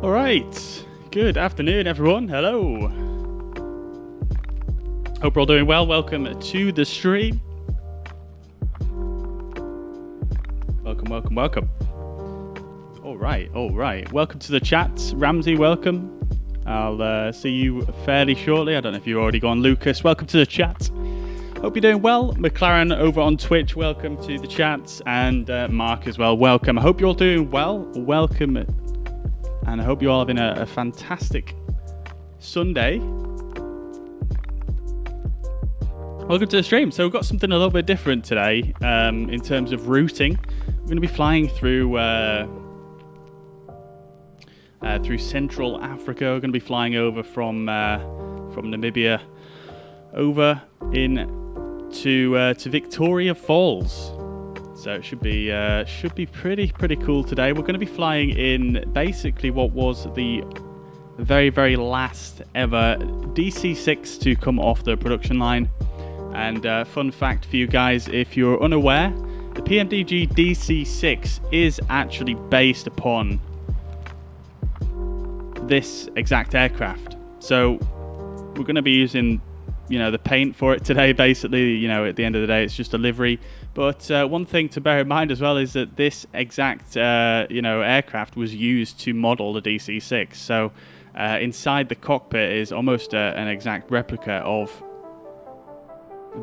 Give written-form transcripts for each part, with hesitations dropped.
All right. Good afternoon, everyone. Hello. Hope we're all doing well. Welcome to the stream. Welcome. All right. Welcome to the chat. Ramsey, welcome. I'll see you fairly shortly. I don't know if you've already gone. Lucas, welcome to the chat. Hope you're doing well. McLaren over on Twitch, welcome to the chat. And Mark as well, welcome. I hope you're all doing well. Welcome. And I hope you're all having a fantastic Sunday. Welcome to the stream. So we've got something a little bit different today in terms of routing. We're going to be flying through Central Africa. We're going to be flying over from Namibia over to Victoria Falls. So it should be pretty cool today. We're going to be flying in basically what was the very last ever DC-6 to come off the production line. And fun fact for you guys, if you're unaware, the PMDG DC-6 is actually based upon this exact aircraft. So we're going to be using, the paint for it today. Basically, at the end of the day, it's just a livery. But one thing to bear in mind as well is that this exact, aircraft was used to model the DC-6. So inside the cockpit is almost an exact replica of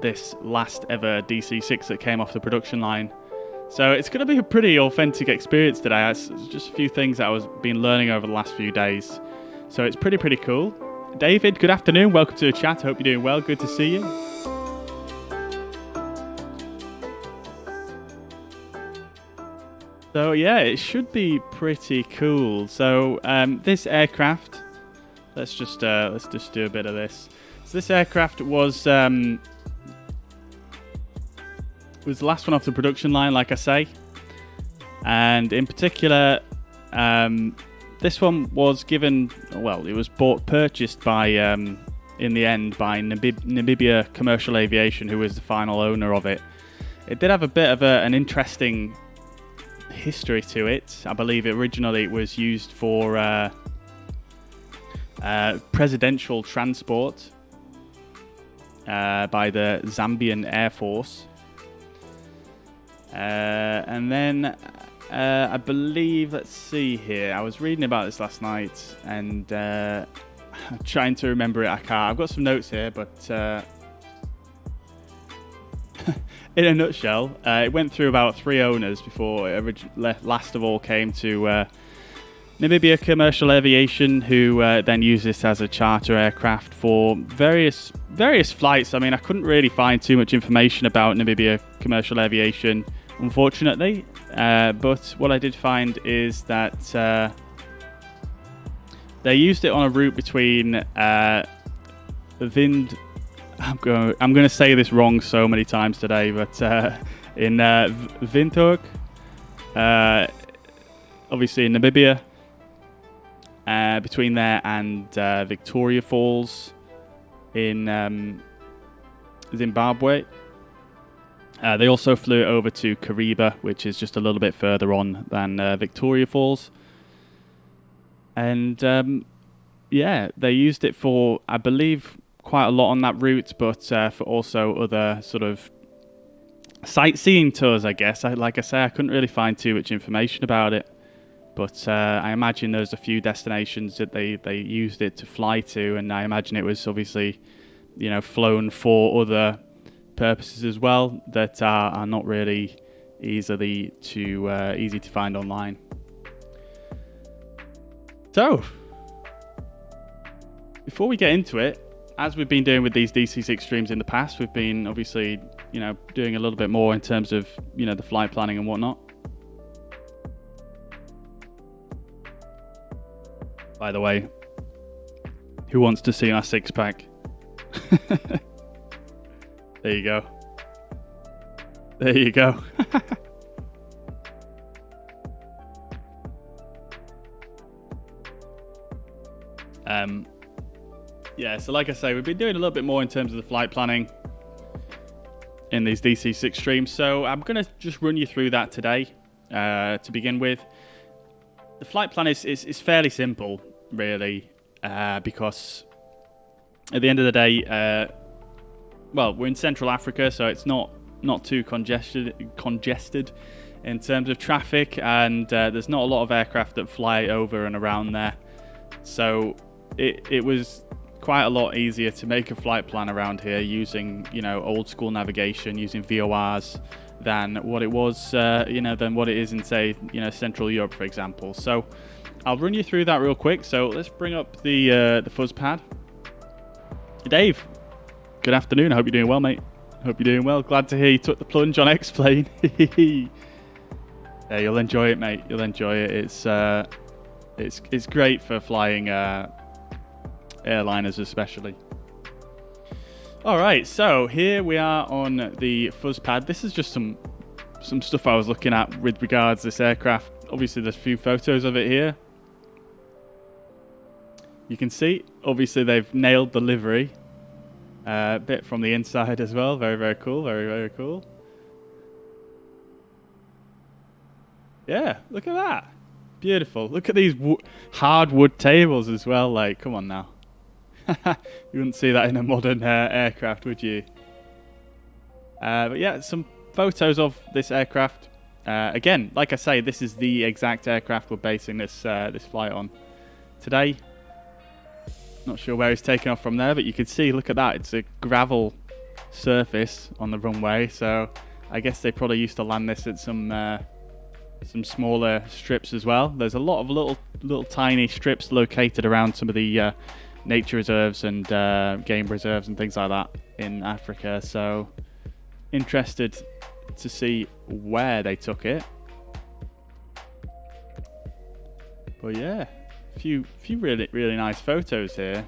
this last ever DC-6 that came off the production line. So it's going to be a pretty authentic experience today. It's just a few things that I've been learning over the last few days. So it's pretty cool. David, good afternoon. Welcome to the chat. I hope you're doing well. Good to see you. So yeah, it should be pretty cool. So this aircraft, let's just do a bit of this. So this aircraft was the last one off the production line, like I say, and in particular, this one was given. Well, it was purchased by in the end by Namibia Commercial Aviation, who was the final owner of it. It did have a bit of an interesting history to it. I believe originally it was used for presidential transport by the Zambian Air Force. And then I believe, let's see here, I was reading about this last night and I'm trying to remember it. I've got some notes here, but in a nutshell, it went through about 3 owners before it last of all came to Namibia Commercial Aviation, who then used this as a charter aircraft for various flights. I mean, I couldn't really find too much information about Namibia Commercial Aviation, unfortunately. But what I did find is that they used it on a route between I'm going to say this wrong so many times today, but in Windhoek, obviously in Namibia, between there and Victoria Falls in Zimbabwe. They also flew over to Kariba, which is just a little bit further on than Victoria Falls. And they used it for, I believe, quite a lot on that route, but for also other sort of sightseeing tours, I guess. Like I say, I couldn't really find too much information about it, but I imagine there's a few destinations that they used it to fly to, and I imagine it was obviously, flown for other purposes as well that are not really easy to find online. So, before we get into it, as we've been doing with these DC-6 streams in the past, we've been obviously, doing a little bit more in terms of, the flight planning and whatnot. By the way, who wants to see our 6-pack? There you go. There you go. So like I say, we've been doing a little bit more in terms of the flight planning in these DC-6 streams. So I'm going to just run you through that today to begin with. The flight plan is fairly simple, really, because at the end of the day, well, we're in Central Africa, so it's not too congested in terms of traffic, and there's not a lot of aircraft that fly over and around there. So it was quite a lot easier to make a flight plan around here using, old school navigation, using VORs, than what it was, than what it is in, say, Central Europe, for example. So I'll run you through that real quick. So let's bring up the fuzz pad. Dave, good afternoon. I hope you're doing well, mate. Hope you're doing well. Glad to hear you took the plunge on X-Plane. Yeah, you'll enjoy it, mate. You'll enjoy it. It's great for flying airliners, especially. All right, so here we are on the fuzz pad. This is just some stuff I was looking at with regards to this aircraft. Obviously, there's a few photos of it here. You can see, obviously, they've nailed the livery. A bit from the inside as well. Very, very cool. Very, very cool. Yeah, look at that. Beautiful. Look at these hardwood tables as well. Like, come on now. You wouldn't see that in a modern aircraft, would you? But yeah, some photos of this aircraft. Again, like I say, this is the exact aircraft we're basing this flight on today. Not sure where he's taken off from there, but you can see, look at that. It's a gravel surface on the runway, so I guess they probably used to land this at some smaller strips as well. There's a lot of little tiny strips located around some of the nature reserves and game reserves and things like that in Africa, so interested to see where they took it. But yeah, a few really, really nice photos here,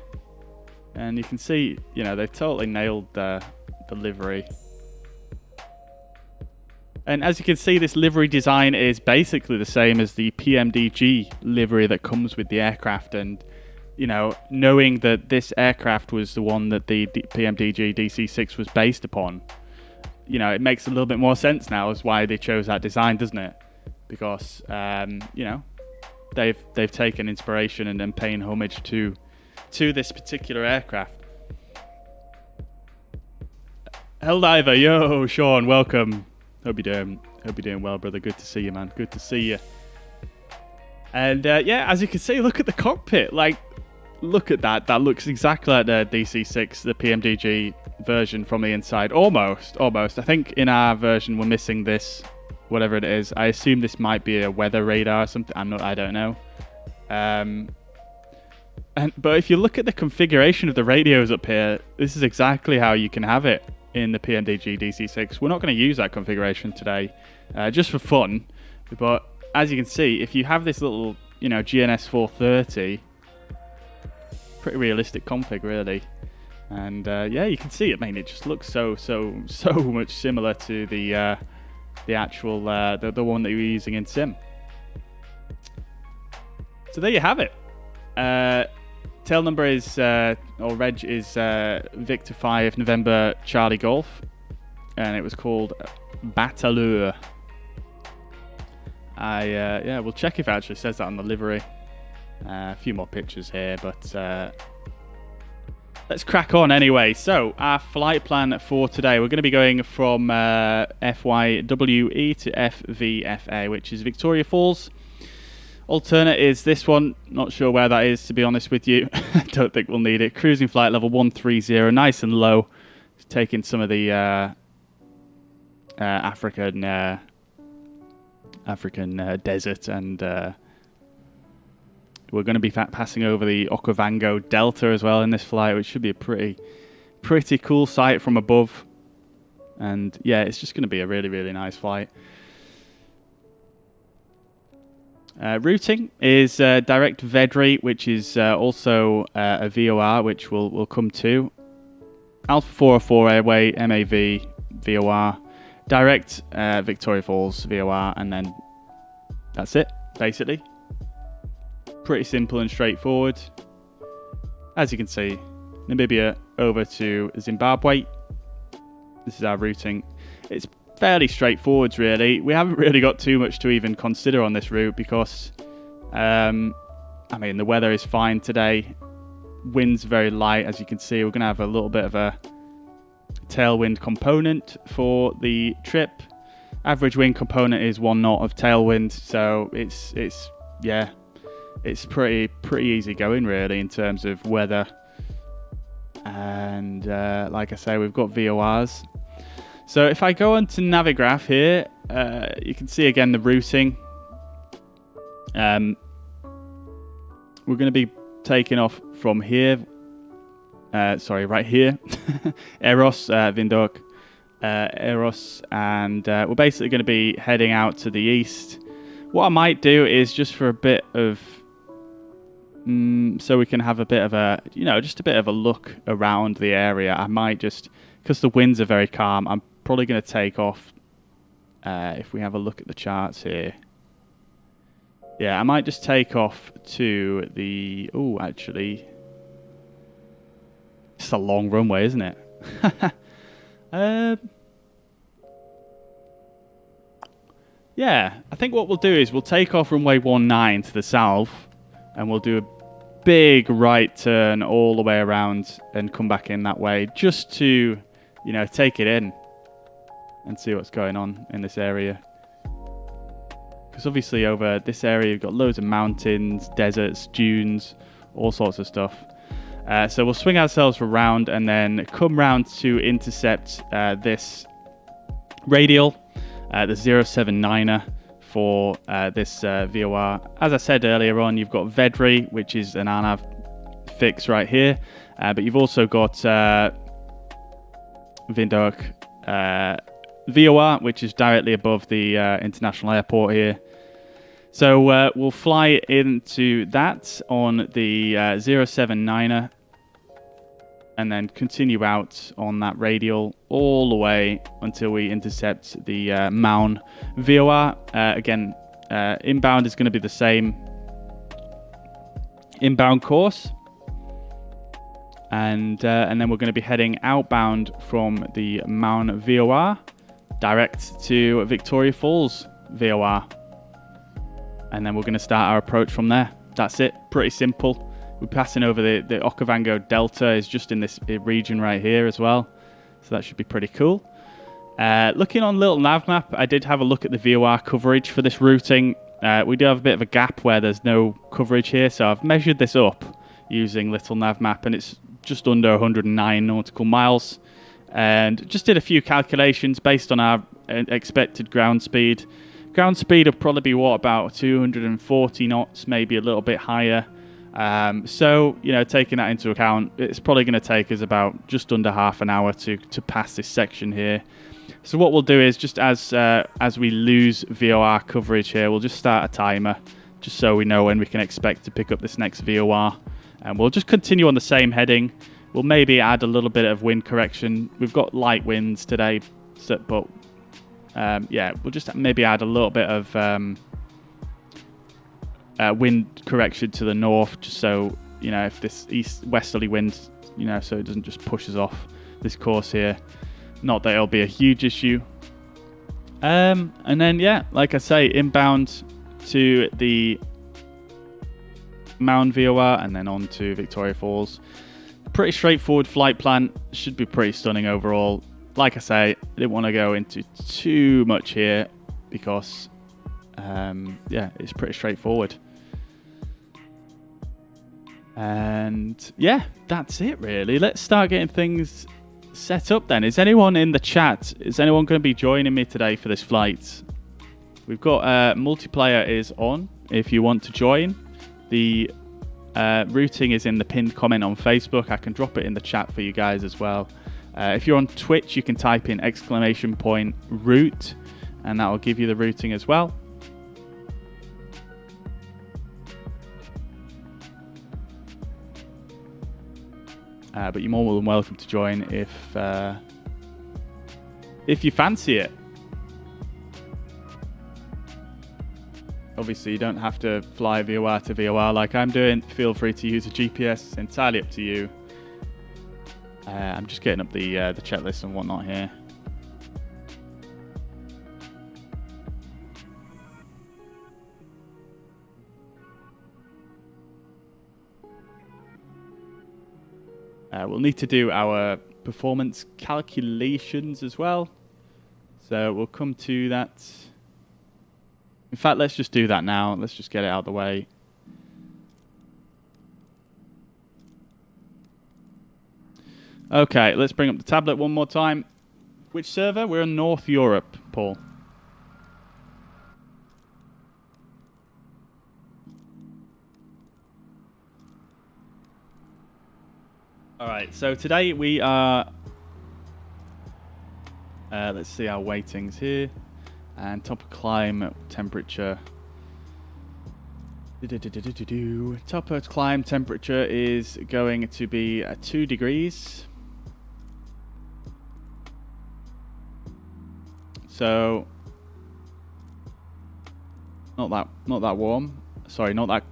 and you can see, they've totally nailed the livery. And as you can see, this livery design is basically the same as the PMDG livery that comes with the aircraft. And, knowing that this aircraft was the one that the PMDG DC-6 was based upon, it makes a little bit more sense now as why they chose that design, doesn't it? Because, they've taken inspiration and then paying homage to this particular aircraft. Helldiver, yo, Sean, welcome. Hope you're doing well, brother. Good to see you, man. Good to see you. And yeah, as you can see, look at the cockpit. Like, look at that. That looks exactly like the DC-6, the PMDG version from the inside. Almost. I think in our version we're missing this, whatever it is. I assume this might be a weather radar or something. I don't know. But if you look at the configuration of the radios up here, this is exactly how you can have it in the PMDG DC-6. We're not going to use that configuration today, just for fun. But as you can see, if you have this little, GNS 430, pretty realistic config, really. And yeah, you can see it. I mean, it just looks so much similar to the actual the one that you're using in Sim. So there you have it. Tail number is, or reg is Victor 5 November Charlie Golf, and it was called Bataleur. Yeah, we'll check if it actually says that on the livery. A few more pictures here, but let's crack on anyway. So our flight plan for today, we're going to be going from FYWE to FVFA, which is Victoria Falls. Alternate is this one. Not sure where that is, to be honest with you. Don't think we'll need it. Cruising flight level 130, nice and low. It's taking some of the African desert, and we're going to be passing over the Okavango Delta as well in this flight, which should be a pretty cool sight from above. And yeah, it's just going to be a really, really nice flight. Routing is direct VEDRI, which is also a VOR, which we'll come to. Alpha 404 Airway, MAV, VOR. Direct Victoria Falls, VOR, and then that's it, basically. Pretty simple and straightforward. As you can see, Namibia over to Zimbabwe. This is our routing. It's fairly straightforward, really. We haven't really got too much to even consider on this route because, I mean, the weather is fine today. Wind's very light, as you can see. We're going to have a little bit of a tailwind component for the trip. Average wind component is 1 knot of tailwind, so it's pretty easy going really in terms of weather. And like I say, we've got VORs. So if I go onto Navigraph here, you can see again the routing. We're going to be taking off from here. Right here. Eros, Windhoek, Eros, and we're basically going to be heading out to the east. What I might do is just for a bit of, so we can have a bit of a, just a bit of a look around the area. I might just, because the winds are very calm, I'm probably going to take off, if we have a look at the charts here. Yeah, I might just take off to the, actually, it's a long runway, isn't it? Yeah, I think what we'll do is we'll take off runway 19 to the south, and we'll do a big right turn all the way around and come back in that way, just to, take it in and see what's going on in this area. Because obviously over this area you've got loads of mountains, deserts, dunes, all sorts of stuff. So we'll swing ourselves around and then come round to intercept this radial, the 079er for this VOR. As I said earlier on, you've got Vedri, which is an RNAV fix right here, but you've also got Windhoek VOR, which is directly above the international airport here. So we'll fly into that on the 079er and then continue out on that radial all the way until we intercept the Maun VOR. Again, inbound is going to be the same inbound course. And then we're going to be heading outbound from the Maun VOR direct to Victoria Falls VOR. And then we're going to start our approach from there. That's it. Pretty simple. We're passing over the Okavango Delta is just in this region right here as well. So that should be pretty cool. Looking on little nav map, I did have a look at the VOR coverage for this routing. We do have a bit of a gap where there's no coverage here. So I've measured this up using little nav map, and it's just under 109 nautical miles. And just did a few calculations based on our expected ground speed. Ground speed will probably be, about 240 knots, maybe a little bit higher. So, taking that into account, it's probably going to take us about just under half an hour to pass this section here. So what we'll do is, just as we lose VOR coverage here, we'll just start a timer, just so we know when we can expect to pick up this next VOR. And we'll just continue on the same heading. We'll maybe add a little bit of wind correction. We've got light winds today, but we'll just maybe add a little bit of wind correction to the north, just so, if this east-westerly wind, so it doesn't just push us off this course here. Not that it'll be a huge issue. And then, like I say, inbound to the Maun VOR and then on to Victoria Falls. Pretty straightforward flight plan. Should be pretty stunning overall. Like I say, I didn't want to go into too much here because, it's pretty straightforward. And that's it really. Let's start getting things set up then. Is anyone in the chat? Is anyone going to be joining me today for this flight? We've got multiplayer is on if you want to join. The routing is in the pinned comment on Facebook. I can drop it in the chat for you guys as well. If you're on Twitch, you can type in !route and that will give you the routing as well. But you're more than welcome to join if you fancy it. Obviously, you don't have to fly VOR to VOR like I'm doing. Feel free to use a GPS. It's entirely up to you. I'm just getting up the checklist and whatnot here. We'll need to do our performance calculations as well. So we'll come to that. In fact, let's just do that now. Let's just get it out of the way. Okay, let's bring up the tablet one more time. Which server? We're in North Europe, Paul. Alright, so today we are... let's see our weightings here. And top of climb temperature. Top of climb temperature is going to be 2 degrees. So not that warm. Sorry, not that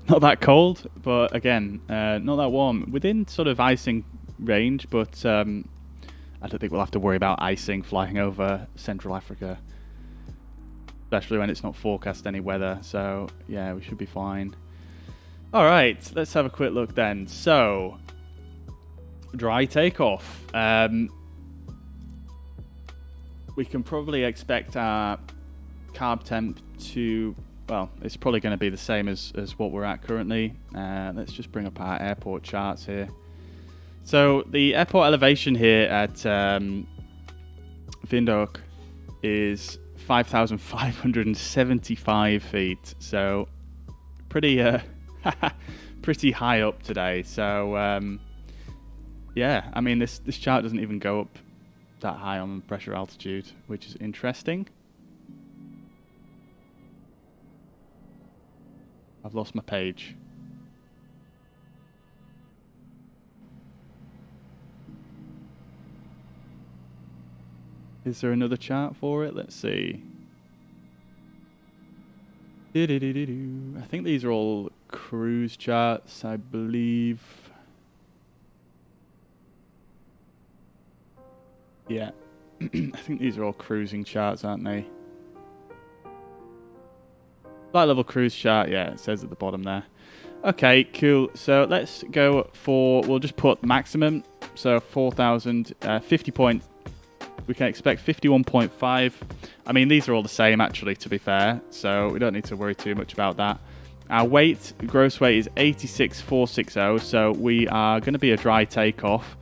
not that cold, but again, not that warm. Within sort of icing range, but I don't think we'll have to worry about icing flying over Central Africa, especially when it's not forecast any weather. So yeah, we should be fine. All right, let's have a quick look then. So dry takeoff. We can probably expect our carb temp to, well, it's probably going to be the same as what we're at currently. Let's just bring up our airport charts here. So the airport elevation here at Windhoek is 5,575 feet. So pretty pretty high up today. So yeah, I mean this chart doesn't even go up that high on pressure altitude, which is interesting. I've lost my page. Is there another chart for it? Let's see. I think these are all cruise charts, I believe. Yeah, I think these are all cruising charts, aren't they? Flight level cruise chart, yeah, it says at the bottom there. Okay, cool. So let's go for, we'll just put maximum. So 4,000, 50 point, we can expect 51.5. I mean, these are all the same actually, to be fair. So we don't need to worry too much about that. Our weight, gross weight is 86,460. So we are going to be a dry takeoff.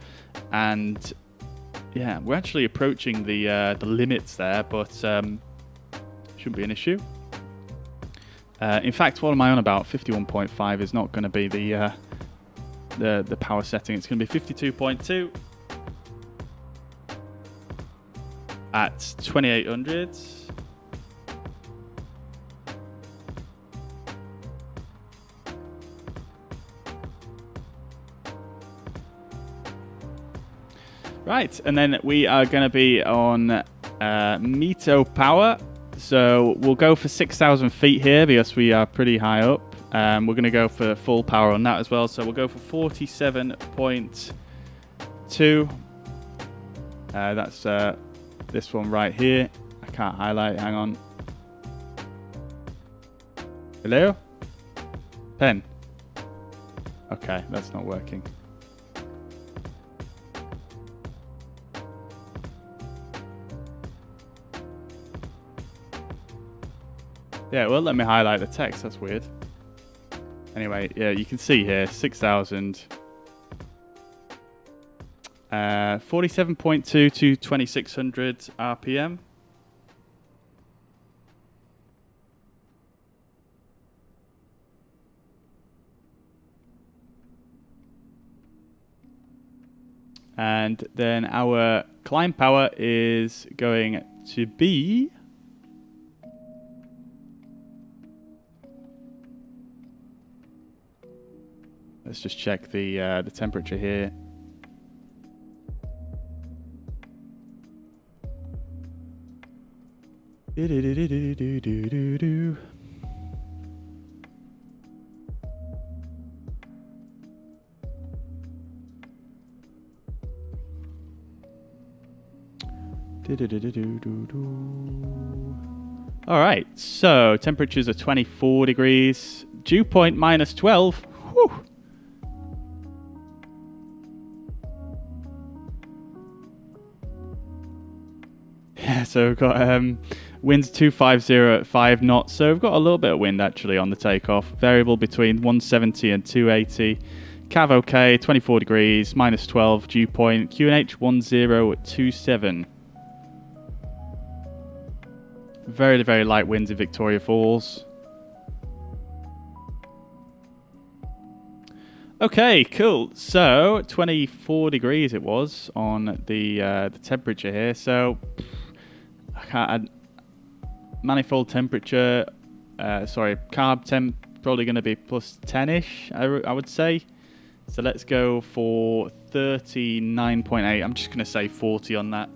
And yeah, we're actually approaching the limits there, but shouldn't be an issue. In fact, what am I on about? 51.5 is not going to be the power setting. It's going to be 52.2 at 2800. Right, and then we are going to be on Mito power. So we'll go for 6,000 feet here because we are pretty high up. We're going to go for full power on that as well. So we'll go for 47.2. That's this one right here. I can't highlight it. Hang on. Hello? Pen. Okay, that's not working. Yeah, well, let me highlight the text. That's weird. Anyway, yeah, you can see here 6,000. 47.2 to 2,600 RPM. And then our climb power is going to be... Let's just check the temperature here. All right, so temperatures are 24 degrees. Dew point minus 12. Whew. Yeah, so we've got winds 250 at 5 knots. So we've got a little bit of wind actually on the takeoff. Variable between 170 and 280. Cav OK, 24 degrees, minus 12, dew point, QNH 1027. Very, very light winds in Victoria Falls. Okay, cool. So 24 degrees it was on the temperature here. So I can't. Manifold temperature. Sorry, carb temp probably going to be plus 10ish. I would say. So let's go for 39.8. I'm just going to say 40 on that.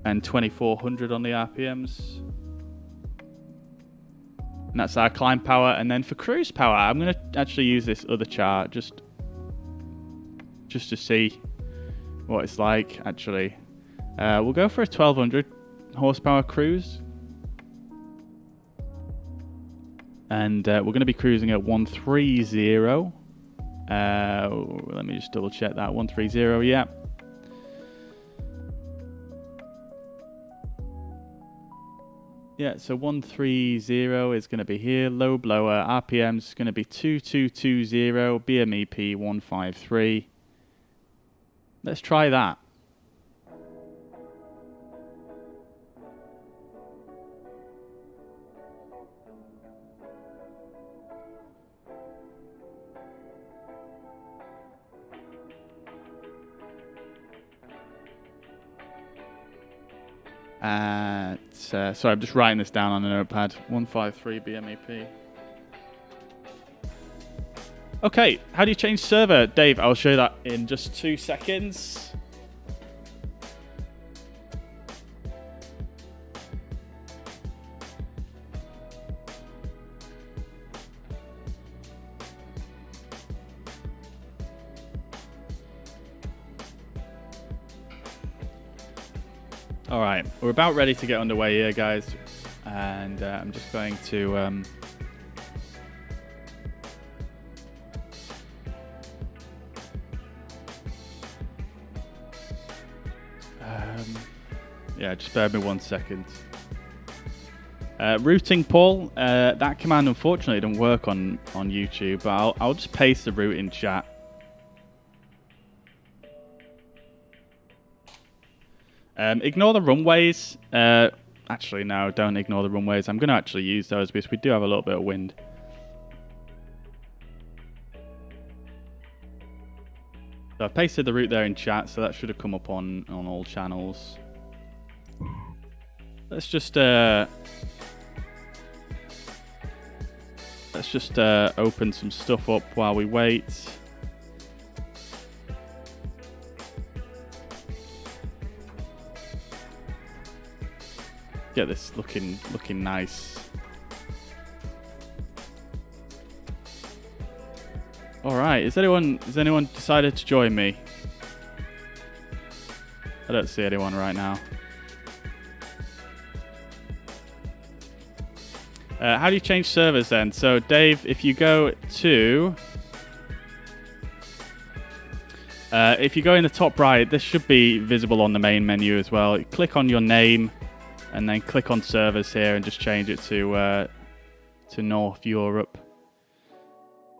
And 2400 on the RPMs. And that's our climb power. And then for cruise power, I'm going to actually use this other chart just to see what it's like, actually. We'll go for a 1200 horsepower cruise. And we're going to be cruising at 130. Let me just double check that. 130, yeah. Yeah, so 130 is going to be here. Low blower. RPM's going to be 2220. BMEP 153. Let's try that. Sorry, I'm just writing this down on a notepad. 153 BMEP. Okay, how do you change server? Dave, I'll show you that in just 2 seconds. All right, we're about ready to get underway here, guys, and I'm just going to yeah, just bear with me 1 second. Routing, Paul. That command unfortunately didn't work on YouTube, but I'll just paste the route in chat. Ignore the runways. Actually, no, don't ignore the runways. I'm going to actually use those because we do have a little bit of wind. So I've pasted the route there in chat, so that should have come up on all channels. Let's just open some stuff up while we wait. Get this looking nice. All right, has anyone decided to join me? I don't see anyone right now. How do you change servers then? So Dave, if you go to if you go in the top right, this should be visible on the main menu as well. Click on your name. And then click on servers here and just change it to North Europe.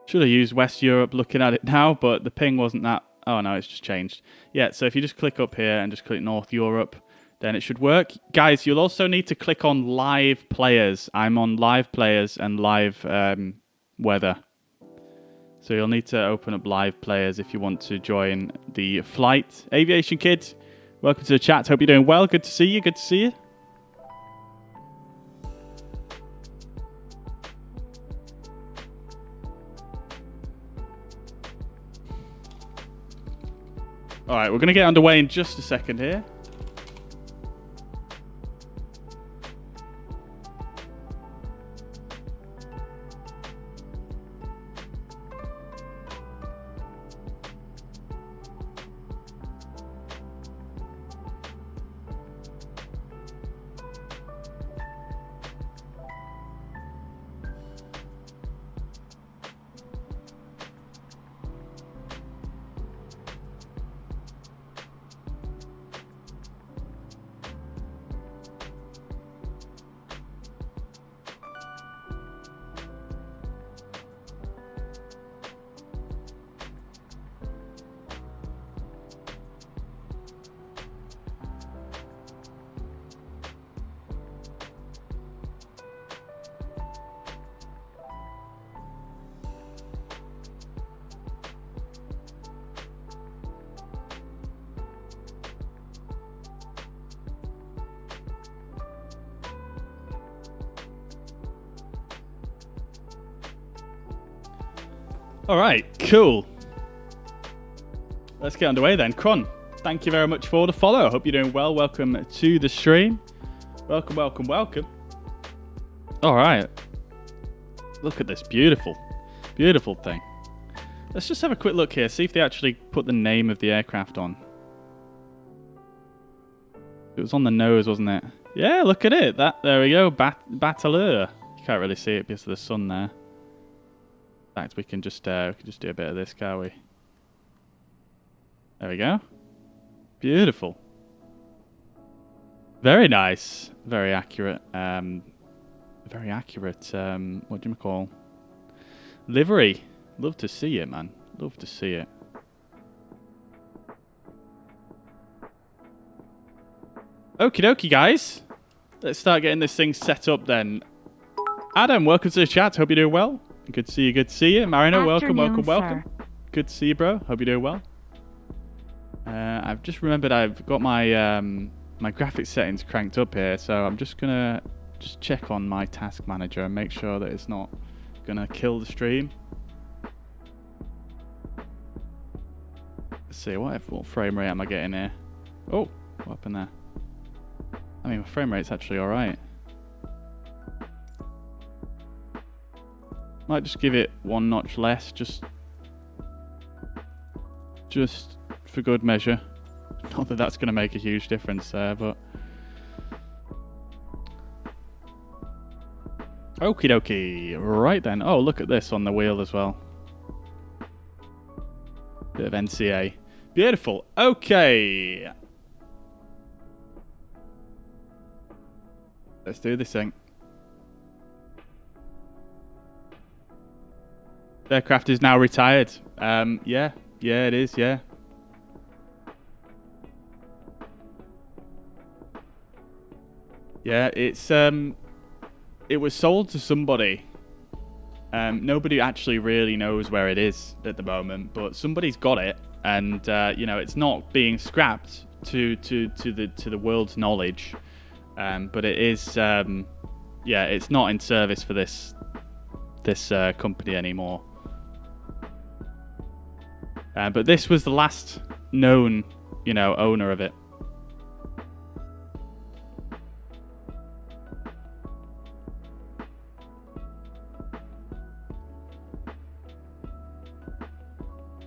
Should have used West Europe looking at it now, but the ping wasn't that. Oh no, it's just changed. Yeah, so if you just click up here and just click North Europe, then it should work. Guys, you'll also need to click on live players. I'm on live players and live weather. So you'll need to open up live players if you want to join the flight. Aviation Kid, welcome to the chat. Hope you're doing well. Good to see you. Good to see you. All right, we're going to get underway in just a second here. All right, cool. Let's get underway then. Cron, thank you very much for the follow. Hope you're doing well. Welcome to the stream. Welcome, welcome, welcome. All right. Look at this beautiful, beautiful thing. Let's just have a quick look here. See if they actually put the name of the aircraft on. It was on the nose, wasn't it? Yeah, look at it. There we go. Battleur. You can't really see it because of the sun there. In fact, we can just do a bit of this, can't we? There we go. Beautiful. Very nice. Very accurate. Very accurate. What do you call? Livery. Love to see it, man. Love to see it. Okie dokie, guys. Let's start getting this thing set up then. Adam, welcome to the chat. Hope you're doing well. Good to see you. Good to see you. Marino, welcome, welcome, welcome. Good to see you, bro. Hope you're doing well. I've just remembered I've got my my graphics settings cranked up here, so I'm just gonna check on my task manager and make sure that it's not gonna kill the stream. Let's see what frame rate am I getting here? Oh, what happened there? I mean, my frame rate's actually all right. Might just give it one notch less, just for good measure. Not that that's going to make a huge difference there, but okie dokie. Right then. Oh, look at this on the wheel as well. Bit of NCA. Beautiful. Okay. Let's do this thing. The aircraft is now retired. Yeah, it is, yeah. Yeah, it was sold to somebody. Nobody actually really knows where it is at the moment, but somebody's got it, and you know, it's not being scrapped to the world's knowledge. But it is, yeah, it's not in service for this company anymore. But this was the last known, you know, owner of it.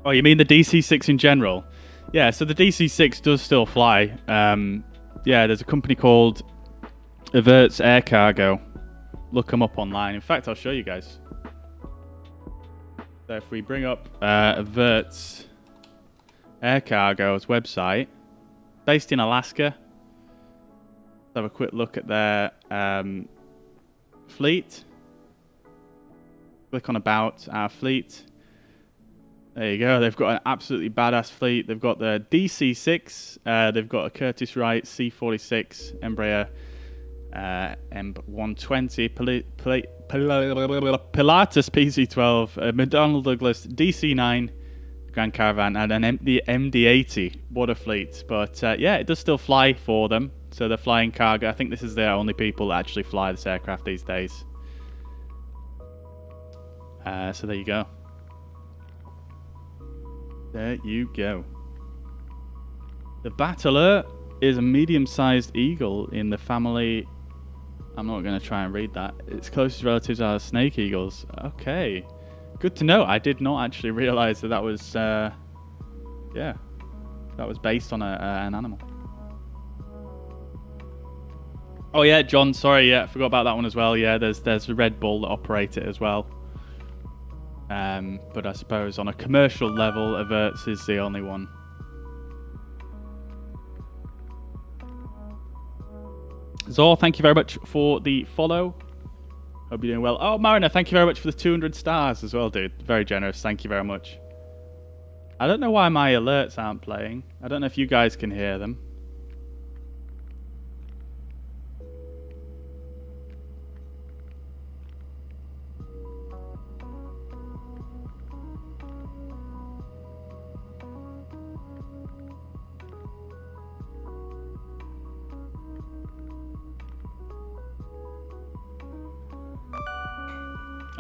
Oh, you mean the DC-6 in general? Yeah, so the DC-6 does still fly. Yeah, there's a company called Averts Air Cargo. Look them up online. In fact, I'll show you guys. So if we bring up Averts Air Cargo's website, based in Alaska, let's have a quick look at their fleet. Click on About Our Fleet. There you go. They've got an absolutely badass fleet. They've got the DC-6. They've got a Curtiss-Wright C-46 Embraer M120, Pilatus PC-12, McDonnell Douglas DC-9 Grand Caravan, and the MD-80 water fleet. But yeah, it does still fly for them. So they're flying cargo. I think this is the only people that actually fly this aircraft these days. So there you go. There you go. The Battler is a medium-sized eagle in the family. I'm not going to try and read that. Its closest relatives are snake eagles. Okay. Good to know. I did not actually realize that was, yeah, that was based on an animal. Oh yeah, John, sorry, yeah, I forgot about that one as well. Yeah, there's the Red Bull that operate it as well. But I suppose on a commercial level, Averts is the only one. Zor, thank you very much for the follow. Hope you're doing well. Oh, Mariner, thank you very much for the 200 stars as well, dude. Very generous. Thank you very much. I don't know why my alerts aren't playing. I don't know if you guys can hear them.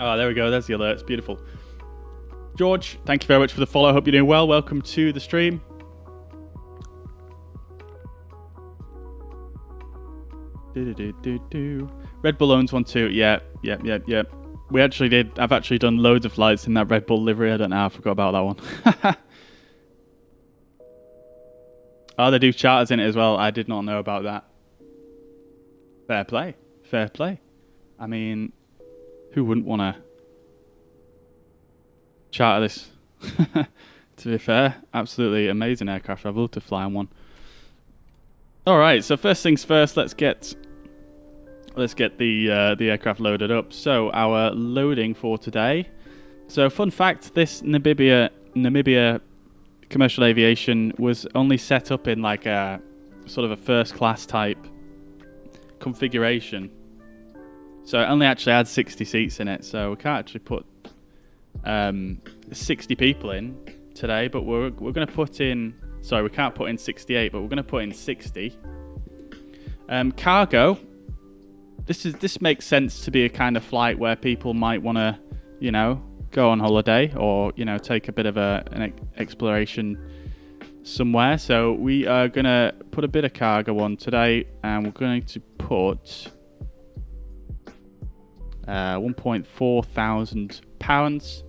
Oh, there we go. There's the alerts. Beautiful. George, thank you very much for the follow. Hope you're doing well. Welcome to the stream. Red Bull owns one too. Yeah. We actually did. I've actually done loads of flights in that Red Bull livery. I don't know. I forgot about that one. Oh, they do charters in it as well. I did not know about that. Fair play. Fair play. I mean, who wouldn't want to charter this? To be fair, absolutely amazing aircraft. I'd love to fly on one. All right. So first things first. Let's get the aircraft loaded up. So our loading for today. So fun fact: this Namibia Commercial Aviation was only set up in like a sort of a first class type configuration. So it only actually had 60 seats in it. So we can't actually put 60 people in today. But we're going to put in. Sorry, we can't put in 68, but we're going to put in 60. Cargo. This makes sense to be a kind of flight where people might want to, you know, go on holiday or, you know, take a bit of an exploration somewhere. So we are going to put a bit of cargo on today, and we're going to put 1.4 thousand pounds,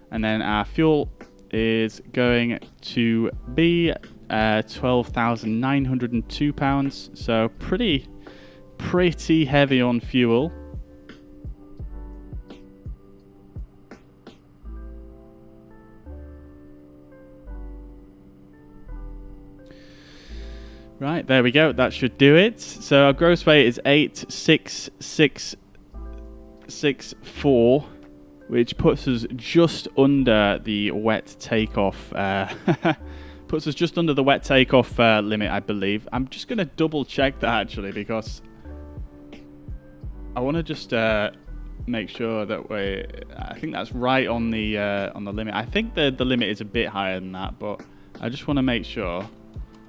and then our fuel is going to be 12,902 pounds. So pretty heavy on fuel. Right, there we go. That should do it. So our gross weight is 86664, which puts us just under the wet takeoff. Puts us just under the wet takeoff limit, I believe. I'm just going to double check that actually, because I want to just make sure that I think that's right on the limit. I think the limit is a bit higher than that, but I just want to make sure.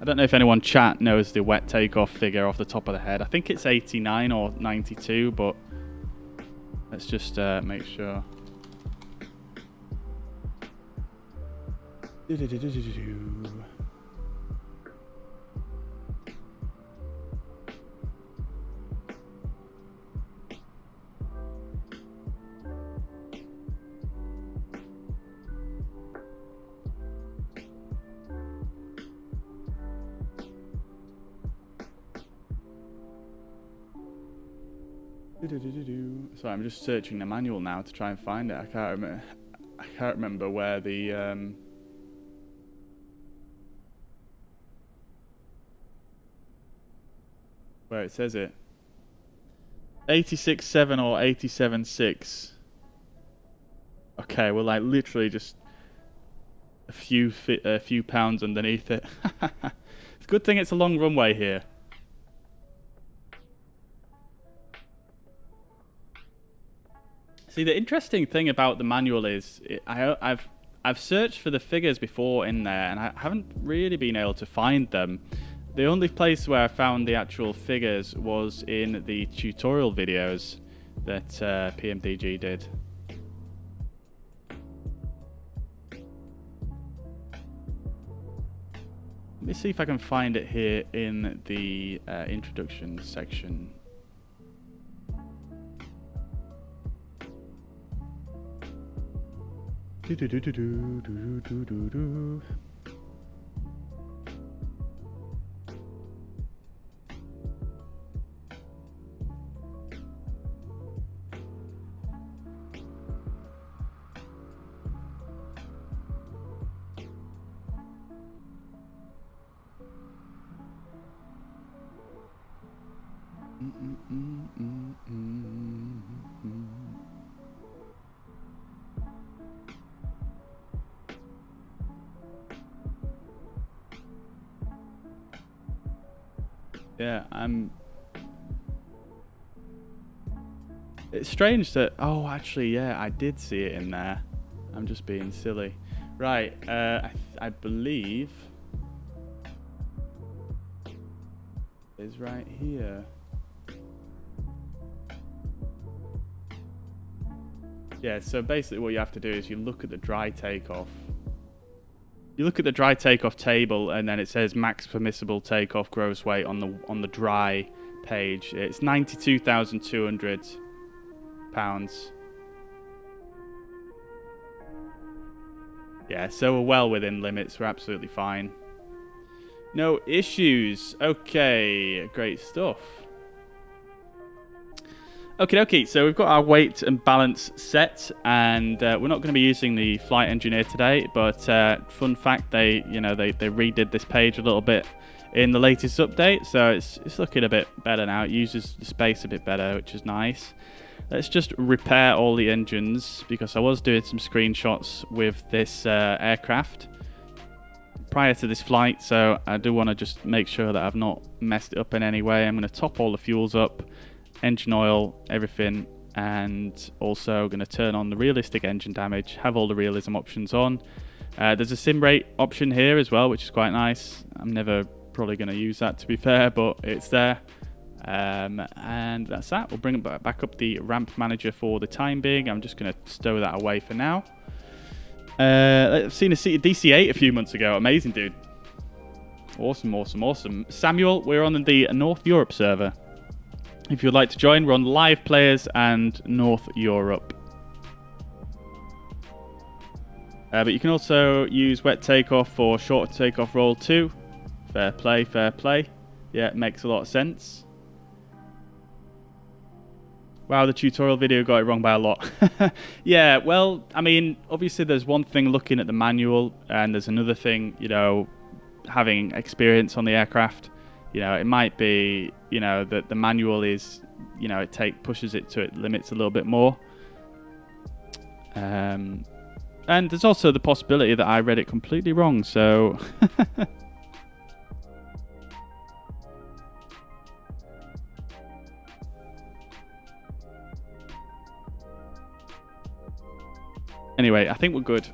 I don't know if anyone chat knows the wet takeoff figure off the top of the head. I think it's 89 or 92, but let's just make sure. Sorry, I'm just searching the manual now to try and find it. I can't remember where the where it says it. 86.7 or 87.6. Okay, well, like literally just a few pounds underneath it. It's a good thing it's a long runway here. See, the interesting thing about the manual is I've searched for the figures before in there, and I haven't really been able to find them. The only place where I found the actual figures was in the tutorial videos that PMDG did. Let me see if I can find it here in the introduction section. Yeah, it's strange that... Oh, actually, yeah, I did see it in there. I'm just being silly. Right, I believe... is right here. Yeah, so basically what you have to do is you look at the dry takeoff. You look at the dry takeoff table, and then it says max permissible takeoff gross weight on the dry page. It's 92,200 pounds. Yeah, so we're well within limits. We're absolutely fine. No issues. Okay, great stuff. Okay, so we've got our weight and balance set, and we're not going to be using the flight engineer today, but fun fact, they redid this page a little bit in the latest update, so it's looking a bit better now. It uses the space a bit better, which is nice. Let's just repair all the engines, because I was doing some screenshots with this aircraft prior to this flight, so I do want to just make sure that I've not messed it up in any way. I'm going to top all the fuels up, engine oil, everything, and also going to turn on the realistic engine damage, have all the realism options on. There's a sim rate option here as well, which is quite nice. I'm never probably going to use that, to be fair, but it's there. And that's that. We'll bring it back up the ramp manager for the time being. I'm just going to stow that away for now. I've seen a DC-8 a few months ago. Amazing, dude. Awesome. Samuel, we're on the North Europe server. If you'd like to join, we're on live players and North Europe. But you can also use wet takeoff or short takeoff roll too. Fair play. Yeah, it makes a lot of sense. Wow, the tutorial video got it wrong by a lot. Yeah, well, I mean, obviously there's one thing looking at the manual, and there's another thing, having experience on the aircraft. It might be, that the manual is, it pushes it to its limits a little bit more. And there's also the possibility that I read it completely wrong, so... Anyway, I think we're good.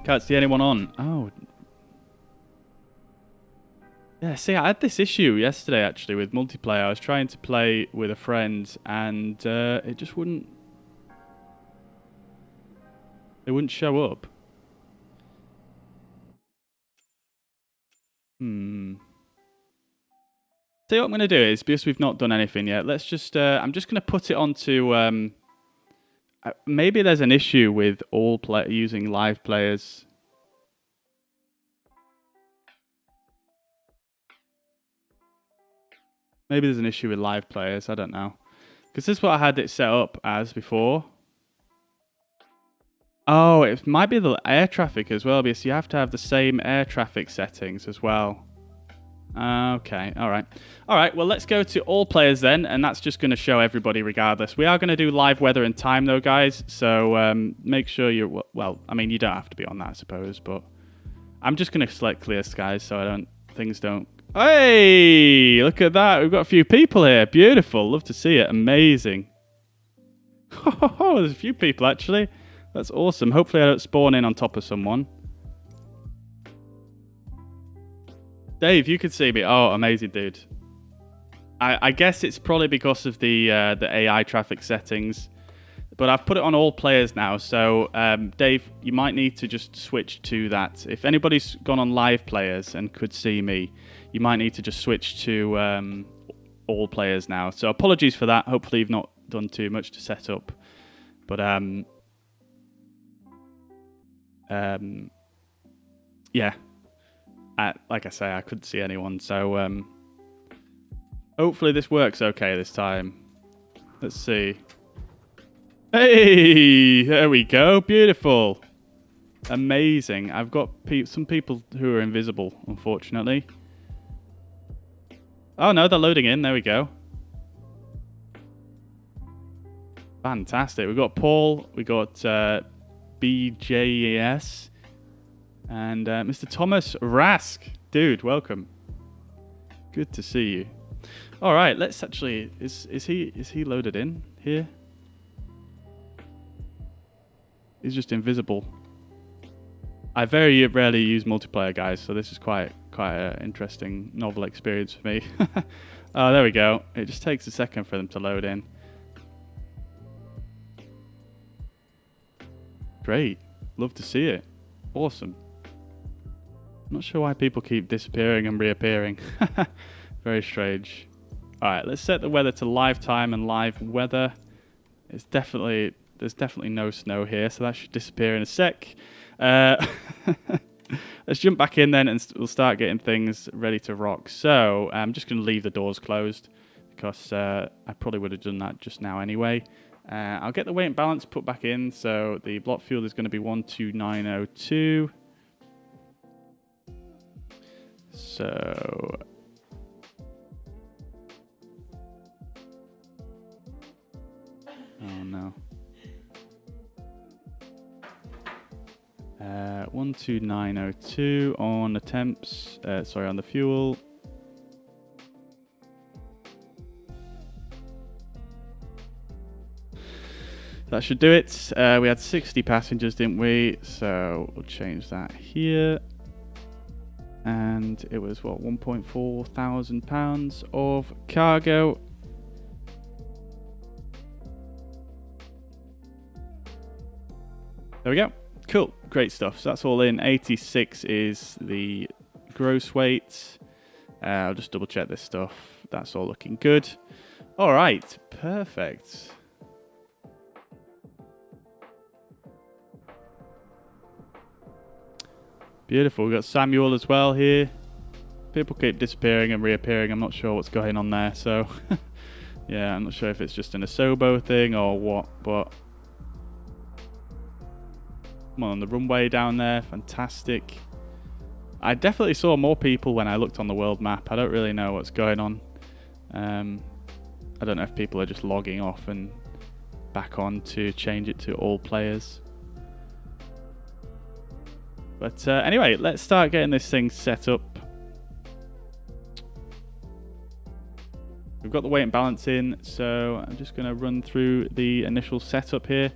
Can't see anyone on. Oh. Yeah, see, I had this issue yesterday, actually, with multiplayer. I was trying to play with a friend, and it just wouldn't... It wouldn't show up. So what I'm going to do is, because we've not done anything yet, let's just... I'm just going to put it onto... maybe there's an issue with using live players. Maybe there's an issue with live players, I don't know. Because this is what I had it set up as before. Oh, it might be the air traffic as well, because you have to have the same air traffic settings as well. Okay, alright, well, let's go to all players then, and that's just going to show everybody regardless. We are going to do live weather and time though, guys, so make sure you're... Well, I mean, you don't have to be on that, I suppose, but... I'm just going to select clear skies so things don't... Hey, look at that. We've got a few people here. Beautiful. Love to see it. Amazing. Oh, there's a few people, actually. That's awesome. Hopefully I don't spawn in on top of someone. Dave, you could see me. Oh, amazing, dude. I guess it's probably because of the AI traffic settings. But I've put it on all players now. So, Dave, you might need to just switch to that. If anybody's gone on live players and could see me, you might need to just switch to all players now. So apologies for that. Hopefully you've not done too much to set up. But yeah. Like I say, I couldn't see anyone. So hopefully this works okay this time. Let's see. Hey, there we go. Beautiful. Amazing. I've got some people who are invisible, unfortunately. Oh, no, they're loading in. There we go. Fantastic. We've got Paul. We got BJS. And Mr. Thomas Rask. Dude, welcome. Good to see you. All right, let's actually... Is he loaded in here? He's just invisible. I very rarely use multiplayer, guys, so this is quite an interesting, novel experience for me. Oh, there we go. It just takes a second for them to load in. Great. Love to see it. Awesome. I'm not sure why people keep disappearing and reappearing. Very strange. Alright, let's set the weather to live time and live weather. There's definitely no snow here, so that should disappear in a sec. Let's jump back in then and we'll start getting things ready to rock. So I'm just going to leave the doors closed because I probably would have done that just now anyway. I'll get the weight and balance put back in. So the block fuel is going to be 12902. So oh no. 12902 on the temps. Sorry, on the fuel. That should do it. We had 60 passengers, didn't we? So we'll change that here. And it was what, 1.4 thousand pounds of cargo. There we go. Cool, great stuff. So that's all in. 86 is the gross weight. I'll just double check this stuff. That's all looking good. All right, perfect. Beautiful. We've got Samuel as well here. People keep disappearing and reappearing. I'm not sure what's going on there. So, yeah, I'm not sure if it's just an Asobo thing or what, but come on the runway down there. Fantastic. I definitely saw more people when I looked on the world map. I don't really know what's going on. I don't know if people are just logging off and back on to change it to all players. But anyway, let's start getting this thing set up. We've got the weight and balance in, so I'm just going to run through the initial setup here.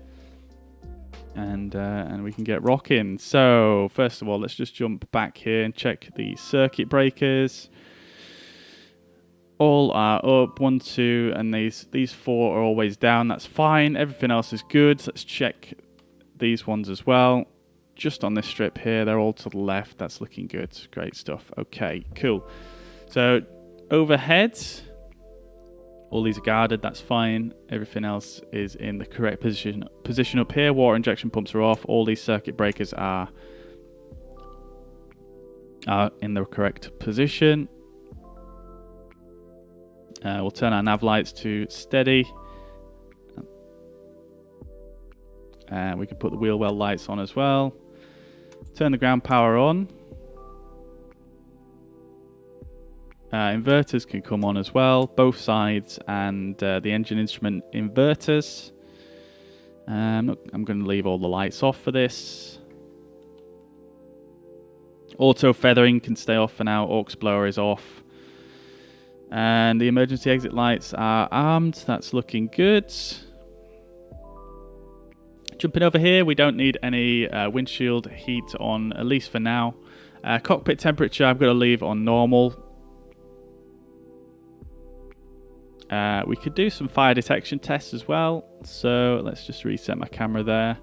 And we can get rocking. So first of all, let's just jump back here and check the circuit breakers. All are up, 1, 2, and these 4 are always down. That's fine. Everything else is good. Let's check these ones as well. Just on this strip here, they're all to the left. That's looking good. Great stuff. Okay, cool. So overhead, all these are guarded. That's fine. Everything else is in the correct position up here. Water injection pumps are off. All these circuit breakers are in the correct position. We'll turn our nav lights to steady. And we can put the wheel well lights on as well. Turn the ground power on. Inverters can come on as well, both sides, and the engine instrument inverters. I'm going to leave all the lights off for this. Auto feathering can stay off for now. Aux blower is off. And the emergency exit lights are armed. That's looking good. Jumping over here, we don't need any windshield heat on, at least for now. Cockpit temperature, I'm going to leave on normal. We could do some fire detection tests as well. So let's just reset my camera there.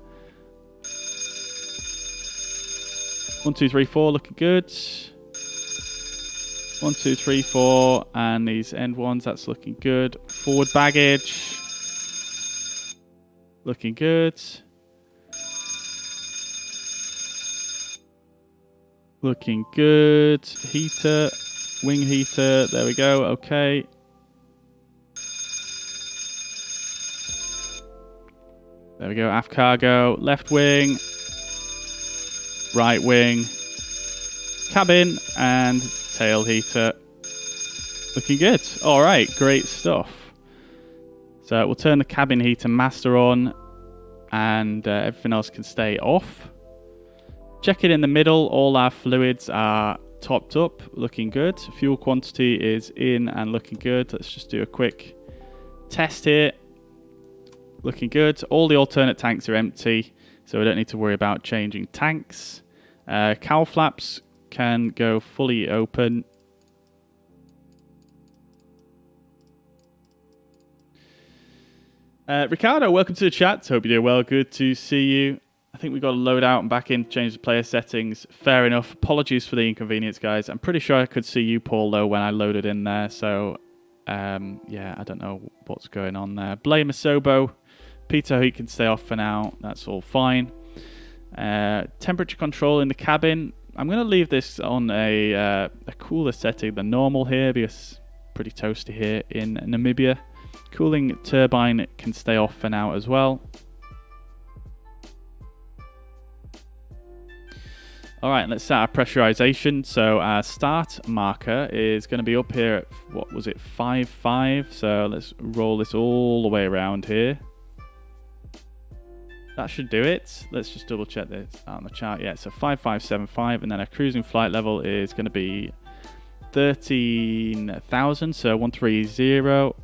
1, 2, 3, 4, looking good. 1, 2, 3, 4, and these end ones, that's looking good. Forward baggage, looking good. Looking good. Heater, wing heater, there we go, okay. There we go, aft cargo, left wing, right wing, cabin, and tail heater. Looking good. All right, great stuff. So we'll turn the cabin heater master on, and everything else can stay off. Check it in the middle. All our fluids are topped up, looking good. Fuel quantity is in and looking good. Let's just do a quick test here. Looking good. All the alternate tanks are empty, so we don't need to worry about changing tanks. Cowl flaps can go fully open. Ricardo, welcome to the chat. Hope you're doing well. Good to see you. I think we got to load out and back in, change the player settings. Fair enough. Apologies for the inconvenience, guys. I'm pretty sure I could see you, Paul, though, when I loaded in there. So, yeah, I don't know what's going on there. Blame Asobo. Peter, he can stay off for now. That's all fine. Temperature control in the cabin. I'm going to leave this on a cooler setting than normal here because it's pretty toasty here in Namibia. Cooling turbine can stay off for now as well. All right, let's set our pressurization. So our start marker is going to be up here at, what was it, 5.5. So let's roll this all the way around here. That should do it. Let's just double check this on the chart. Yeah, so 5575, and then our cruising flight level is going to be 13,000, so 130.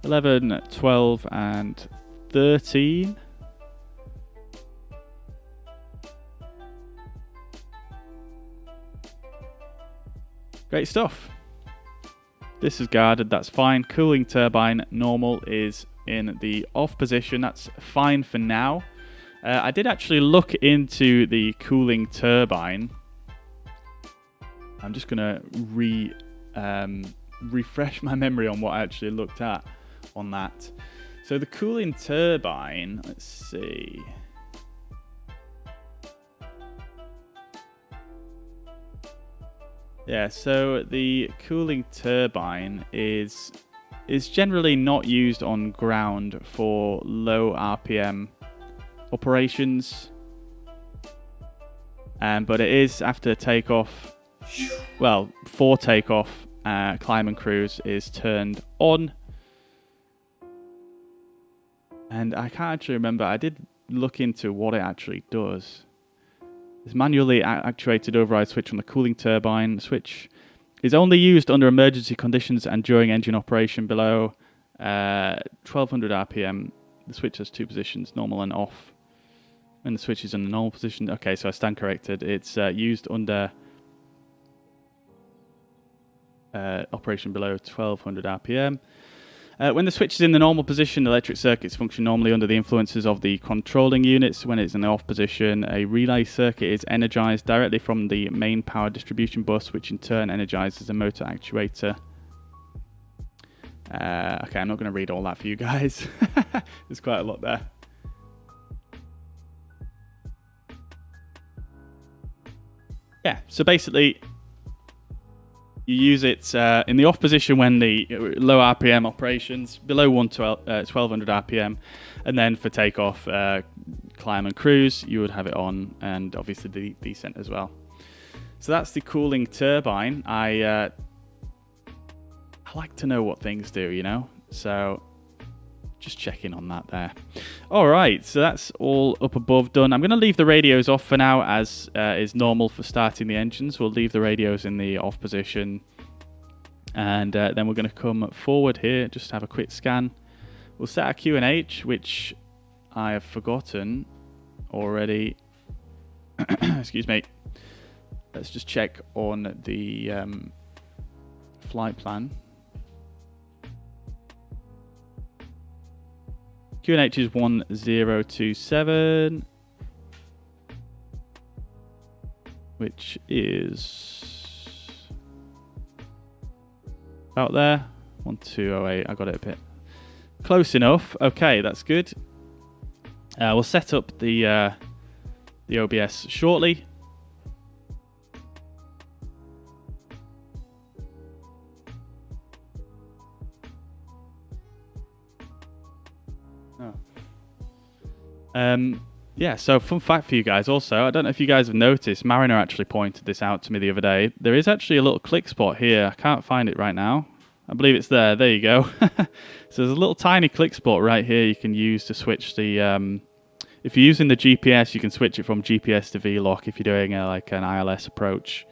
11, 12, and 13. Great stuff. This is guarded, that's fine. Cooling turbine normal is in the off position. That's fine for now. I did actually look into the cooling turbine. I'm just going to refresh my memory on what I actually looked at on that. So the cooling turbine, let's see. Yeah, so the cooling turbine is generally not used on ground for low RPM operations, but it is after takeoff. Well, for takeoff, climb and cruise is turned on. And I can't actually remember. I did look into what it actually does. This manually actuated override switch on the cooling turbine. The switch is only used under emergency conditions and during engine operation below 1200 RPM. The switch has two positions, normal and off. When the switch is in the normal position, okay, so I stand corrected. It's used under operation below 1200 RPM. When the switch is in the normal position, the electric circuits function normally under the influences of the controlling units. When it's in the off position, a relay circuit is energized directly from the main power distribution bus, which in turn energizes a motor actuator. Okay, I'm not going to read all that for you guys. There's quite a lot there. Yeah, so basically, you use it in the off position when the low RPM operations, below 1200 RPM, and then for takeoff, climb and cruise, you would have it on, and obviously the descent as well. So that's the cooling turbine. I like to know what things do, you know, so just checking on that there. All right, so that's all up above done. I'm going to leave the radios off for now, as is normal for starting the engines. We'll leave the radios in the off position, and then we're going to come forward here, just have a quick scan. We'll set our QNH, which I have forgotten already. Excuse me. Let's just check on the flight plan. QNH is 1027, which is about there. 1208. I got it a bit close enough. Okay, that's good. We'll set up the OBS shortly. Yeah, so fun fact for you guys also, I don't know if you guys have noticed, Mariner actually pointed this out to me the other day. There is actually a little click spot here. I can't find it right now. I believe it's there. There you go. So there's a little tiny click spot right here you can use to switch the... if you're using the GPS, you can switch it from GPS to VLOC if you're doing like an ILS approach.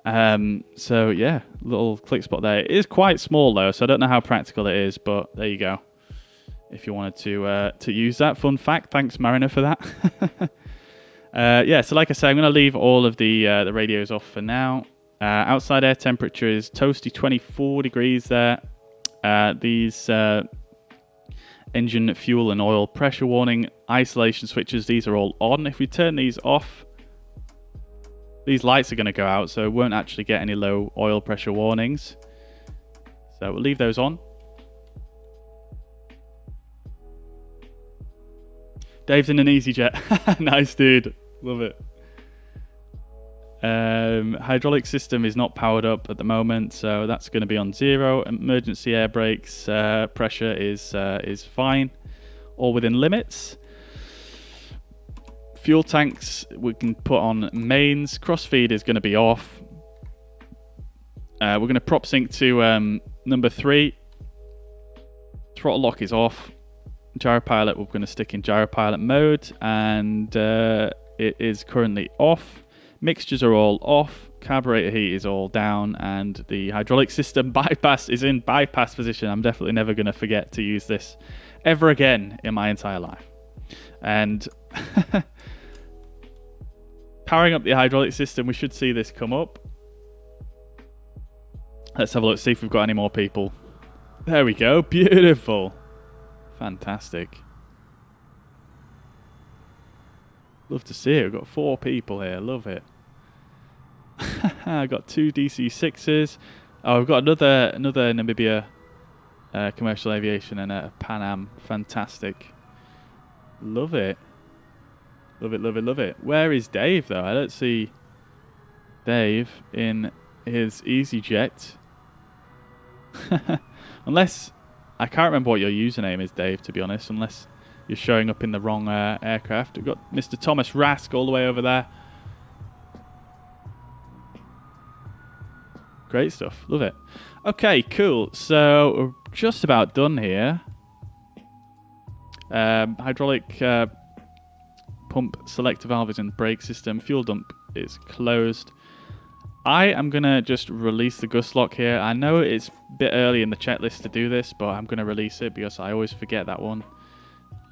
So yeah, little click spot there. It is quite small though, so I don't know how practical it is, but there you go. If you wanted to use that. Fun fact. Thanks, Mariner, for that. Yeah, so like I said, I'm going to leave all of the radios off for now. Outside air temperature is toasty 24 degrees there. These engine fuel and oil pressure warning isolation switches, these are all on. If we turn these off, these lights are going to go out, so it won't actually get any low oil pressure warnings. So we'll leave those on. Dave's in an EasyJet. Nice, dude. Love it. Hydraulic system is not powered up at the moment, so that's going to be on 0. Emergency air brakes pressure is fine, all within limits. Fuel tanks we can put on mains. Crossfeed is going to be off. We're going to prop sync to number 3. Throttle lock is off. Gyropilot, we're going to stick in gyropilot mode, and it is currently off. Mixtures are all off. Carburetor heat is all down, and the hydraulic system bypass is in bypass position. I'm definitely never going to forget to use this ever again in my entire life. And powering up the hydraulic system, we should see this come up. Let's have a look, see if we've got any more people. There we go. Beautiful. Fantastic. Love to see it. We've got 4 people here. Love it. I've got 2 DC-6s. Oh, we've got another Namibia Commercial Aviation and a Pan Am. Fantastic. Love it. Love it, love it, love it. Where is Dave, though? I don't see Dave in his EasyJet. Unless... I can't remember what your username is, Dave, to be honest, unless you're showing up in the wrong aircraft. We've got Mr. Thomas Rask all the way over there. Great stuff. Love it. Okay, cool. So we're just about done here. Hydraulic pump selector valve is in brake system. Fuel dump is closed. I am going to just release the gust lock here. I know it's a bit early in the checklist to do this, but I'm going to release it because I always forget that one.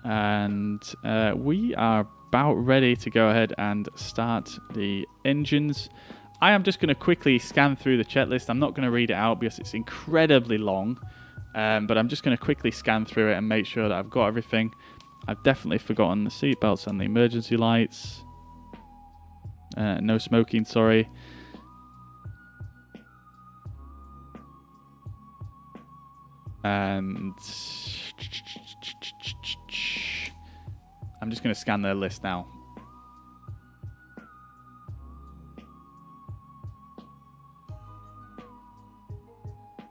And we are about ready to go ahead and start the engines. I am just going to quickly scan through the checklist. I'm not going to read it out because it's incredibly long, but I'm just going to quickly scan through it and make sure that I've got everything. I've definitely forgotten the seat belts and the emergency lights. No smoking, sorry. And I'm just going to scan their list now.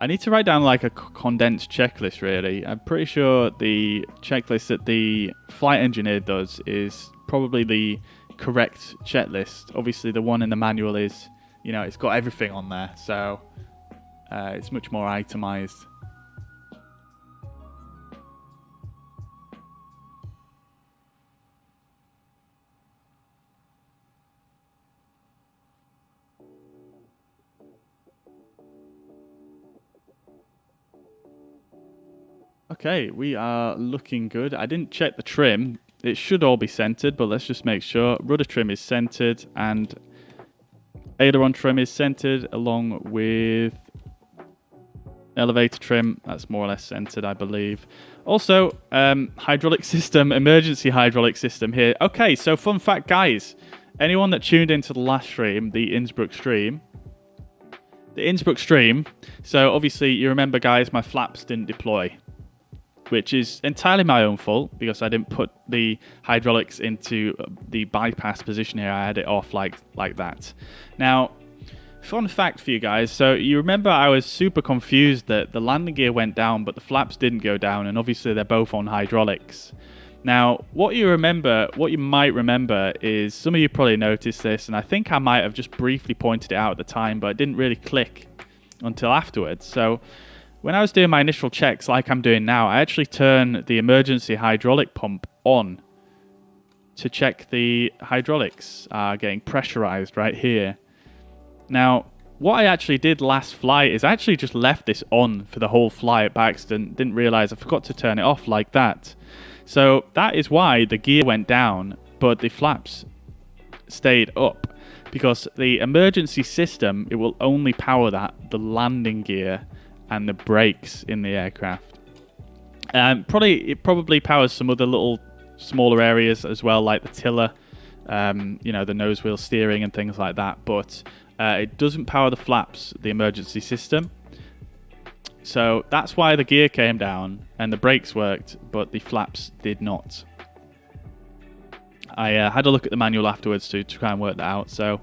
I need to write down like a condensed checklist, really. I'm pretty sure the checklist that the flight engineer does is probably the correct checklist. Obviously, the one in the manual is, you know, it's got everything on there, so it's much more itemized. Okay, we are looking good. I didn't check the trim. It should all be centered, but let's just make sure. Rudder trim is centered and aileron trim is centered along with elevator trim. That's more or less centered, I believe. Also, hydraulic system, emergency hydraulic system here. Okay, so fun fact, guys. Anyone that tuned into the last stream, the Innsbruck stream, so obviously you remember, guys, my flaps didn't deploy, which is entirely my own fault because I didn't put the hydraulics into the bypass position here. I had it off like that. Now, fun fact for you guys. So you remember I was super confused that the landing gear went down, but the flaps didn't go down, and obviously they're both on hydraulics. Now, what you might remember is, some of you probably noticed this, and I think I might have just briefly pointed it out at the time, but it didn't really click until afterwards. So when I was doing my initial checks, like I'm doing now, I actually turned the emergency hydraulic pump on to check the hydraulics are getting pressurized right here. Now, what I actually did last flight is I actually just left this on for the whole flight by accident. Didn't realize I forgot to turn it off like that. So that is why the gear went down, but the flaps stayed up. Because the emergency system, it will only power the landing gear and the brakes in the aircraft. It probably powers some other little smaller areas as well, like the tiller, you know, the nose wheel steering and things like that. But it doesn't power the flaps, the emergency system. So that's why the gear came down and the brakes worked, but the flaps did not. I had a look at the manual afterwards to try and work that out. So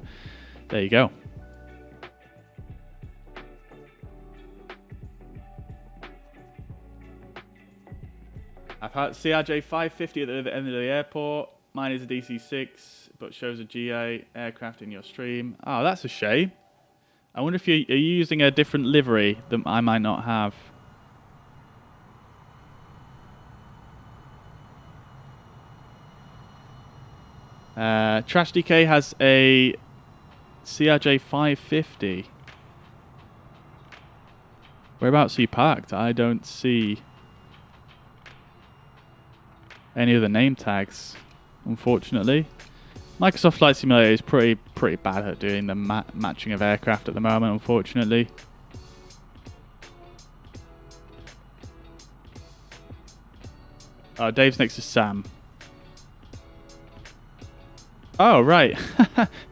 there you go. I've had CRJ 550 at the end of the airport. Mine is a DC-6, but shows a GA aircraft in your stream. Oh, that's a shame. I wonder if are you using a different livery that I might not have. Trash DK has a CRJ 550. Whereabouts are you parked? I don't see any of the name tags, unfortunately. Microsoft Flight Simulator is pretty bad at doing the matching of aircraft at the moment, unfortunately. Oh, Dave's next to Sam. Oh, right.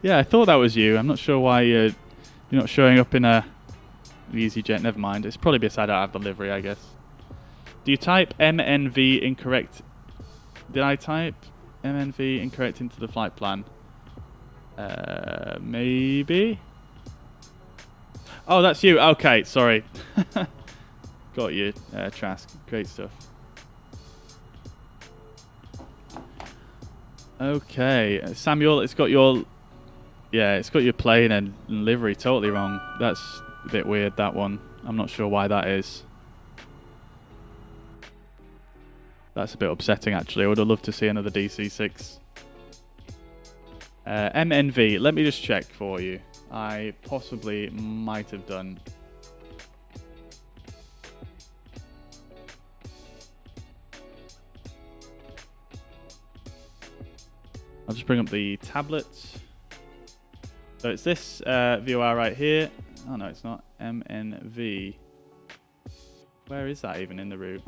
Yeah, I thought that was you. I'm not sure why you're not showing up in a EasyJet. Never mind. It's probably beside I have the livery, I guess. Do you type MNV incorrect? Did I type MNV incorrect into the flight plan? Maybe? Oh, that's you. Okay, sorry. Got you, Trask. Great stuff. Okay, Samuel, it's got your plane and livery totally wrong. That's a bit weird, that one. I'm not sure why that is. That's a bit upsetting, actually. I would have loved to see another DC-6. MNV, let me just check for you. I possibly might have done. I'll just bring up the tablet. So it's this VOR right here. Oh no, it's not. MNV. Where is that even in the route?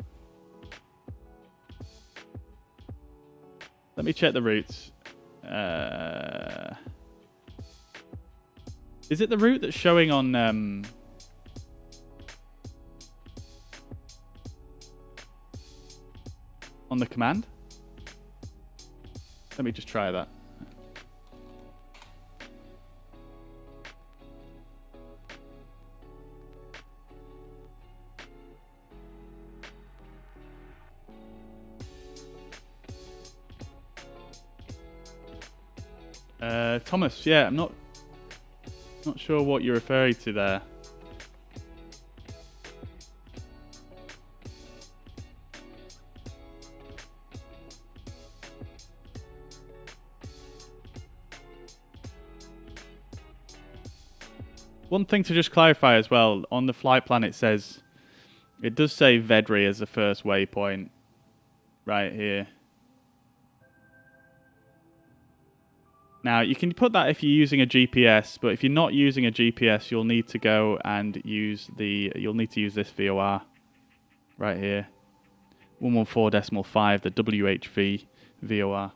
Let me check the routes. Is it the route that's showing on the command? Let me just try that. Thomas, yeah, I'm not sure what you're referring to there. One thing to just clarify as well, on the flight plan it says, it does say Vedri as the first waypoint right here. Now, you can put that if you're using a GPS, but if you're not using a GPS, you'll need to go and use this VOR right here. 114.5, the WHV VOR.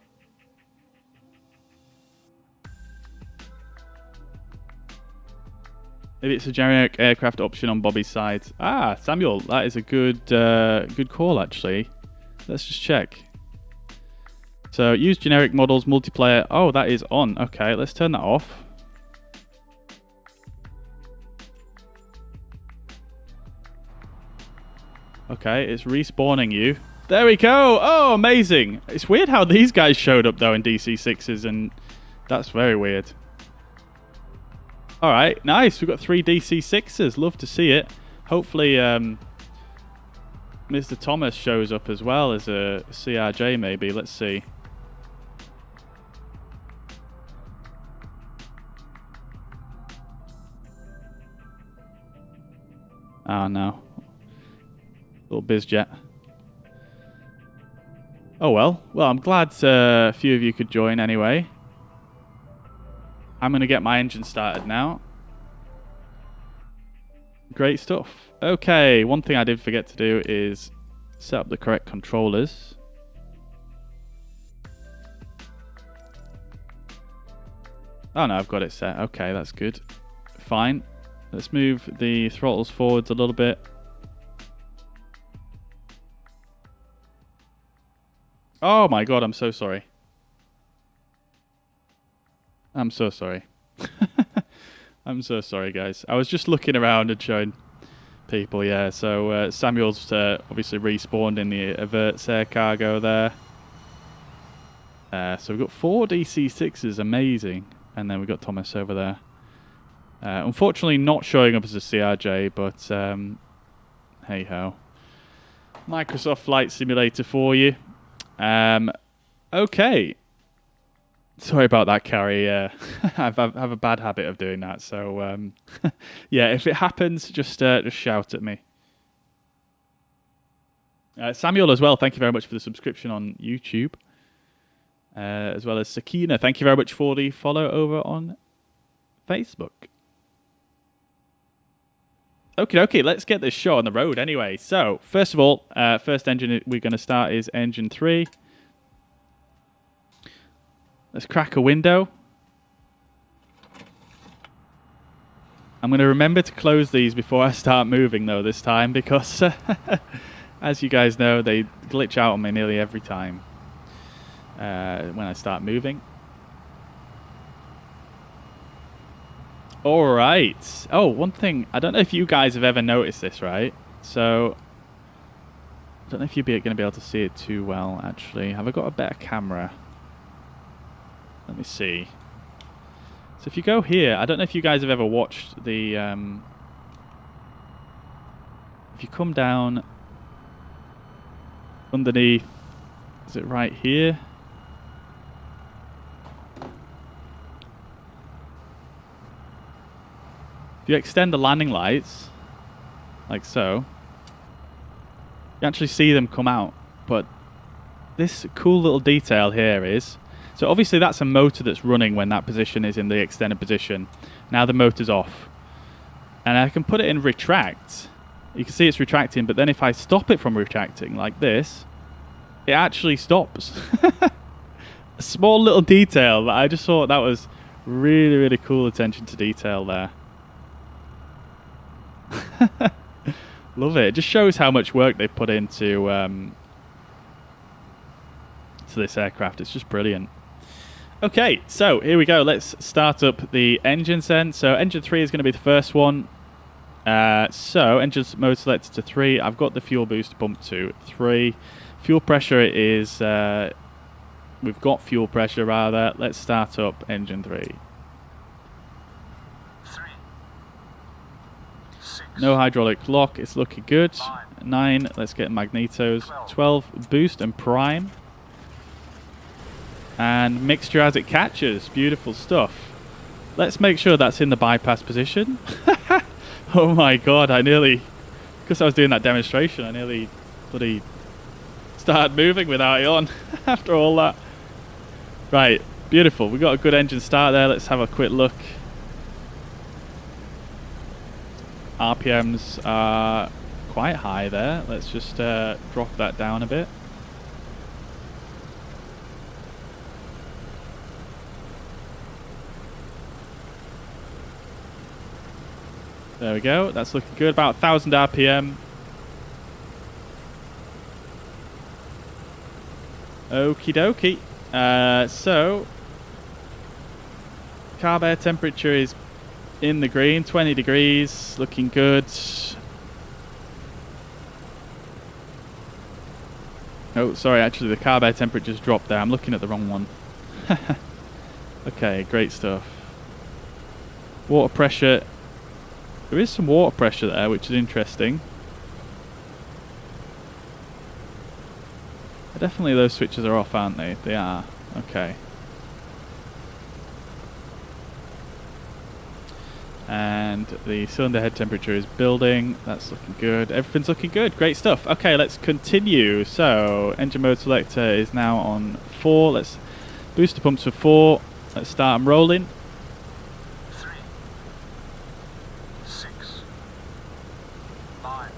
Maybe it's a generic aircraft option on Bobby's side. Ah, Samuel, that is a good call, actually. Let's just check. So, use generic models, multiplayer. Oh, that is on. Okay, let's turn that off. Okay, it's respawning you. There we go. Oh, amazing. It's weird how these guys showed up, though, in DC-6s, and that's very weird. All right, nice. We've got 3 DC-6s. Love to see it. Hopefully, Mr. Thomas shows up as well as a CRJ, maybe. Let's see. Oh, no. Little bizjet. Oh, well. Well, I'm glad a few of you could join anyway. I'm going to get my engine started now. Great stuff. Okay, one thing I did forget to do is set up the correct controllers. Oh no, I've got it set. Okay, that's good. Fine. Let's move the throttles forwards a little bit. Oh my god, I'm so sorry. I'm so sorry. I'm so sorry, guys. I was just looking around and showing people, yeah. So Samuel's obviously respawned in the Averts air cargo there. So we've got 4 DC-6s, amazing. And then we've got Thomas over there. Unfortunately not showing up as a CRJ, but hey-ho. Microsoft Flight Simulator for you. Okay. Sorry about that, Carrie. I have a bad habit of doing that. So, yeah, if it happens, just shout at me. Samuel as well, thank you very much for the subscription on YouTube. As well as Sakina, thank you very much for the follow over on Facebook. Okay, let's get this show on the road anyway. So, first of all, first engine we're going to start is engine 3. Let's crack a window. I'm going to remember to close these before I start moving, though, this time, because, as you guys know, they glitch out on me nearly every time when I start moving. All right. Oh, one thing. I don't know if you guys have ever noticed this, right? So, I don't know if you're going to be able to see it too well, actually. Have I got a better camera? Let me see. So if you go here, I don't know if you guys have ever watched the... if you come down underneath... Is it right here? If you extend the landing lights, like so, you actually see them come out. But this cool little detail here is... So obviously that's a motor that's running when that position is in the extended position. Now the motor's off. And I can put it in retract. You can see it's retracting, but then if I stop it from retracting like this, it actually stops. A small little detail that I just thought that was really, really cool attention to detail there. Love it. It just shows how much work they put into to this aircraft. It's just brilliant. Okay, so here we go. Let's start up the engines then. So engine 3 is going to be the first one. So engine mode selected to 3. I've got the fuel boost pumped to 3. Fuel pressure is... we've got fuel pressure rather. Let's start up engine 3. 3, 6, no hydraulic lock. It's looking good. 9. Let's get magnetos. 12. Boost and prime. And mixture as it catches. Beautiful stuff. Let's make sure that's in the bypass position. Oh my god, I nearly... Because I was doing that demonstration, I nearly bloody started moving without it on after all that. Right, beautiful. We got a good engine start there. Let's have a quick look. RPMs are quite high there. Let's just drop that down a bit. There we go. That's looking good. About 1,000 RPM. Okie dokie. So, carb air temperature is in the green. 20 degrees. Looking good. Oh, sorry. Actually, the carb air temperature's dropped there. I'm looking at the wrong one. Okay, great stuff. Water pressure. There is some water pressure there, which is interesting. Definitely those switches are off, aren't they? They are. Okay. And the cylinder head temperature is building. That's looking good. Everything's looking good. Great stuff. Okay, let's continue. So, engine mode selector is now on 4. Let's boost the pumps for 4. Let's start them rolling. 3, 6,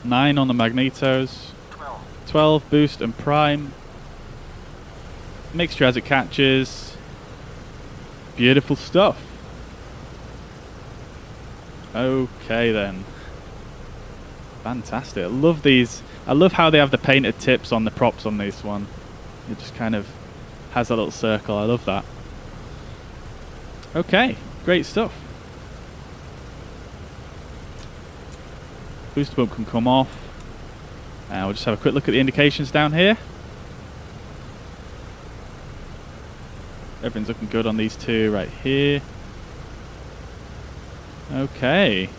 9 on the magnetos. 12 boost and prime. Mixture as it catches. Beautiful stuff. Okay then. Fantastic. I love these. I love how they have the painted tips on the props on this one. It just kind of has a little circle. I love that. Okay, great stuff. Booster bump can come off. We'll just have a quick look at the indications down here. Everything's looking good on these two right here. Okay.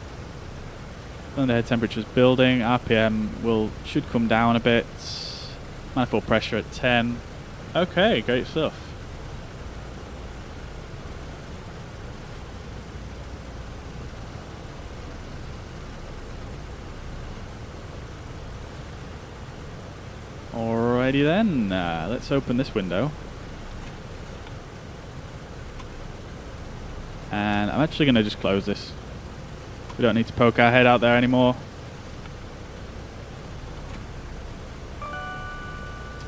Underhead temperature's building. RPM should come down a bit. Manifold pressure at 10. Okay, great stuff. Alrighty then, let's open this window. And I'm actually going to just close this. We don't need to poke our head out there anymore.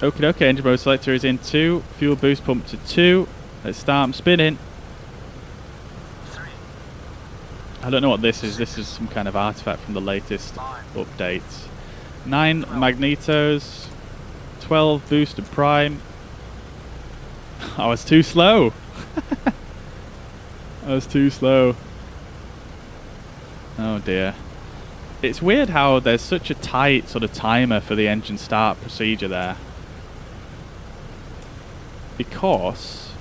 Okie dokie, engine mode selector is in 2. Fuel boost pump to 2. Let's start them spinning. I don't know what this is. This is some kind of artifact from the latest updates. 9 magnetos. 12 boost and prime. I was too slow. I was too slow. Oh dear. It's weird how there's such a tight sort of timer for the engine start procedure there. Because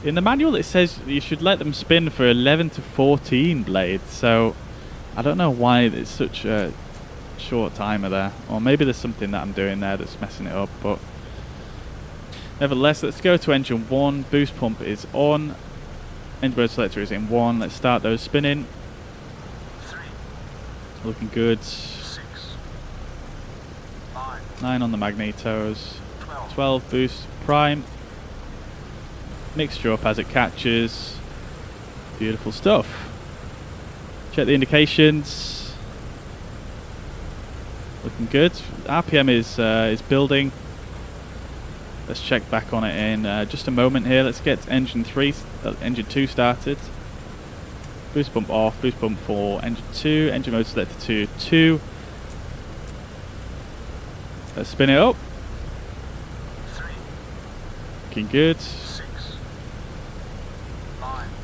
in the manual it says you should let them spin for 11 to 14 blades. So I don't know why it's such a short timer there. Or maybe there's something that I'm doing there that's messing it up. But nevertheless, let's go to engine 1. Boost pump is on. Engine mode selector is in 1. Let's start those spinning. 3. Looking good. 6. 5. 9 on the magnetos. 12. 12 boost prime. Mixture up as it catches. Beautiful stuff. Check the indications. Looking good. RPM is building. Let's check back on it in just a moment here. Let's get engine 2 started. Boost pump off, boost pump for engine 2, engine mode selector to 2. Let's spin it up. 3. Looking good. 6.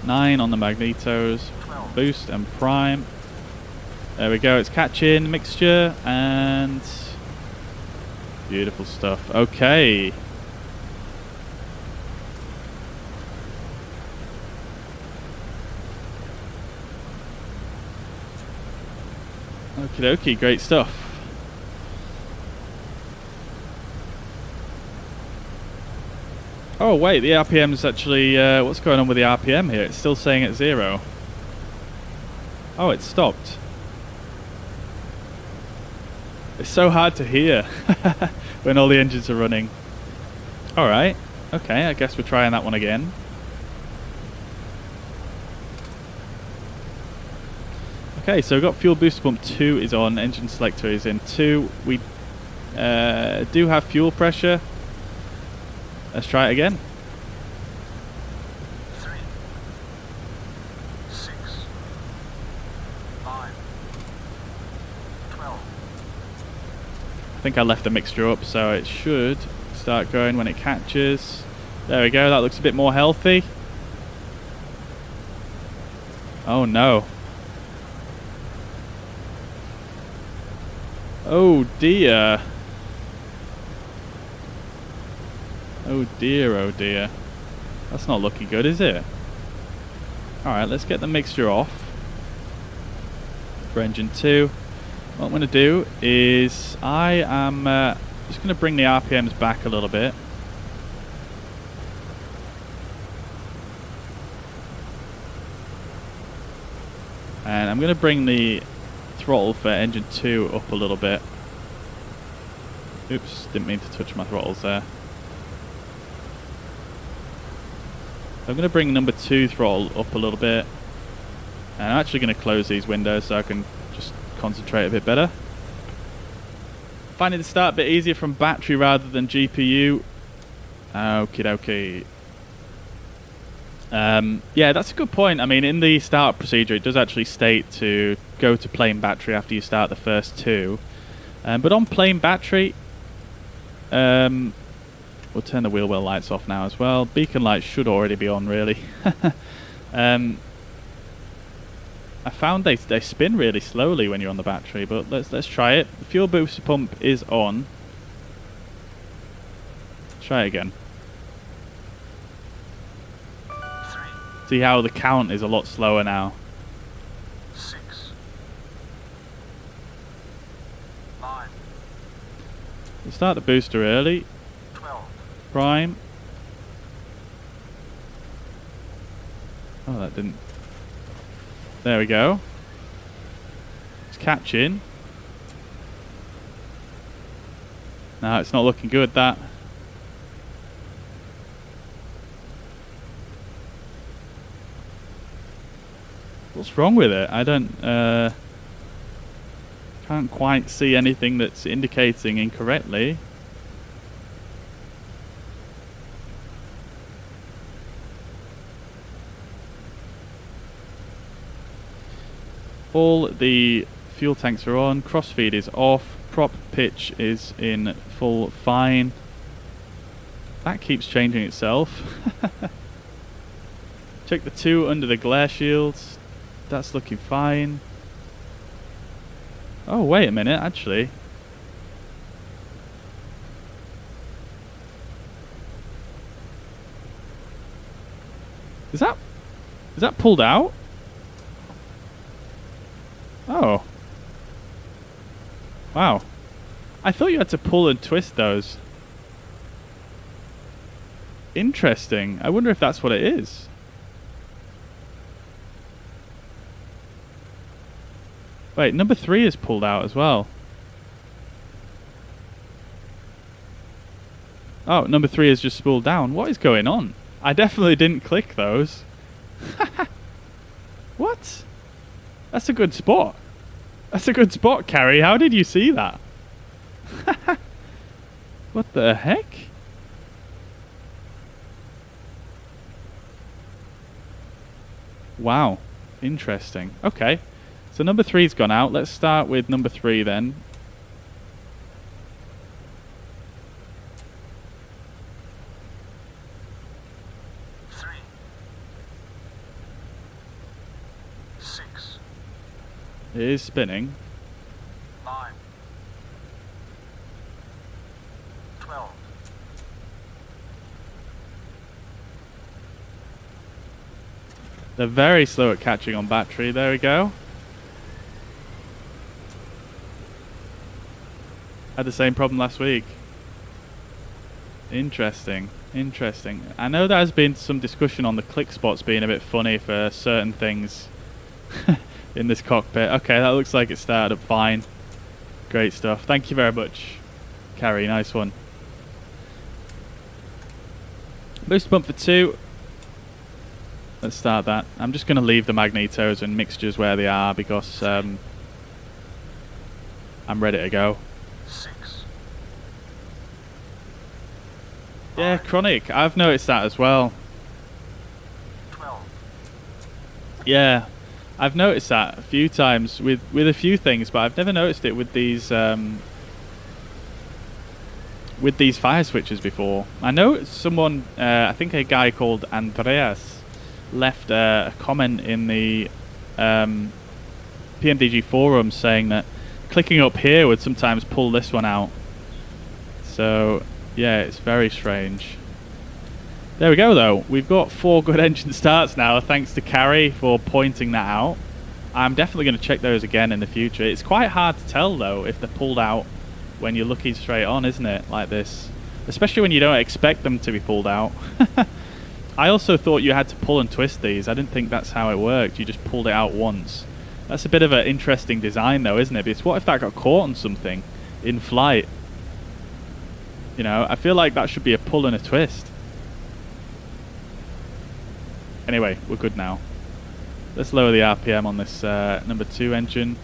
9 on the magnetos. 12. Boost and prime. There we go, it's catching, mixture, and beautiful stuff. Okay. Okie dokie, great stuff. Oh wait, the RPM's actually, what's going on with the RPM here? It's still saying it's 0. Oh, it stopped. It's so hard to hear when all the engines are running. Alright, okay, I guess we're trying that one again. Okay, so we've got fuel booster pump 2 is on, engine selector is in 2. We do have fuel pressure. Let's try it again. 3. 6. 5. 12. I think I left the mixture up, so it should start going when it catches. There we go, that looks a bit more healthy. Oh no. Oh dear. Oh dear, oh dear. That's not looking good, is it? Alright, let's get the mixture off for engine 2. What I'm going to do is I am just going to bring the RPMs back a little bit. And I'm going to bring the throttle for engine 2 up a little bit. Oops, didn't mean to touch my throttles there. I'm going to bring number 2 throttle up a little bit. And I'm actually going to close these windows so I can just concentrate a bit better. Finding the start a bit easier from battery rather than GPU. Okie dokie. Yeah, that's a good point. I mean, in the startup procedure, it does actually state to go to plain battery after you start the first two. But on plain battery, we'll turn the wheel well lights off now as well. Beacon lights should already be on, really. I found they spin really slowly when you're on the battery, but let's try it. The fuel booster pump is on. Try it again. 3, See how the count is a lot slower now. 6, 9, We'll start the booster early. 12, Prime. Oh, that didn't. There we go. It's catching. No, it's not looking good, that. What's wrong with it? I don't can't quite see anything that's indicating incorrectly. All the fuel tanks are on, crossfeed is off, prop pitch is in full fine. That keeps changing itself. Check the two under the glare shields. That's looking fine. Oh, wait a minute, actually. Is that pulled out? Oh. Wow. I thought you had to pull and twist those. Interesting. I wonder if that's what it is. Wait, number 3 is pulled out as well. Oh, number 3 is just spooled down. What is going on? I definitely didn't click those. What? That's a good spot. That's a good spot, Carrie. How did you see that? What the heck? Wow. Interesting. Okay. So number 3's gone out. Let's start with number 3 then. It is spinning. 9, 12, They're very slow at catching on battery. There we go. Had the same problem last week. Interesting. Interesting. I know there has been some discussion on the click spots being a bit funny for certain things in this cockpit. Okay, that looks like it started up fine. Great stuff. Thank you very much, Carrie. Nice one. Booster pump for 2. Let's start that. I'm just going to leave the magnetos and mixtures where they are because I'm ready to go. 6, Yeah, Chronic. I've noticed that as well. 12, Yeah, I've noticed that a few times with a few things, but I've never noticed it with these fire switches before. I know someone, I think a guy called Andreas, left a comment in the PMDG forum saying that clicking up here would sometimes pull this one out. So yeah, it's very strange. There we go though. We've got 4 good engine starts now, thanks to Carrie for pointing that out. I'm definitely going to check those again in the future. It's quite hard to tell though if they're pulled out when you're looking straight on, isn't it? Like this. Especially when you don't expect them to be pulled out. I also thought you had to pull and twist these. I didn't think that's how it worked. You just pulled it out once. That's a bit of an interesting design though, isn't it? Because what if that got caught on something in flight? You know, I feel like that should be a pull and a twist. Anyway, we're good now. Let's lower the RPM on this number 2 engine.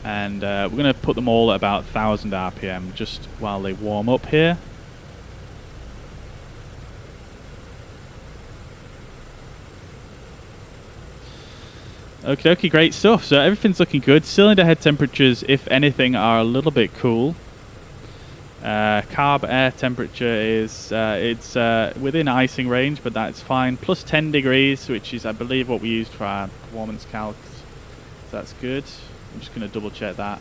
And we're going to put them all at about 1000 RPM just while they warm up here. Okay, great stuff. So everything's looking good. Cylinder head temperatures, if anything, are a little bit cool. Carb air temperature is it's within icing range, but that's fine. Plus 10 degrees, which is, I believe, what we used for our performance calcs. So that's good. I'm just going to double check that.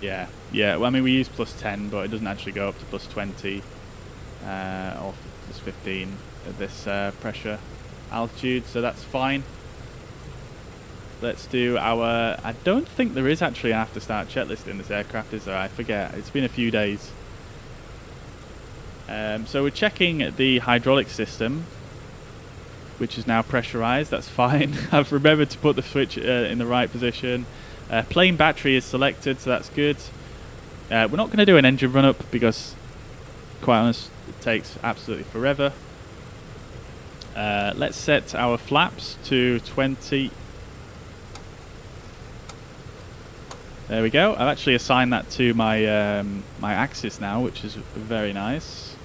Yeah. Well, I mean, we use plus 10, but it doesn't actually go up to plus 20 or plus 15 at this pressure altitude, so that's fine. Let's do our... I don't think there is actually an after start checklist in this aircraft, is there? I forget. It's been a few days. So we're checking the hydraulic system, which is now pressurized. That's fine. I've remembered to put the switch in the right position. Plain battery is selected, so that's good. We're not going to do an engine run up because, quite honest, it takes absolutely forever. Let's set our flaps to 20. There we go. I've actually assigned that to my my axis now, which is very nice.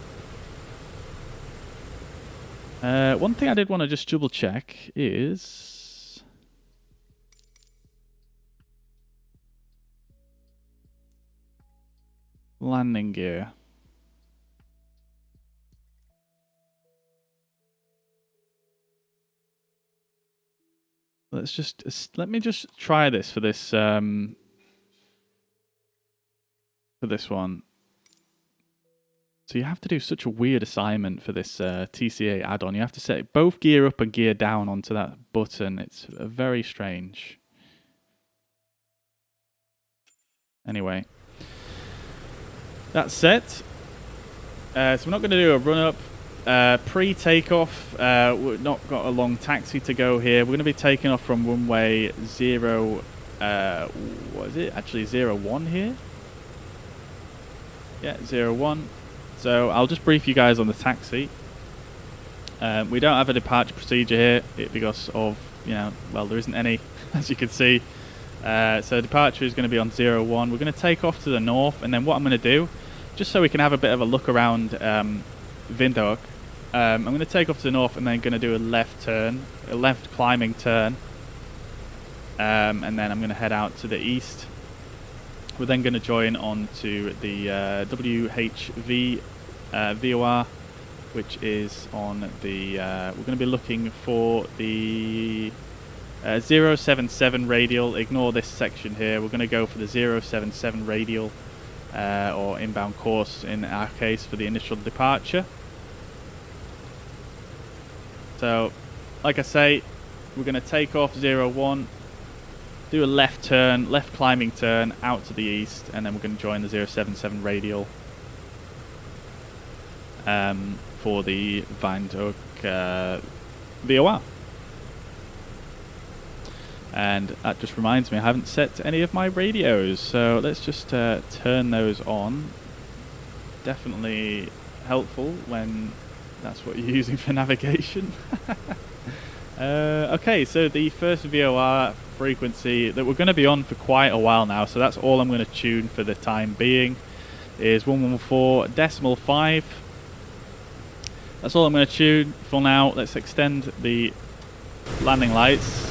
One thing I did want to just double check is landing gear. Let me just try this for this one. So you have to do such a weird assignment for this TCA add-on. You have to set both gear up and gear down onto that button. It's very strange. Anyway, that's set. So we're not going to do a run-up. Pre-takeoff, we've not got a long taxi to go here. We're going to be taking off from runway 0, what is it? Actually 01 here? Yeah, 01. So I'll just brief you guys on the taxi. We don't have a departure procedure here because of, well, there isn't any, as you can see. So departure is going to be on 01. We're going to take off to the north, and then what I'm going to do, just so we can have a bit of a look around Windhoek, I'm going to take off to the north and then going to do a left turn, a left climbing turn, and then I'm going to head out to the east. We're then going to join on to the WHV VOR, which is on the, we're going to be looking for the 077 radial. Ignore this section here. We're going to go for the 077 radial, or inbound course in our case for the initial departure. So, like I say, we're going to take off 01, do a left turn, left climbing turn out to the east, and then we're going to join the 077 radial for the Windhoek VOR. And that just reminds me, I haven't set any of my radios, so let's just turn those on. Definitely helpful when that's what you're using for navigation. Okay, so the first VOR frequency that we're going to be on for quite a while now, so that's all I'm going to tune for the time being, is 114.5. That's all I'm going to tune for now. Let's extend the landing lights.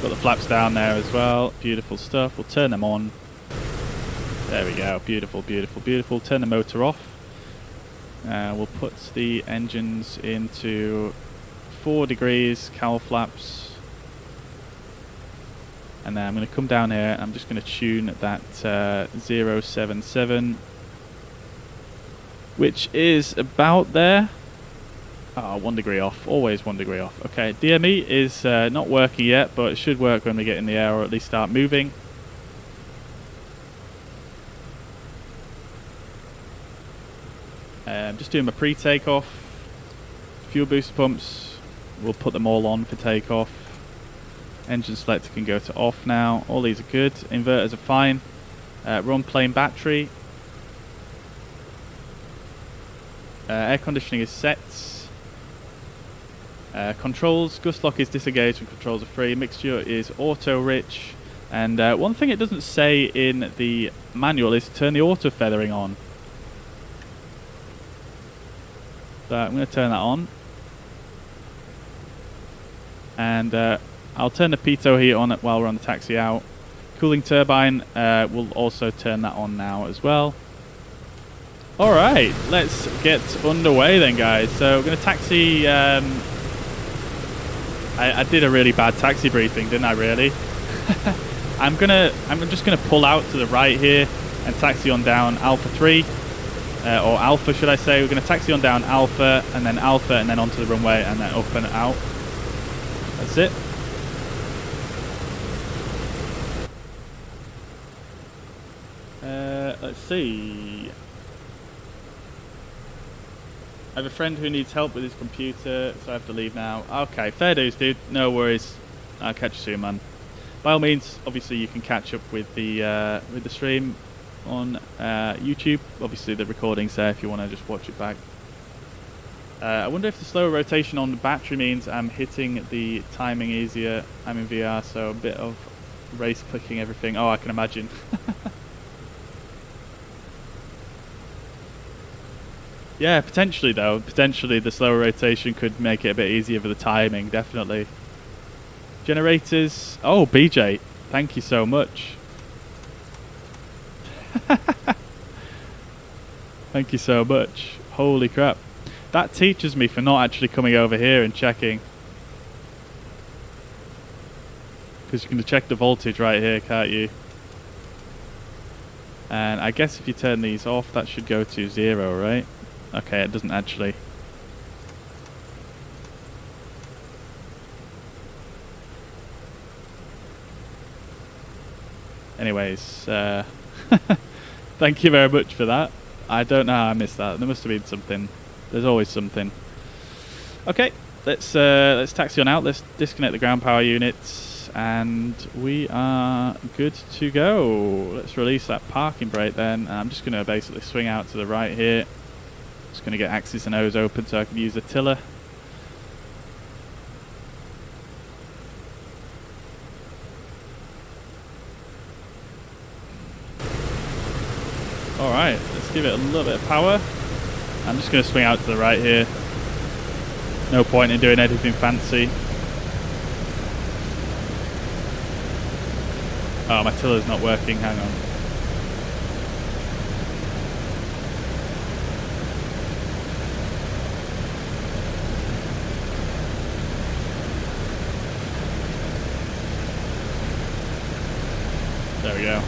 Got the flaps down there as well. Beautiful stuff. We'll turn them on. There we go. Beautiful, beautiful, beautiful. Turn the motor off. We'll put the engines into 4 degrees, cowl flaps. And then I'm going to come down here and I'm just going to tune that 077, which is about there. Oh, 1 degree off. Always 1 degree off. Okay, DME is not working yet, but it should work when we get in the air, or at least start moving. Just doing my pre-takeoff. Fuel booster pumps, we'll put them all on for takeoff. Engine selector can go to off now. All these are good. Inverters are fine. We're on plain battery. Air conditioning is set. Controls, gust lock is disengaged and controls are free. Mixture is auto rich. And one thing it doesn't say in the manual is to turn the auto feathering on. So I'm going to turn that on. And I'll turn the pitot heat on while we're on the taxi out. Cooling turbine, we'll also turn that on now as well. Alright, let's get underway then, guys. So we're going to taxi... I did a really bad taxi briefing, didn't I, really? I'm just gonna pull out to the right here and taxi on down Alpha 3. Or Alpha, should I say. We're going to taxi on down Alpha, and then onto the runway, and then up and out. That's it. Let's see. I have a friend who needs help with his computer, so I have to leave now. Okay, fair dues, dude. No worries. I'll catch you soon, man. By all means, obviously you can catch up with the stream on YouTube. Obviously the recording's there if you want to just watch it back. I wonder if the slower rotation on the battery means I'm hitting the timing easier. I'm in VR, so a bit of race clicking everything. Oh, I can imagine. Yeah, potentially though. Potentially the slower rotation could make it a bit easier for the timing, definitely. Generators. Oh, BJ, thank you so much. Thank you so much. Holy crap. That teaches me for not actually coming over here and checking. Because you can check the voltage right here, can't you? And I guess if you turn these off, that should go to 0, right? Okay, it doesn't actually. Anyways, thank you very much for that. I don't know how I missed that. There must have been something. There's always something. Okay, let's taxi on out. Let's disconnect the ground power units, and we are good to go. Let's release that parking brake then. And I'm just going to basically swing out to the right here. Just going to get axis and O's open so I can use the tiller. Alright, let's give it a little bit of power. I'm just going to swing out to the right here. No point in doing anything fancy. Oh, my tiller's not working, hang on. There we go.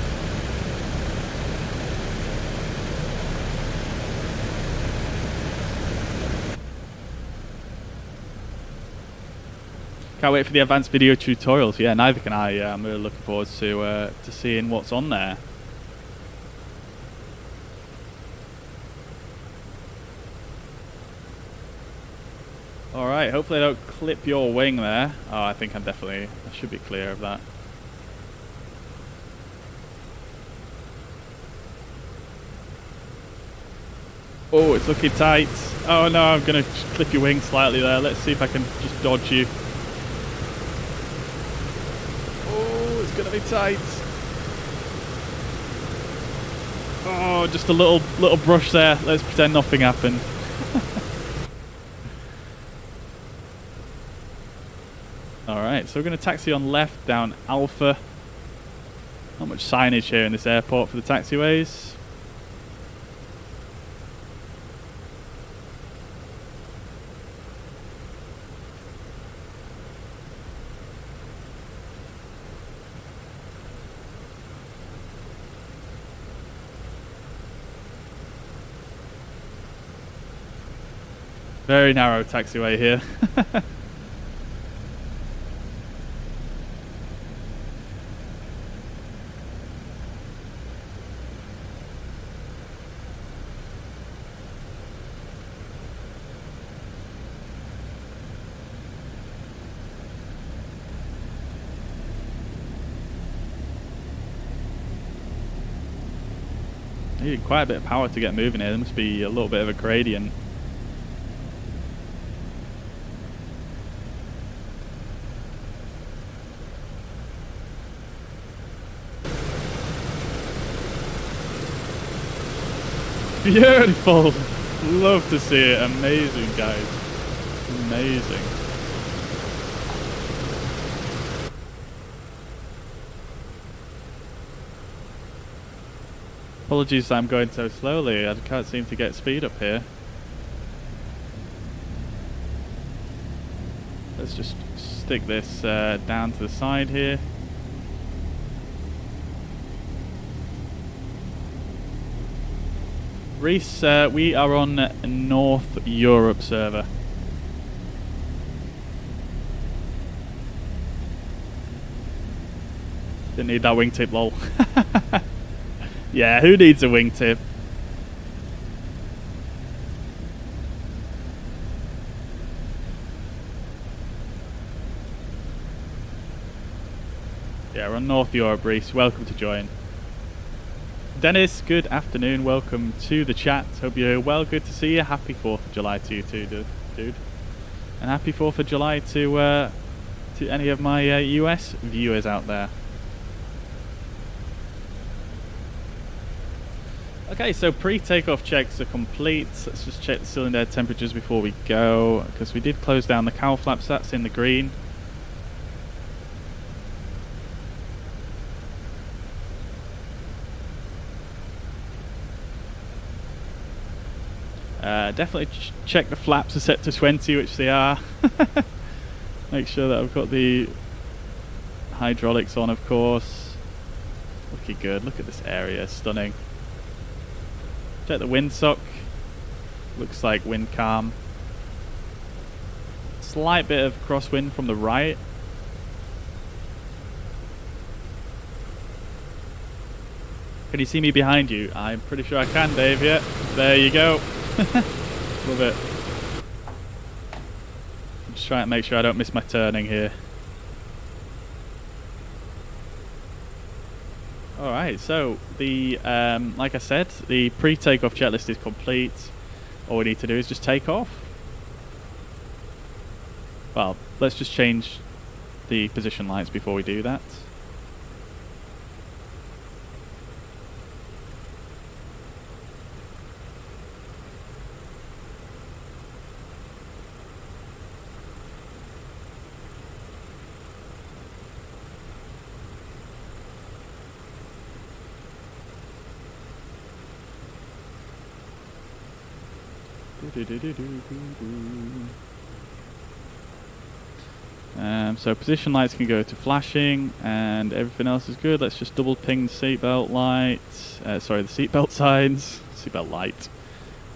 Can't wait for the advanced video tutorials. Yeah, neither can I. I'm really looking forward to seeing what's on there. Alright, hopefully I don't clip your wing there. Oh, I think I should be clear of that. Oh, it's looking tight. Oh no, I'm going to clip your wing slightly there. Let's see if I can just dodge you. Oh, it's going to be tight. Oh, just a little brush there. Let's pretend nothing happened. Alright, so we're going to taxi on left down Alpha. Not much signage here in this airport for the taxiways. Very narrow taxiway here. Needed quite a bit of power to get moving here. There must be a little bit of a gradient. Beautiful. Love to see it. Amazing, guys. Amazing. Apologies, I'm going so slowly. I can't seem to get speed up here. Let's just stick this down to the side here. Reese, we are on North Europe server. Didn't need that wingtip, lol. Yeah, who needs a wingtip? Yeah, we're on North Europe, Reese. Welcome to join. Dennis, good afternoon. Welcome to the chat. Hope you're well. Good to see you. Happy 4th of July to you too, dude. And happy 4th of July to any of my US viewers out there. Okay, so pre-takeoff checks are complete. Let's just check the cylinder head temperatures before we go, because we did close down the cowl flaps. That's in the green. Definitely check the flaps are set to 20, which they are. Make sure that I've got the hydraulics on, of course. Looking good. Look at this area, stunning. Check the windsock. Looks like wind calm. Slight bit of crosswind from the right. Can you see me behind you? I'm pretty sure I can, Dave. Yeah, there you go. Love it. I'm just trying to make sure I don't miss my turning here. Alright, so the like I said, the pre-takeoff checklist is complete. All we need to do is just take off. Well, let's just change the position lights before we do that. So position lights can go to flashing and everything else is good. Let's just double ping the seatbelt light. Sorry, the seatbelt signs. Seatbelt light.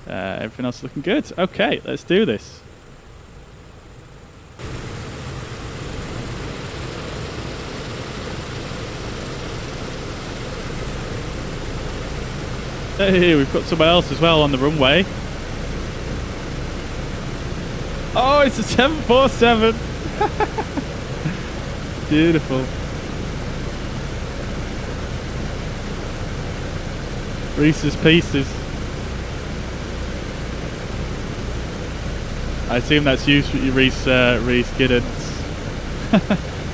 Everything else is looking good. Okay, let's do this. Hey, we've got someone else as well on the runway. Oh, it's a 747. Beautiful. Reese's Pieces. I assume that's you, Reese Giddens.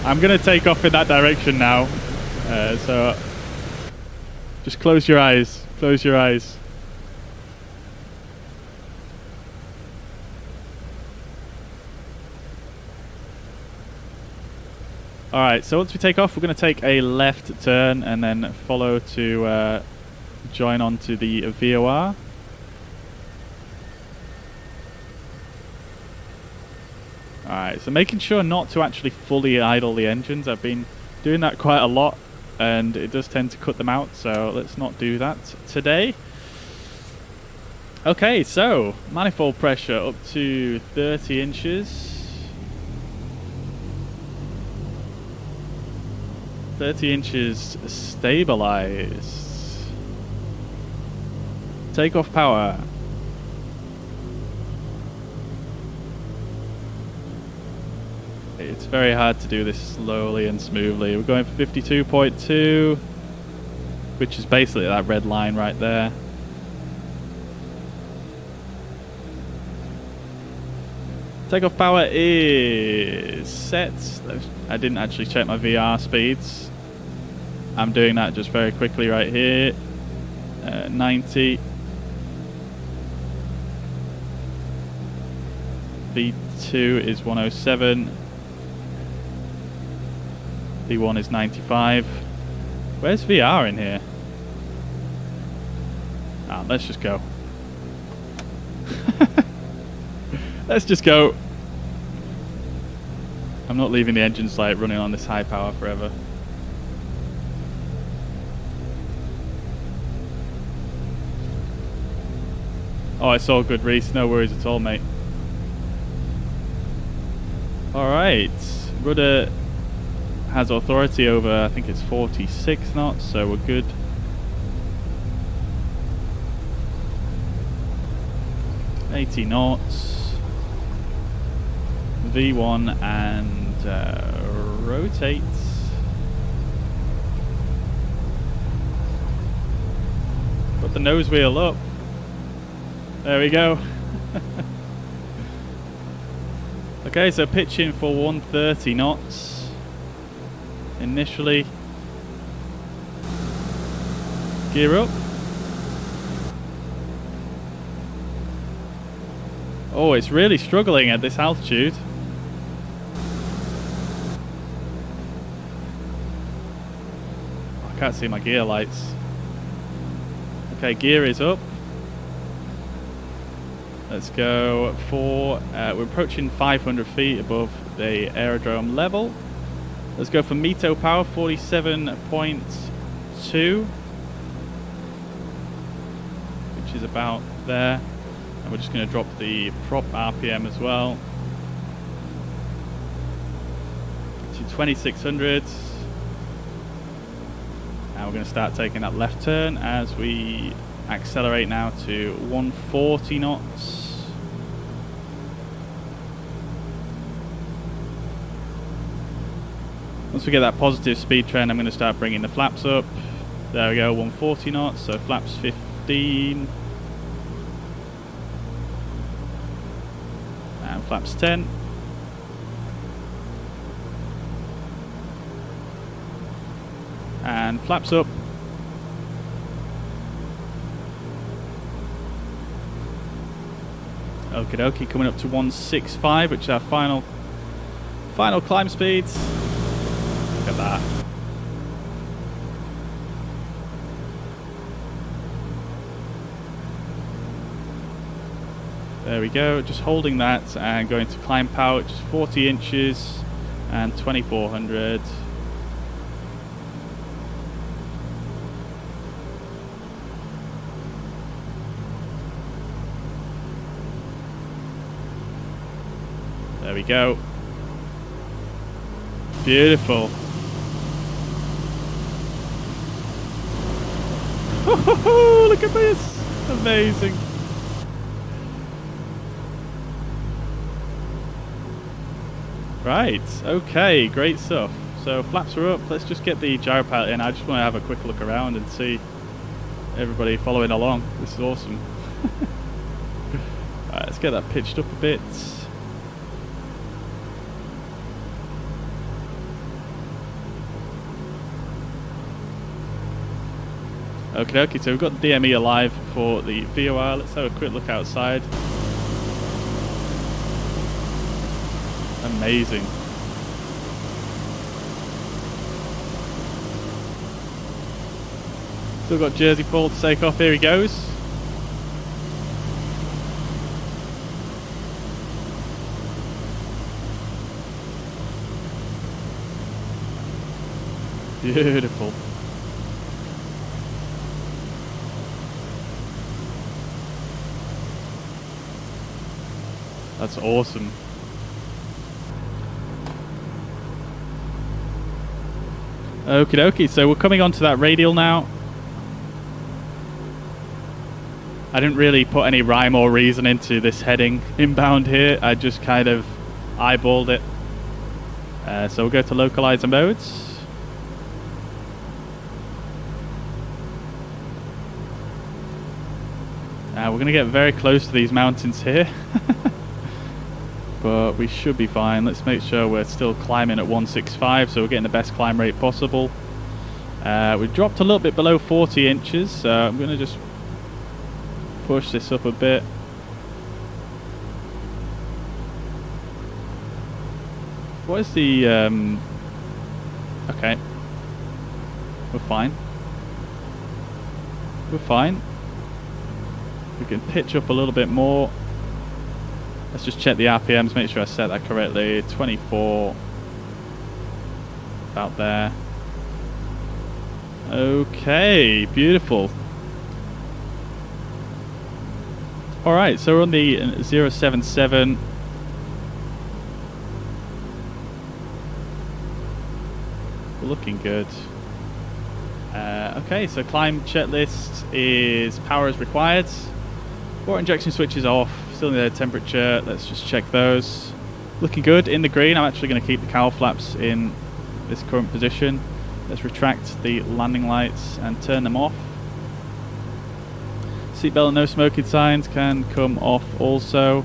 I'm going to take off in that direction now. So just close your eyes. Close your eyes. Alright, so once we take off, we're going to take a left turn and then follow to join onto the VOR. Alright, so making sure not to actually fully idle the engines. I've been doing that quite a lot and it does tend to cut them out, so let's not do that today. Okay, so manifold pressure up to 30 inches. 30 inches stabilized. Takeoff power. It's very hard to do this slowly and smoothly. We're going for 52.2, which is basically that red line right there. Takeoff power is set. I didn't actually check my VR speeds. I'm doing that just very quickly right here. 90. V2 is 107. V1 is 95. Where's VR in here? Ah, let's just go. Let's just go. I'm not leaving the engines like running on this high power forever. Oh, it's all good, Reese. No worries at all, mate. Alright. Rudder has authority over, I think it's 46 knots, so we're good. $80 knots. V1 and rotates. Put the nose wheel up. There we go. Okay, so pitching for 130 knots initially. Gear up. Oh, it's really struggling at this altitude. I can't see my gear lights. Okay, gear is up. Let's go for, we're approaching 500 feet above the aerodrome level. Let's go for METO power, 47.2, which is about there. And we're just going to drop the prop RPM as well to 2600. And we're going to start taking that left turn as we accelerate now to 140 knots. Once we get that positive speed trend, I'm going to start bringing the flaps up. There we go, 140 knots, so flaps 15. And flaps 10. And flaps up. Okie dokie, coming up to 165, which is our final climb speeds. Look at that. There we go, just holding that and going to climb power, which is 40 inches and 2400. There we go. Beautiful. Look at this. Amazing. Right, okay, great stuff. So flaps are up. Let's just get the gyro pilot in. I just want to have a quick look around and see everybody following along. This is awesome. Alright, let's get that pitched up a bit. Okay, so we've got DME alive for the VOR. Let's have a quick look outside. Amazing. Still got Jersey Paul to take off. Here he goes. Beautiful. That's awesome. Okie dokie, so we're coming onto that radial now. I didn't really put any rhyme or reason into this heading inbound here. I just kind of eyeballed it. So we'll go to localizer modes. We're going to get very close to these mountains here. But we should be fine. Let's make sure we're still climbing at 165, so we're getting the best climb rate possible. We've dropped a little bit below 40 inches, so I'm going to just push this up a bit. What is the... okay. We're fine. We're fine. We can pitch up a little bit more. Let's just check the RPMs, make sure I set that correctly. 24. About there. Okay, beautiful. Alright, so we're on the 077. We're looking good. Okay, so climb checklist is power is required. Water injection switch is off. Still need the temperature. Let's just check those. Looking good in the green. I'm actually going to keep the cowl flaps in this current position. Let's retract the landing lights and turn them off. Seatbelt and no smoking signs can come off also.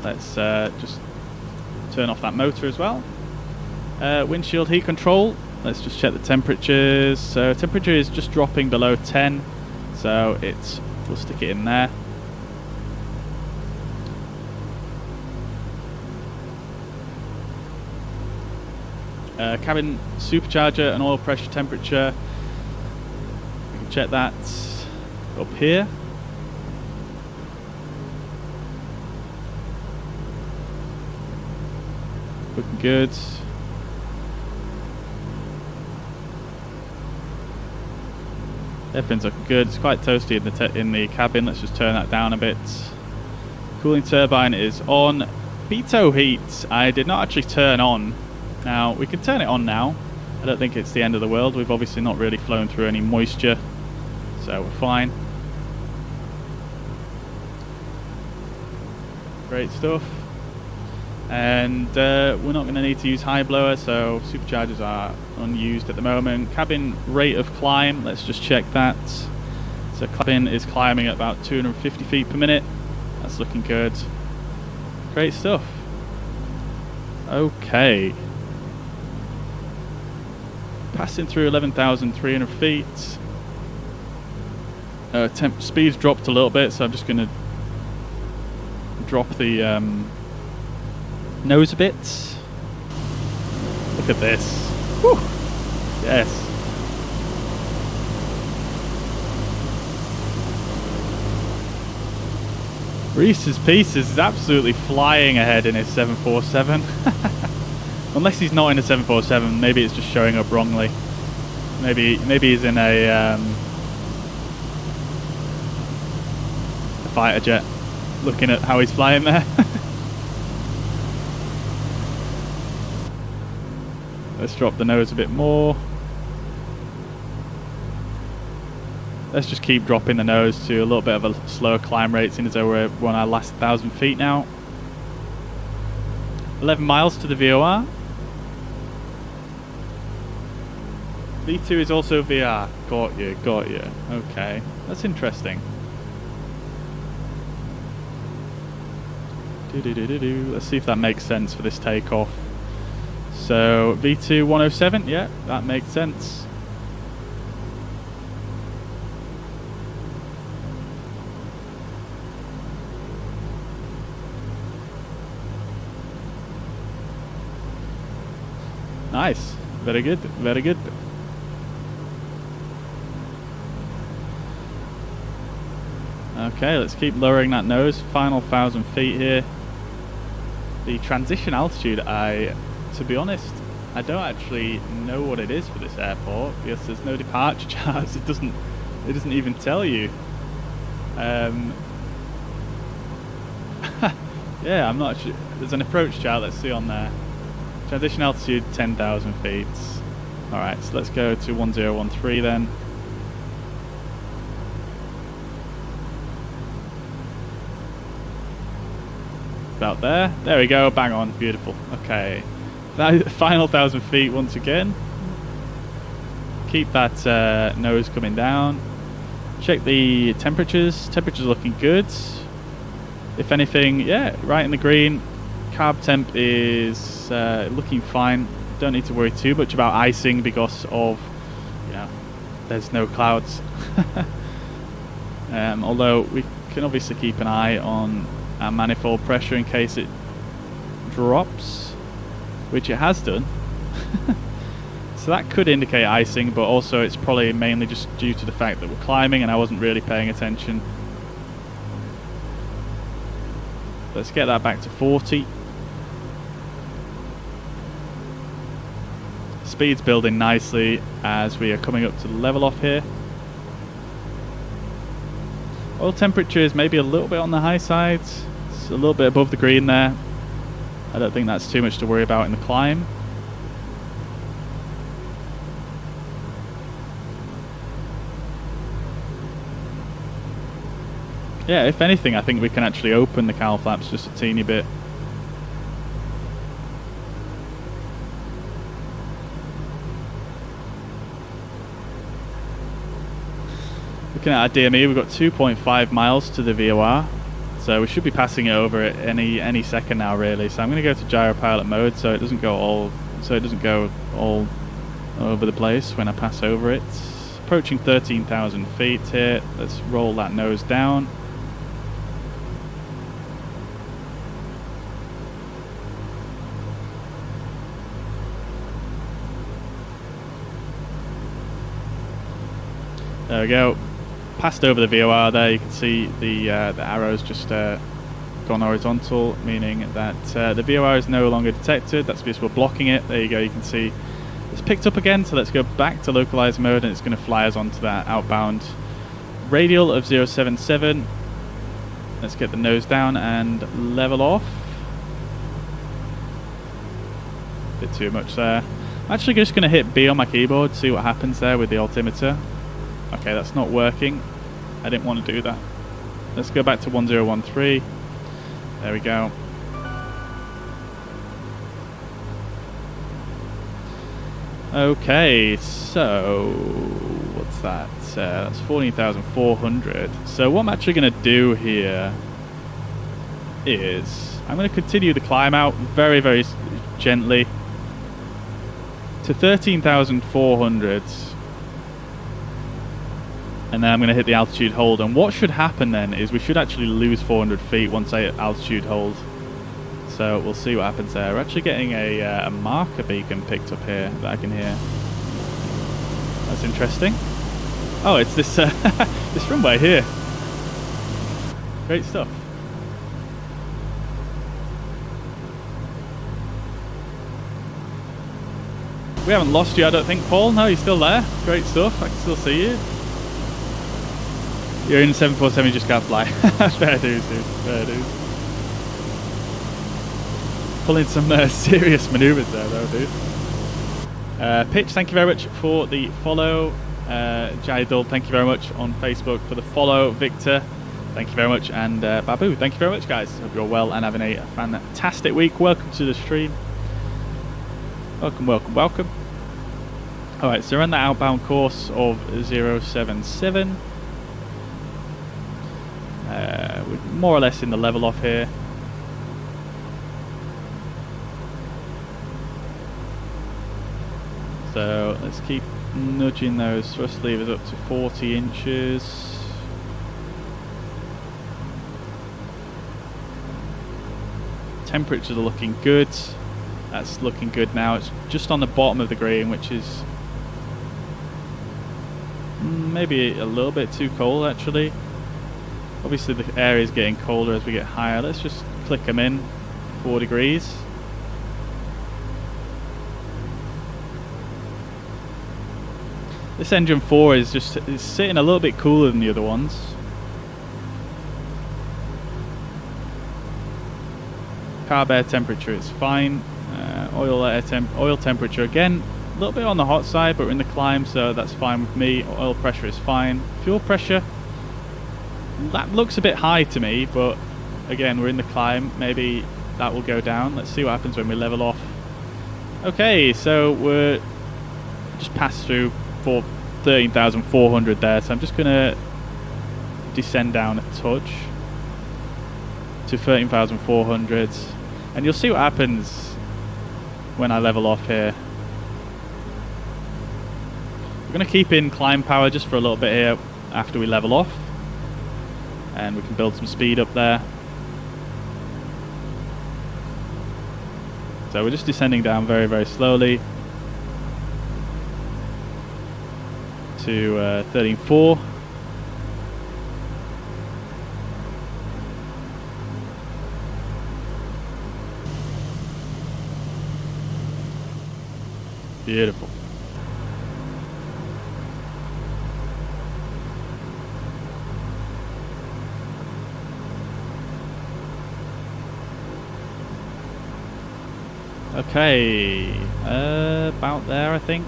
Let's just turn off that motor as well. Windshield heat control. Let's just check the temperatures. So temperature is just dropping below 10. So we'll stick it in there. Cabin supercharger and oil pressure temperature. We can check that up here. Looking good. Everything's looking good. It's quite toasty in the cabin. Let's just turn that down a bit. Cooling turbine is on. Pitot heat I did not actually turn on. Now, we can turn it on now. I don't think it's the end of the world. We've obviously not really flown through any moisture, so we're fine. Great stuff. And we're not going to need to use high blower, so superchargers are unused at the moment. Cabin rate of climb, let's just check that. So cabin is climbing at about 250 feet per minute. That's looking good. Great stuff. Okay. Passing through 11,300 feet. Speed's dropped a little bit, so I'm just going to drop the nose a bit. Look at this. Whew. Yes. Reese's Pieces is absolutely flying ahead in his 747. Unless he's not in a 747, maybe it's just showing up wrongly. Maybe he's in a fighter jet. Looking at how he's flying there. Let's drop the nose a bit more. Let's just keep dropping the nose to a little bit of a slower climb rate, seeing as though we're on our last 1,000 feet now. 11 miles to the VOR. V2 is also VR. Got you, got you. Okay, that's interesting. Let's see if that makes sense for this takeoff. So V2 107, yeah, that makes sense. Nice, very good, very good. Okay, let's keep lowering that nose. Final 1,000 feet here. The transition altitude, to be honest, I don't actually know what it is for this airport because there's no departure charts. It doesn't even tell you. Yeah, I'm not sure. There's an approach chart. Let's see on there. Transition altitude 10,000 feet. All right, so let's go to 1013 then. About there. There we go. Bang on. Beautiful. Okay. Final 1,000 feet once again. Keep that nose coming down. Check the temperatures. Temperatures looking good. If anything, yeah, right in the green. Carb temp is looking fine. Don't need to worry too much about icing because of, you know, there's no clouds. Although we can obviously keep an eye on our manifold pressure in case it drops, which it has done. So that could indicate icing, but also it's probably mainly just due to the fact that we're climbing and I wasn't really paying attention. Let's get that back to 40. Speed's building nicely as we are coming up to the level off here. Oil temperature is maybe a little bit on the high side. It's a little bit above the green there. I don't think that's too much to worry about in the climb. Yeah, if anything, I think we can actually open the cowl flaps just a teeny bit. Looking at our DME, we've got 2.5 miles to the VOR, so we should be passing it over at any second now, really. So I'm going to go to gyro pilot mode, so it doesn't go all over the place when I pass over it. Approaching 13,000 feet here. Let's roll that nose down. There we go. Passed over the VOR there. You can see the arrows just gone horizontal, meaning that the VOR is no longer detected. That's because we're blocking it. There you go. You can see it's picked up again. So let's go back to localize mode, and it's going to fly us onto that outbound radial of 077. Let's get the nose down and level off. Bit too much there. I'm actually just going to hit B on my keyboard, see what happens there with the altimeter. Okay, that's not working. I didn't want to do that. Let's go back to 1013. There we go. Okay, so what's that? That's 14,400. So what I'm actually going to do here is I'm going to continue the climb out very, very gently to 13,400. And then I'm going to hit the altitude hold, and what should happen then is we should actually lose 400 feet once I hit altitude hold. So we'll see what happens there. We're actually getting a marker beacon picked up here that I can hear. That's interesting. Oh, it's this this runway here. Great stuff. We haven't lost you, I don't think, Paul. No, you're still there. Great stuff. I can still see you. You're in a 747, you just can't fly. Fair dues, dude. Fair dues. Pulling some serious manoeuvres there, though, dude. Pitch, thank you very much for the follow. Jadul, thank you very much on Facebook for the follow. Victor, thank you very much. And Babu, thank you very much, guys. Hope you're well and having a fantastic week. Welcome to the stream. Welcome, welcome, welcome. Alright, so we're on the outbound course of 077. We're more or less in the level off here. So let's keep nudging those thrust levers up to 40 inches. Temperatures are looking good. That's looking good now. It's just on the bottom of the green, which is maybe a little bit too cold actually. Obviously the air is getting colder as we get higher. Let's just click them in 4 degrees. This engine 4 is sitting a little bit cooler than the other ones. Carb air temperature is fine. Oil temperature again, a little bit on the hot side, but we're in the climb, so that's fine with me. Oil pressure is fine. Fuel pressure, that looks a bit high to me, but again, we're in the climb. Maybe that will go down. Let's see what happens when we level off. Okay, so we're just passed through for 13,400 there, so I'm just going to descend down a touch to 13,400, and you'll see what happens when I level off here. We're going to keep in climb power just for a little bit here after we level off, and we can build some speed up there. So we're just descending down very, very slowly to 13.4. Beautiful. Okay, about there, I think.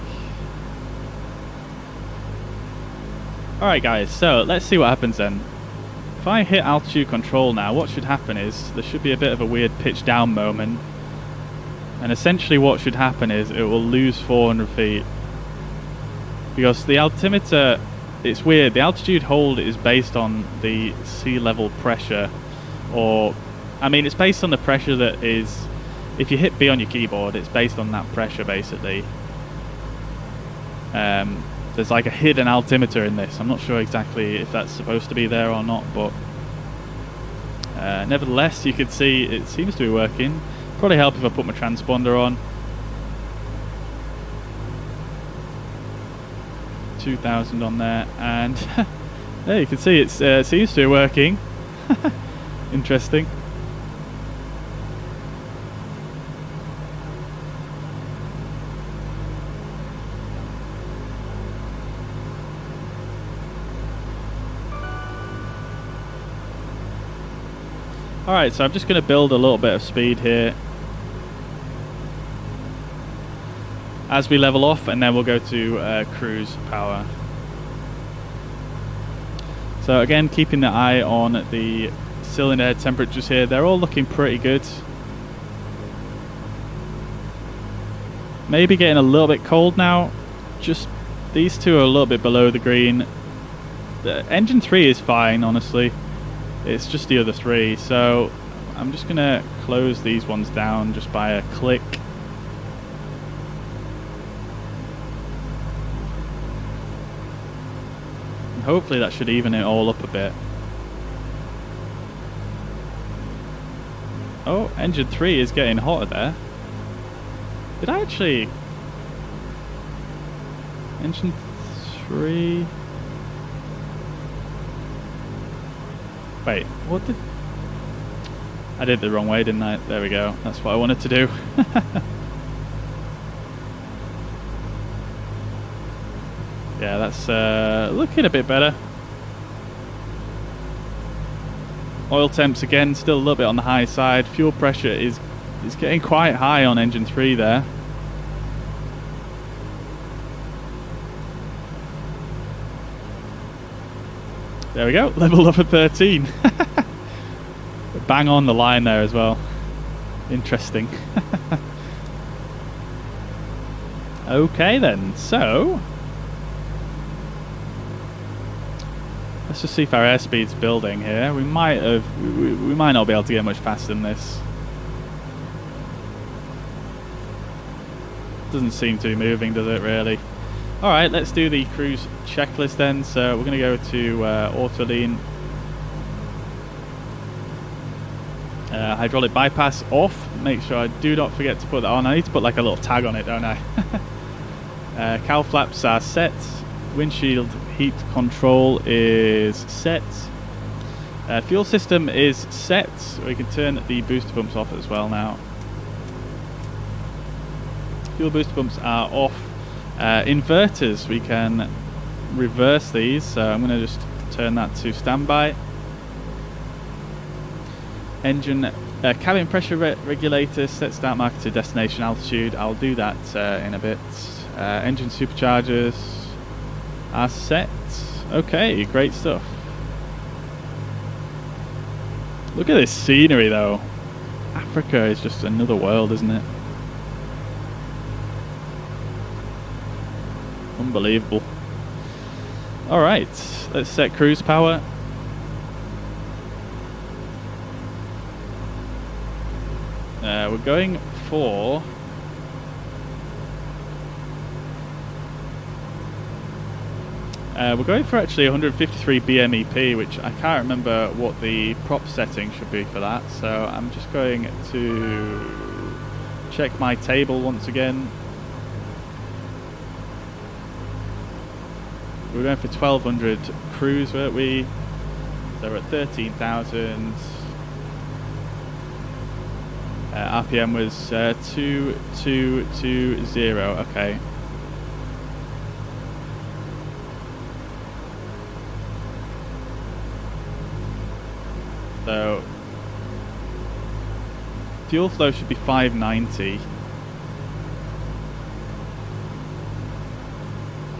Alright guys, so let's see what happens then. If I hit altitude control now, what should happen is there should be a bit of a weird pitch down moment. And essentially what should happen is it will lose 400 feet. Because the altimeter, it's weird, the altitude hold is based on the sea level pressure. Or, I mean, it's based on the pressure that is, if you hit B on your keyboard, it's based on that pressure basically. There's like a hidden altimeter in this. I'm not sure exactly if that's supposed to be there or not, but nevertheless, you can see it seems to be working. Probably help if I put my transponder on. 2000 on there, and there you can see it seems to be working. Interesting. Alright, so I'm just going to build a little bit of speed here as we level off, and then we'll go to cruise power. So again, keeping the eye on the cylinder head temperatures here, they're all looking pretty good. Maybe getting a little bit cold now. Just these two are a little bit below the green. The engine 3 is fine, honestly. It's just the other three, so I'm just going to close these ones down just by a click. And hopefully that should even it all up a bit. Oh, engine 3 is getting hotter there. Did I actually... Engine 3... Wait, what did... I did it the wrong way, didn't I? There we go. That's what I wanted to do. Yeah, that's looking a bit better. Oil temps again, still a little bit on the high side. Fuel pressure is getting quite high on engine 3 there. There we go, leveled up at 13. Bang on the line there as well. Interesting. Okay then, so let's just see if our airspeed's building here. We might not be able to get much faster than this. Doesn't seem to be moving, does it really? Alright, let's do the cruise checklist then. So we're going to go to auto lean. Hydraulic bypass off. Make sure I do not forget to put that on. I need to put like a little tag on it, don't I? Cowl flaps are set. Windshield heat control is set. Fuel system is set. We can turn the booster pumps off as well now. Fuel booster pumps are off. Inverters, we can reverse these, so I'm going to just turn that to standby. Engine cabin pressure regulator, set start marker to destination altitude. I'll do that in a bit. Engine superchargers are set. Okay, great stuff. Look at this scenery though. Africa is just another world, isn't it? Unbelievable. Alright, let's set cruise power. We're going for... we're going for actually 153 BMEP, which I can't remember what the prop setting should be for that, so I'm just going to check my table once again. We were going for 1200 cruise, weren't we? So we're at 13,000. RPM was 2220. Okay. So fuel flow should be 590.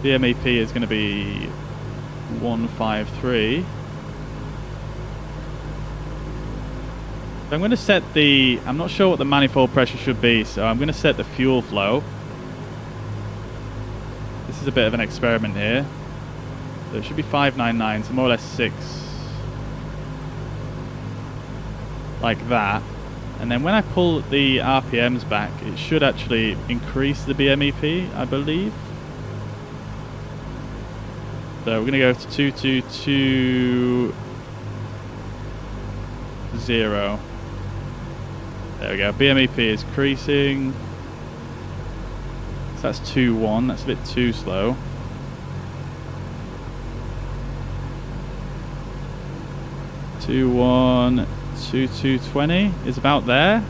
The MEP is going to be 153. So I'm going to set the, I'm not sure what the manifold pressure should be, so I'm going to set the fuel flow. This is a bit of an experiment here. So it should be 599, so more or less 6. Like that. And then when I pull the RPMs back, it should actually increase the BMEP, I believe. So we're going to go to 2220. There we go. BMEP is increasing. So that's 2.1. That's a bit too slow. Two 1 2220 is about there.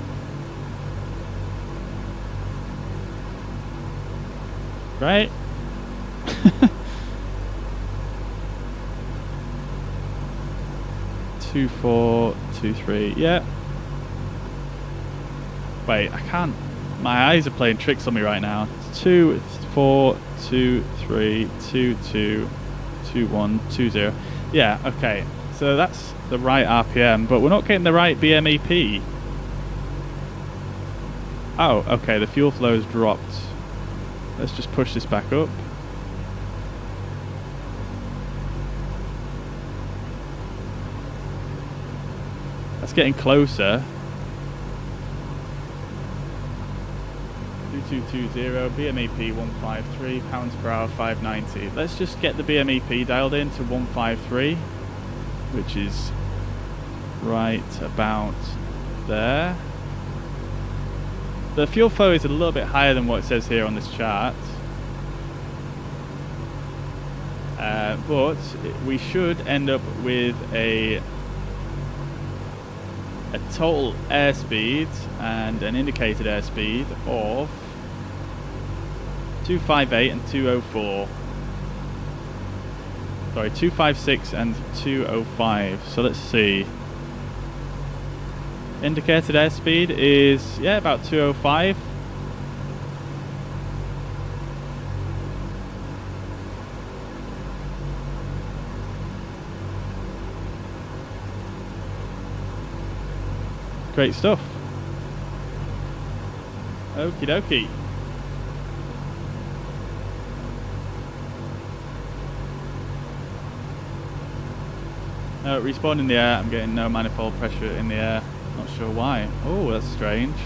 Right? 2423. Yeah. Wait, I can't. My eyes are playing tricks on me right now. It's 2 4 2 3 2 2 2 1 2 0. Yeah. Okay. So that's the right RPM, but we're not getting the right BMEP. Oh, okay. The fuel flow has dropped. Let's just push this back up. That's getting closer. 2220, BMEP 153, pounds per hour 590. Let's just get the BMEP dialed in to 153, which is right about there. The fuel flow is a little bit higher than what it says here on this chart. But we should end up with a total airspeed and an indicated airspeed of 258 and 204. Sorry, 256 and 205. So let's see. Indicated airspeed is, yeah, about 205. Great stuff. Okie dokie. No, respawn in the air. I'm getting no manifold pressure in the air. Not sure why. Oh, that's strange.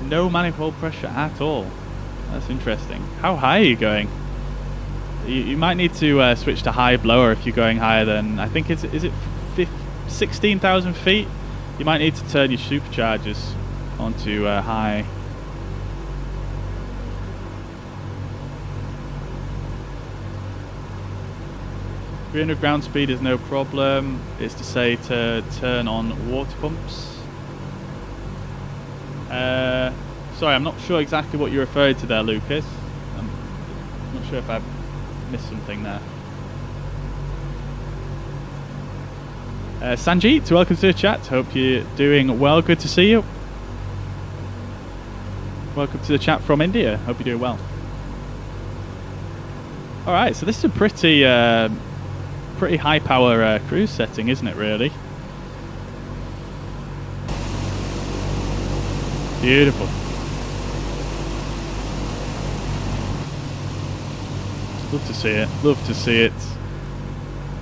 No manifold pressure at all. That's interesting. How high are you going? You might need to switch to high blower if you're going higher than, I think, is it 16,000 feet? You might need to turn your superchargers onto high. $300 ground speed is no problem. It's to say to turn on water pumps. Sorry, I'm not sure exactly what you're referring to there, Lucas. I'm not sure if I've missed something there. Sanjeet, welcome to the chat. Hope you're doing well. Good to see you. Welcome to the chat from India. Hope you're doing well. Alright, so this is a pretty high power cruise setting, isn't it, really? Beautiful. Love to see it. Love to see it.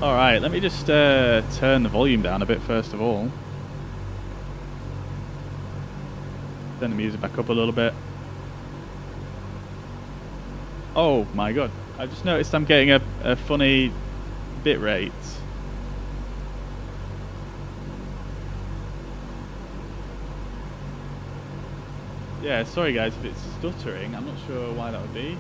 Alright, let me just turn the volume down a bit first of all. Turn the music back up a little bit. Oh my god. I just noticed I'm getting a funny bit rate. Yeah, sorry guys if it's stuttering. I'm not sure why that would be.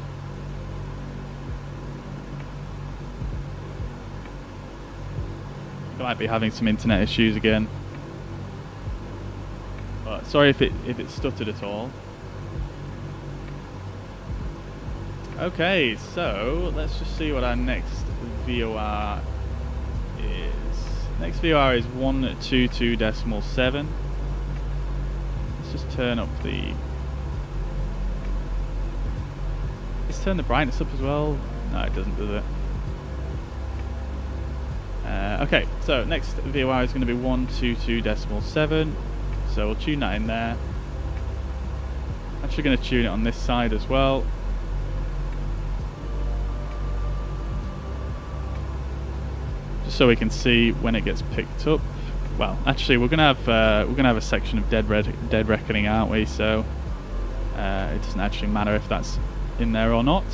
I might be having some internet issues again. But sorry if it stuttered at all. Okay, so let's just see what our next VOR is. Next VOR is 122.7. Let's just turn up the... Let's turn the brightness up as well. No, it doesn't, does it? Okay, so next VOR is going to be 122.7. So we'll tune that in there. Actually going to tune it on this side as well. Just so we can see when it gets picked up. Well, actually we're going to have a section of dead reckoning, aren't we? So it doesn't actually matter if that's in there or not.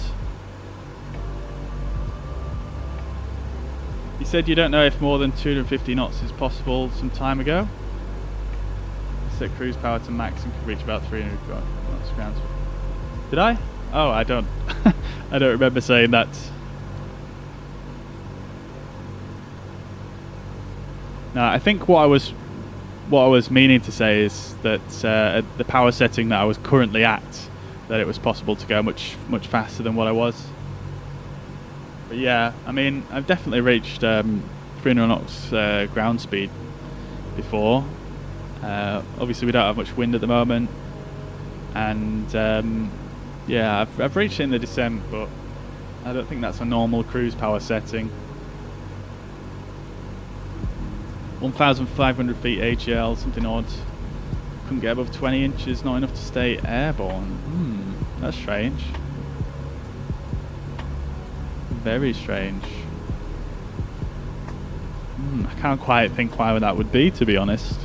You said you don't know if more than 250 knots is possible some time ago. Set cruise power to max and could reach about 300 knots ground speed. Did I? Oh, I don't. I don't remember saying that. No, I think what I was meaning to say is that at the power setting that I was currently at, that it was possible to go much faster than what I was. But yeah, I mean, I've definitely reached 300 knots ground speed before. Obviously we don't have much wind at the moment, and yeah, I've reached it in the descent, but I don't think that's a normal cruise power setting. 1,500 feet AGL, something odd. Couldn't get above 20 inches, not enough to stay airborne. That's strange. Very strange. I can't quite think why that would be, to be honest.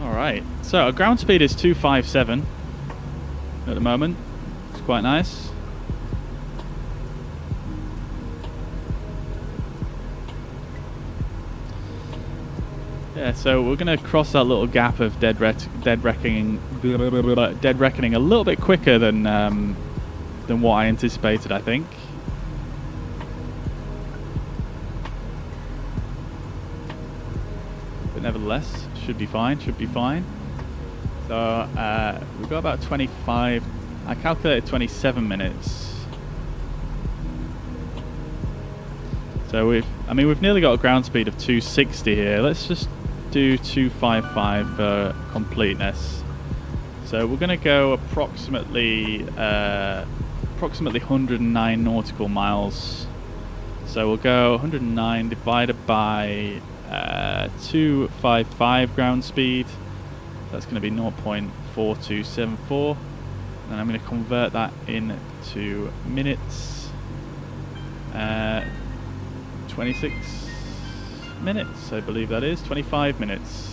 Alright, so our ground speed is 257 at the moment. It's quite nice. Yeah, so we're going to cross that little gap of dead reckoning a little bit quicker than what I anticipated, I think. But nevertheless, should be fine. So we've got about 25. I calculated 27 minutes. So we've nearly got a ground speed of 260 here. Let's just do 255 for completeness. So we're going to go approximately 109 nautical miles. So we'll go 109 divided by 255 ground speed. That's going to be 0.4274. And I'm going to convert that into minutes. 26 minutes, I believe that is. 25 minutes.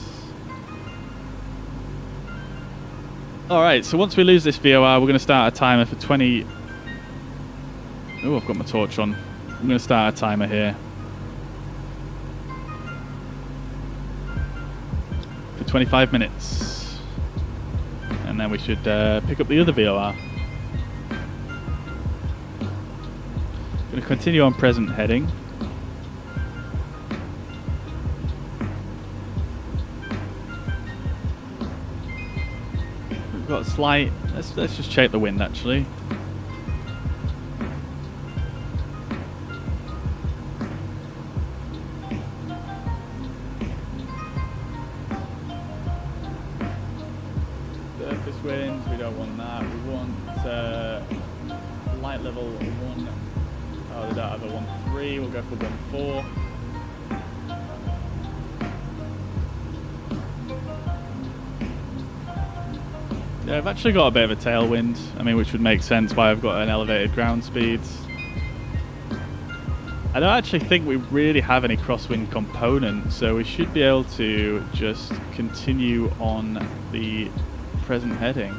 Alright, so once we lose this VOR, we're going to start a timer for 20... Oh, I've got my torch on. I'm going to start a timer here. For 25 minutes. And then we should pick up the other VOR. Going to continue on present heading. We've got a slight... Let's just check the wind actually. Surface winds, we don't want that. We want light level 1. Oh, they don't have a 1.3. We'll go for 1.4. Yeah, I've actually got a bit of a tailwind, which would make sense why I've got an elevated ground speed. I don't actually think we really have any crosswind components, so we should be able to just continue on the present heading.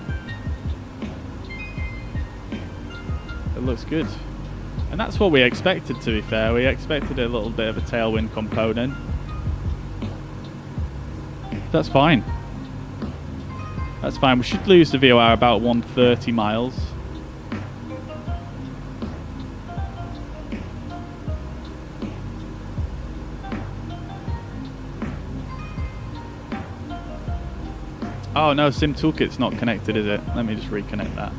It looks good. And that's what we expected, to be fair. We expected a little bit of a tailwind component. That's fine. That's fine. We should lose the VOR about 130 miles. Oh no, Sim Toolkit's not connected, is it? Let me just reconnect that.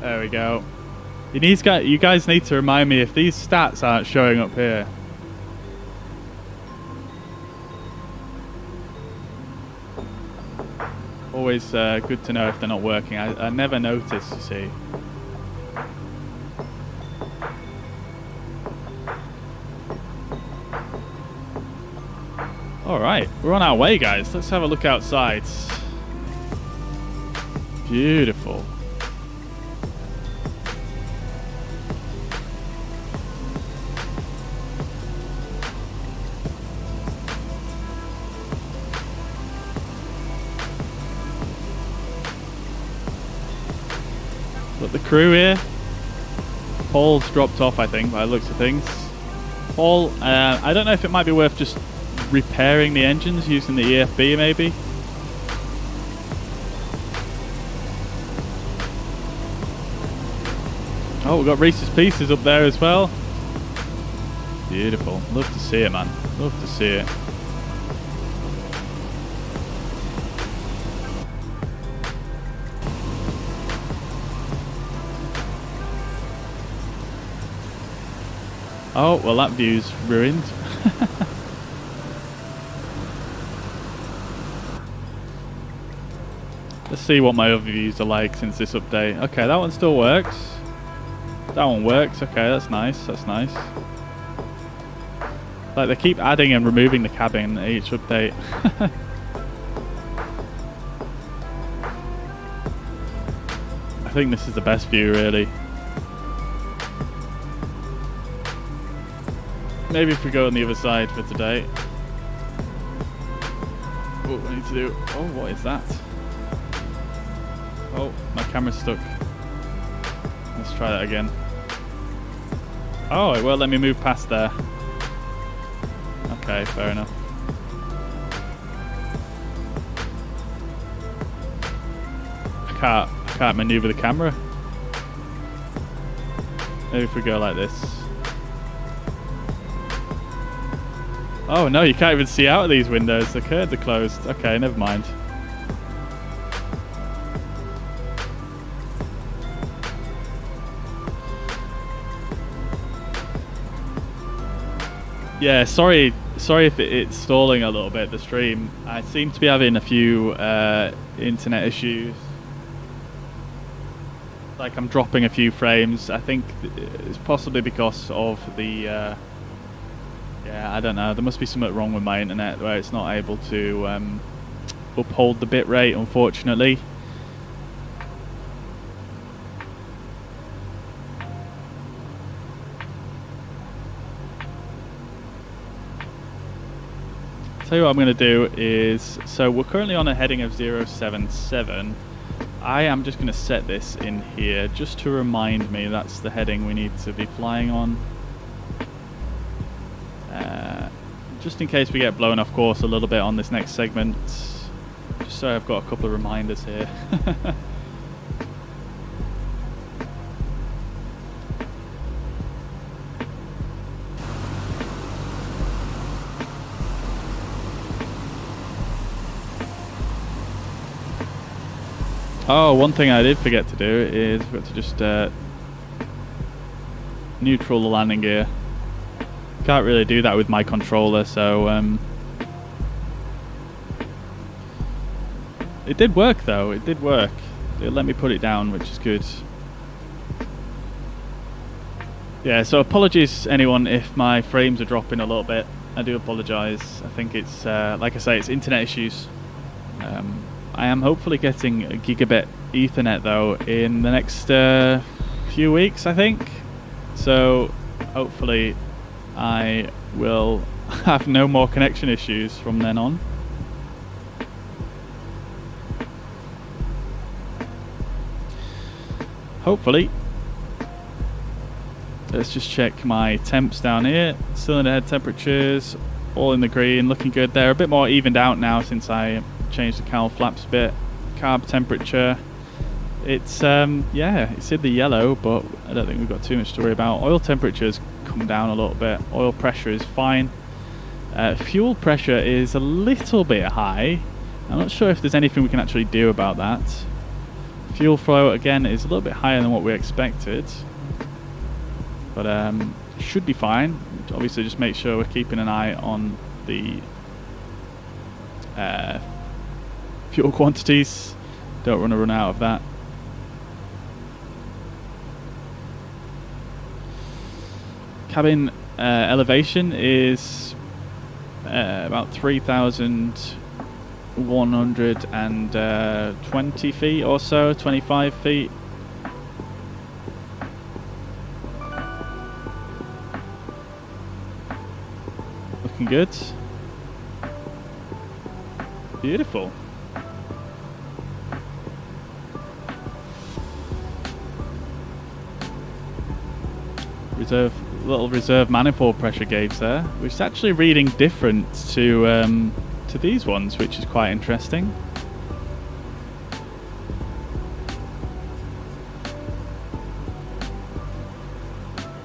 There we go. You guys need to remind me if these stats aren't showing up here. Always good to know if they're not working. I never notice, you see. Alright, we're on our way, guys. Let's have a look outside. Beautiful. Got the crew here. Paul's dropped off, I think, by the looks of things. Paul, I don't know if it might be worth just repairing the engines using the EFB, maybe. Oh, we've got Reese's Pieces up there as well. Beautiful. Love to see it, man. Love to see it. Oh, well, that view's ruined. Let's see what my other views are like since this update. Okay, that one still works. That one works. Okay, that's nice. That's nice. Like, they keep adding and removing the cabin each update. I think this is the best view, really. Maybe if we go on the other side for today. What we need to do. Oh, what is that? Oh, my camera's stuck. Let's try that again. Oh, it won't let me move past there. Okay, fair enough. I can't maneuver the camera. Maybe if we go like this. Oh no, you can't even see out of these windows. The curtains are closed. Okay, never mind. Yeah, sorry if it's stalling a little bit, the stream. I seem to be having a few internet issues. Like, I'm dropping a few frames. I think it's possibly because of the... yeah, I don't know. There must be something wrong with my internet where it's not able to uphold the bitrate, unfortunately. Tell you what I'm going to do is, so we're currently on a heading of 077. I am just going to set this in here just to remind me that's the heading we need to be flying on. Just in case we get blown off course a little bit on this next segment, just so I've got a couple of reminders here. Oh, one thing I did forget to do is I forgot to just neutral the landing gear. Can't really do that with my controller, so it did work though. It did work. It let me put it down, which is good. Yeah, so apologies anyone if my frames are dropping a little bit. I do apologise. I think it's like I say, it's internet issues. I am hopefully getting a gigabit Ethernet though in the next few weeks, I think. So hopefully I will have no more connection issues from then on. Hopefully. Let's just check my temps down here. Cylinder head temperatures, all in the green, looking good. They're a bit more evened out now since I changed the cowl flaps a bit. Carb temperature, it's yeah, it's in the yellow, but I don't think we've got too much to worry about. Oil temperature's come down a little bit. Oil pressure is fine. Fuel pressure is a little bit high. I'm not sure if there's anything we can actually do about that. Fuel flow again is a little bit higher than what we expected, but should be fine. Obviously just make sure we're keeping an eye on the fuel quantities. Don't want to run out of that. Cabin elevation is about 3,120 feet or so, 25 feet. Looking good. Beautiful. Little reserve manifold pressure gauge there, which is actually reading different to these ones, which is quite interesting.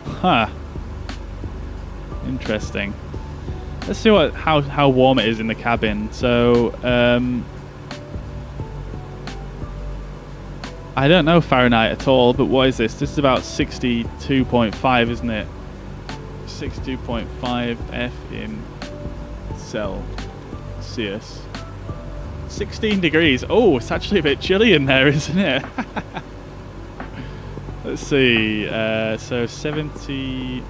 Huh. Interesting. Let's see how warm it is in the cabin. So I don't know Fahrenheit at all, but what is this? This is about 62.5, isn't it? 62.5 F in Celsius. 16 degrees. Oh, it's actually a bit chilly in there, isn't it? Let's see. So 70.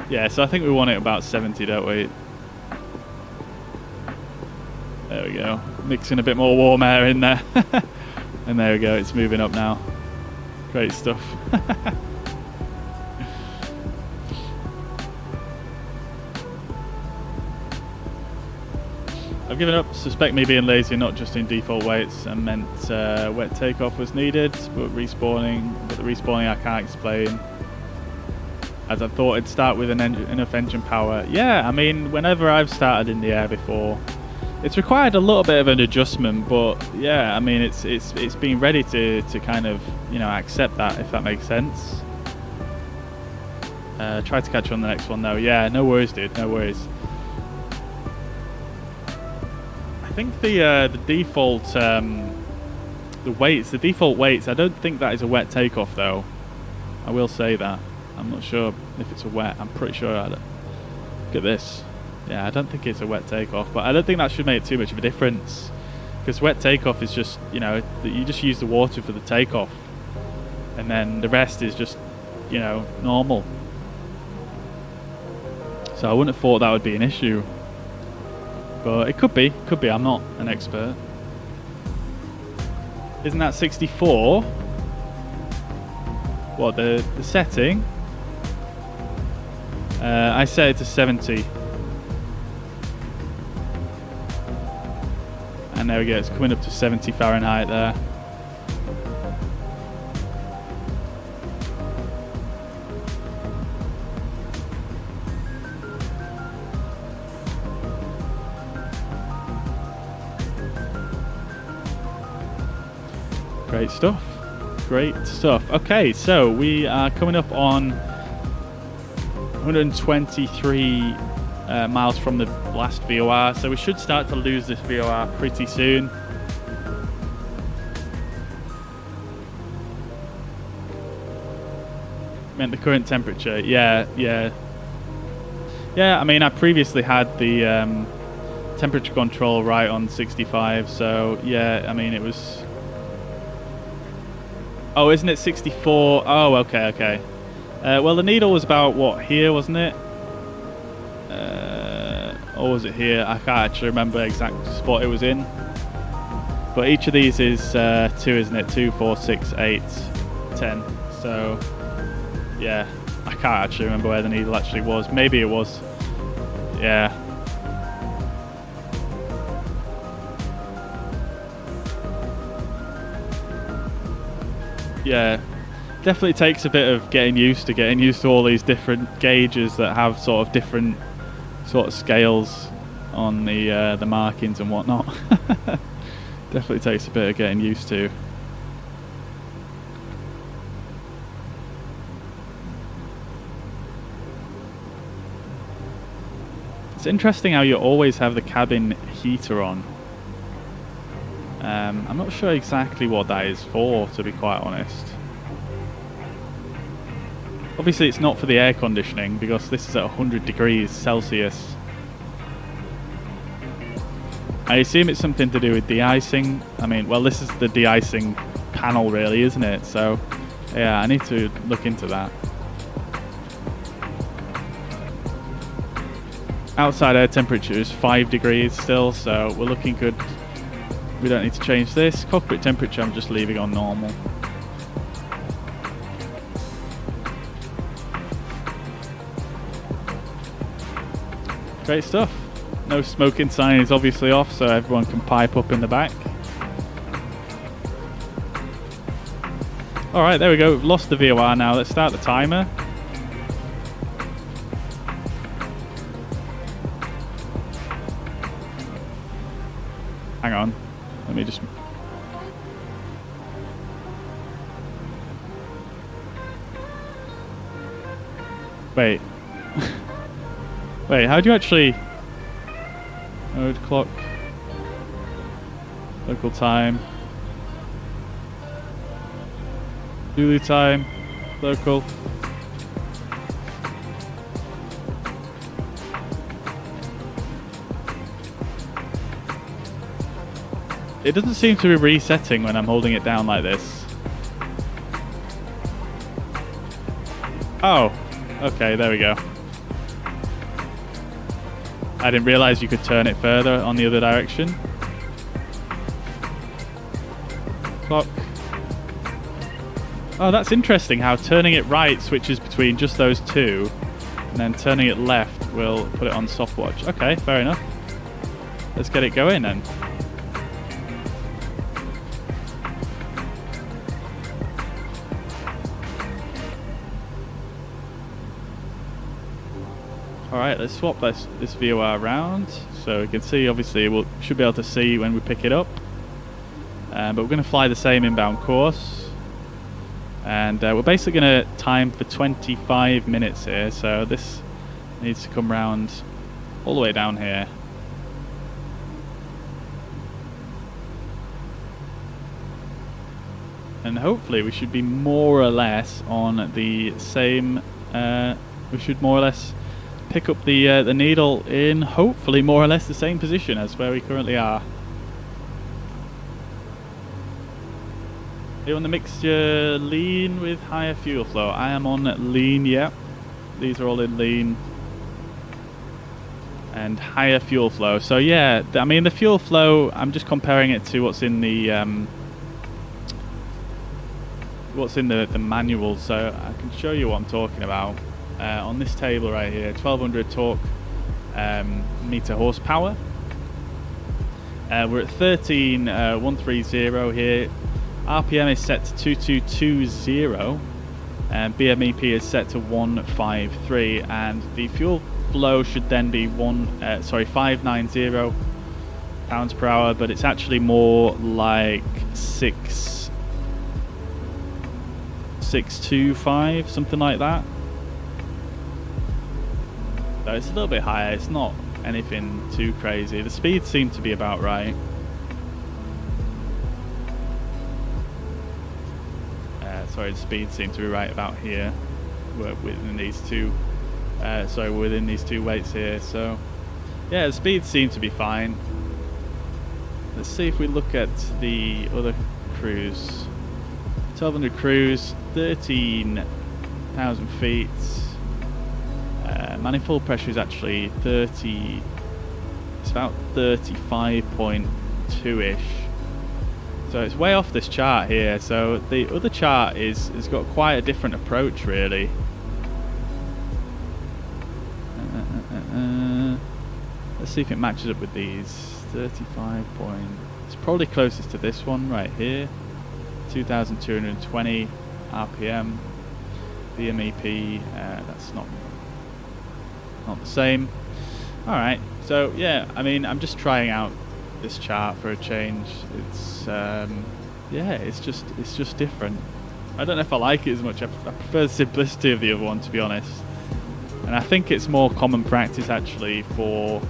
Yeah, so I think we want it about 70, don't we? There we go. Mixing a bit more warm air in there. And there we go, it's moving up now. Great stuff. I've given up. Suspect me being lazy, not just in default weights. I meant wet takeoff was needed, but the respawning I can't explain. As I thought it'd start with enough engine power. Yeah, I mean, whenever I've started in the air before, it's required a little bit of an adjustment, but yeah, I mean, it's been ready to kind of, you know, accept that, if that makes sense. Try to catch on the next one though. Yeah, no worries, dude, no worries. I think the default the default weights, I don't think that is a wet takeoff though. I will say that. I'm not sure if it's a wet. I'm pretty sure. Look at this. Yeah, I don't think it's a wet takeoff, but I don't think that should make too much of a difference, because wet takeoff is just, you know, you just use the water for the takeoff, and then the rest is just, you know, normal. So I wouldn't have thought that would be an issue, but it could be. Could be. I'm not an expert. Isn't that 64? What, the setting? I set it to 70. And there we go, it's coming up to 70 Fahrenheit there. Great stuff. Great stuff. Okay, so we are coming up on 123 miles from the last VOR, so we should start to lose this VOR pretty soon. Meant the current temperature. Yeah. I mean, I previously had the temperature control right on 65, so yeah, I mean, it was... Oh, isn't it 64? Oh, okay. Well, the needle was about, what, here, wasn't it? or was it here? I can't actually remember the exact spot it was in. But each of these is 2, isn't it? 2, 4, 6, 8, 10. So, yeah, I can't actually remember where the needle actually was. Maybe it was. Yeah. Yeah. Definitely takes a bit of getting used to all these different gauges that have sort of different sort of scales on the markings and whatnot. Definitely takes a bit of getting used to. It's interesting how you always have the cabin heater on. I'm not sure exactly what that is for, to be quite honest. Obviously it's not for the air conditioning because this is at 100 degrees Celsius. I assume it's something to do with de-icing. I mean, well, this is the de-icing panel really, isn't it? So, yeah, I need to look into that. Outside air temperature is 5 degrees still, so we're looking good. We don't need to change this. Cockpit temperature I'm just leaving on normal. Great stuff. No smoking sign is obviously off, so everyone can pipe up in the back. Alright, there we go. We've lost the VOR now. Let's start the timer. Hang on. Let me just... Wait. Wait, how do you actually... Mode clock. Local time. Zulu time. Local. It doesn't seem to be resetting when I'm holding it down like this. Oh. Okay, there we go. I didn't realise you could turn it further on the other direction. Clock. Oh, that's interesting how turning it right switches between just those two, and then turning it left will put it on stopwatch. Okay, fair enough. Let's get it going then. Alright, let's swap this VOR around so we can see. Obviously we should be able to see when we pick it up, but we're going to fly the same inbound course, and we're basically going to time for 25 minutes here, so this needs to come round all the way down here. And hopefully we should be more or less on the same, we should more or less pick up the needle in hopefully more or less the same position as where we currently are. Are you on the mixture lean with higher fuel flow? I am on lean, yeah. These are all in lean. And higher fuel flow. So yeah, I mean the fuel flow, I'm just comparing it to what's in the manual, so I can show you what I'm talking about. On this table right here, 1200 torque meter horsepower. We're at 13130 here. RPM is set to 2220 and BMEP is set to 153, and the fuel flow should then be 590 pounds per hour, but it's actually more like 625, something like that. So it's a little bit higher. It's not anything too crazy. The speeds seem to be about right. Sorry, the speeds seem to be right about here. We're within these two. Within these two weights here. So yeah, the speeds seem to be fine. Let's see if we look at the other cruise. 1200 cruise, 13,000 feet. Manifold pressure is actually 30. It's about 35.2-ish. So it's way off this chart here. So the other chart has got quite a different approach, really. Let's see if it matches up with these. 35 point. It's probably closest to this one right here. 2,220 RPM. BMEP. That's not the same. All right. So yeah, I mean, I'm just trying out this chart for a change. It's yeah, it's just different. I don't know if I like it as much. I prefer the simplicity of the other one, to be honest. And I think it's more common practice actually for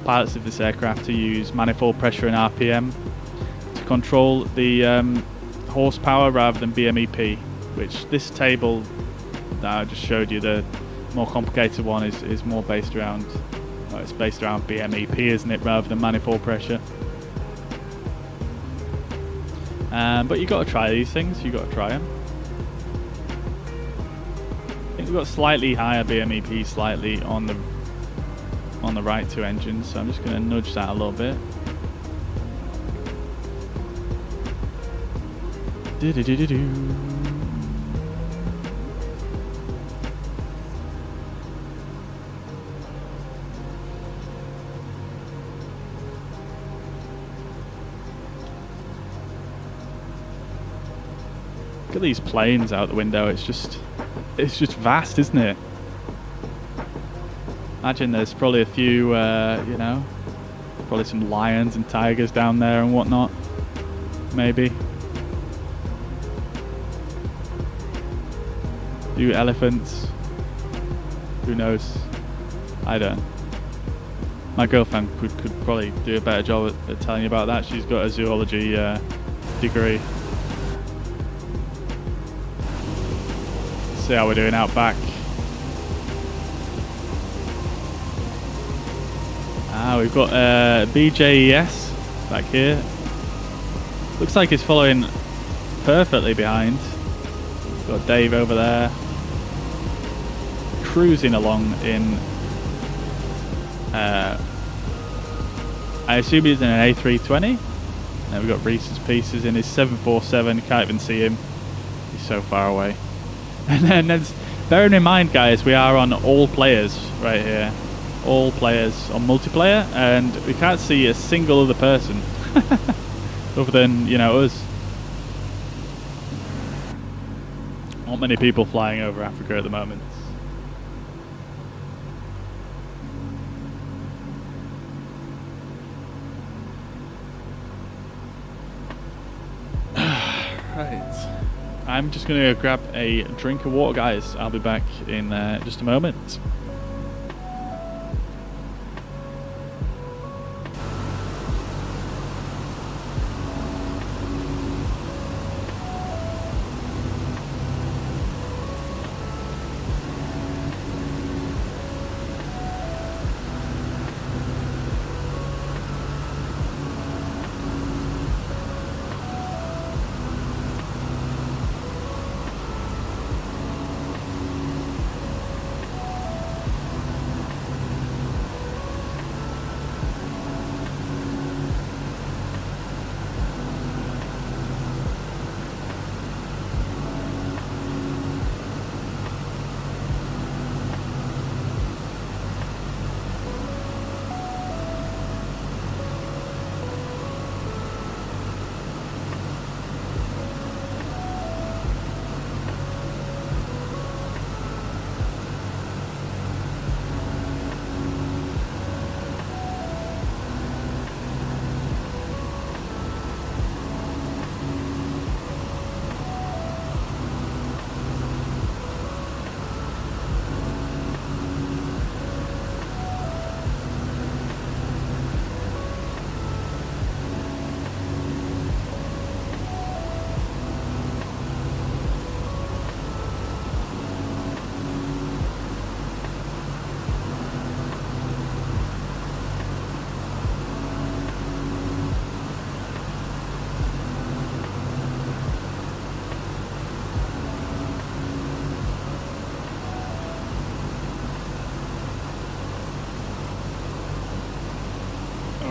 pilots of this aircraft to use manifold pressure and RPM to control the horsepower rather than BMEP, which this table that I just showed you, the more complicated one, is more based around, well, it's based around BMEP, isn't it, rather than manifold pressure. But you got to try these things. You got to try them. I think we've got slightly higher BMEP, slightly on the right two engines, so I'm just going to nudge that a little bit. Look at these planes out the window. It's just vast, isn't it? Imagine there's probably a few, you know, probably some lions and tigers down there and whatnot. Maybe. Few elephants. Who knows? I don't. My girlfriend could probably do a better job at telling you about that. She's got a zoology degree. See how we're doing out back. We've got BJES back here. Looks like it's following perfectly behind. We've got Dave over there, cruising along in, I assume he's in an A320. And we've got Reese's Pieces in his 747, can't even see him. He's so far away. And then there's, bearing in mind guys, we are on all players right here. All players on multiplayer, and we can't see a single other person other than, you know, us. Not many people flying over Africa at the moment. Right. I'm just going to grab a drink of water, guys. I'll be back in just a moment.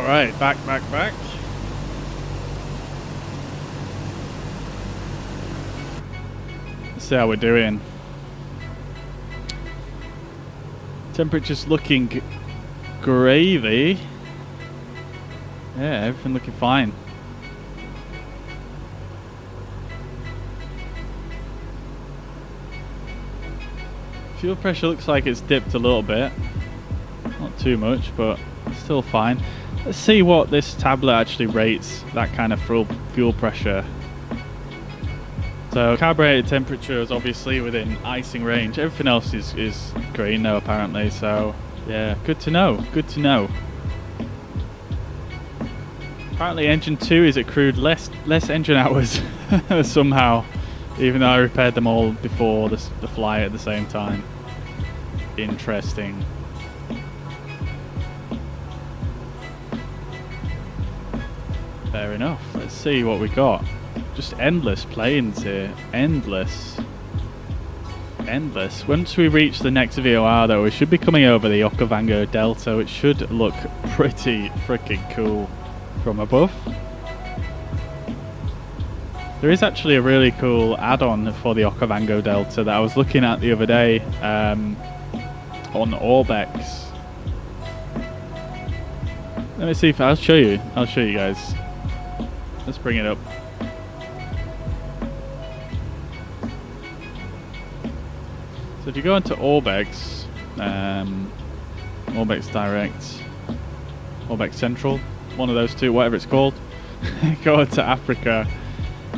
Right, back. Let's see how we're doing. Temperature's looking gravy. Yeah, everything looking fine. Fuel pressure looks like it's dipped a little bit. Not too much, but still fine. Let's see what this tablet actually rates that kind of fuel pressure. So carbureted temperature is obviously within icing range. Everything else is green though apparently, so yeah, good to know, Apparently engine 2 is accrued less engine hours somehow, even though I repaired them all before the flight at the same time. Interesting. Fair enough. Let's see what we got. Just endless planes here. Endless. Once we reach the next VOR though, we should be coming over the Okavango Delta, which should look pretty freaking cool from above. There is actually a really cool add-on for the Okavango Delta that I was looking at the other day on Orbex. Let me see if I'll show you guys. Let's bring it up. So if you go into Orbex, Orbex Direct, Orbex Central, one of those two, whatever it's called, go into Africa,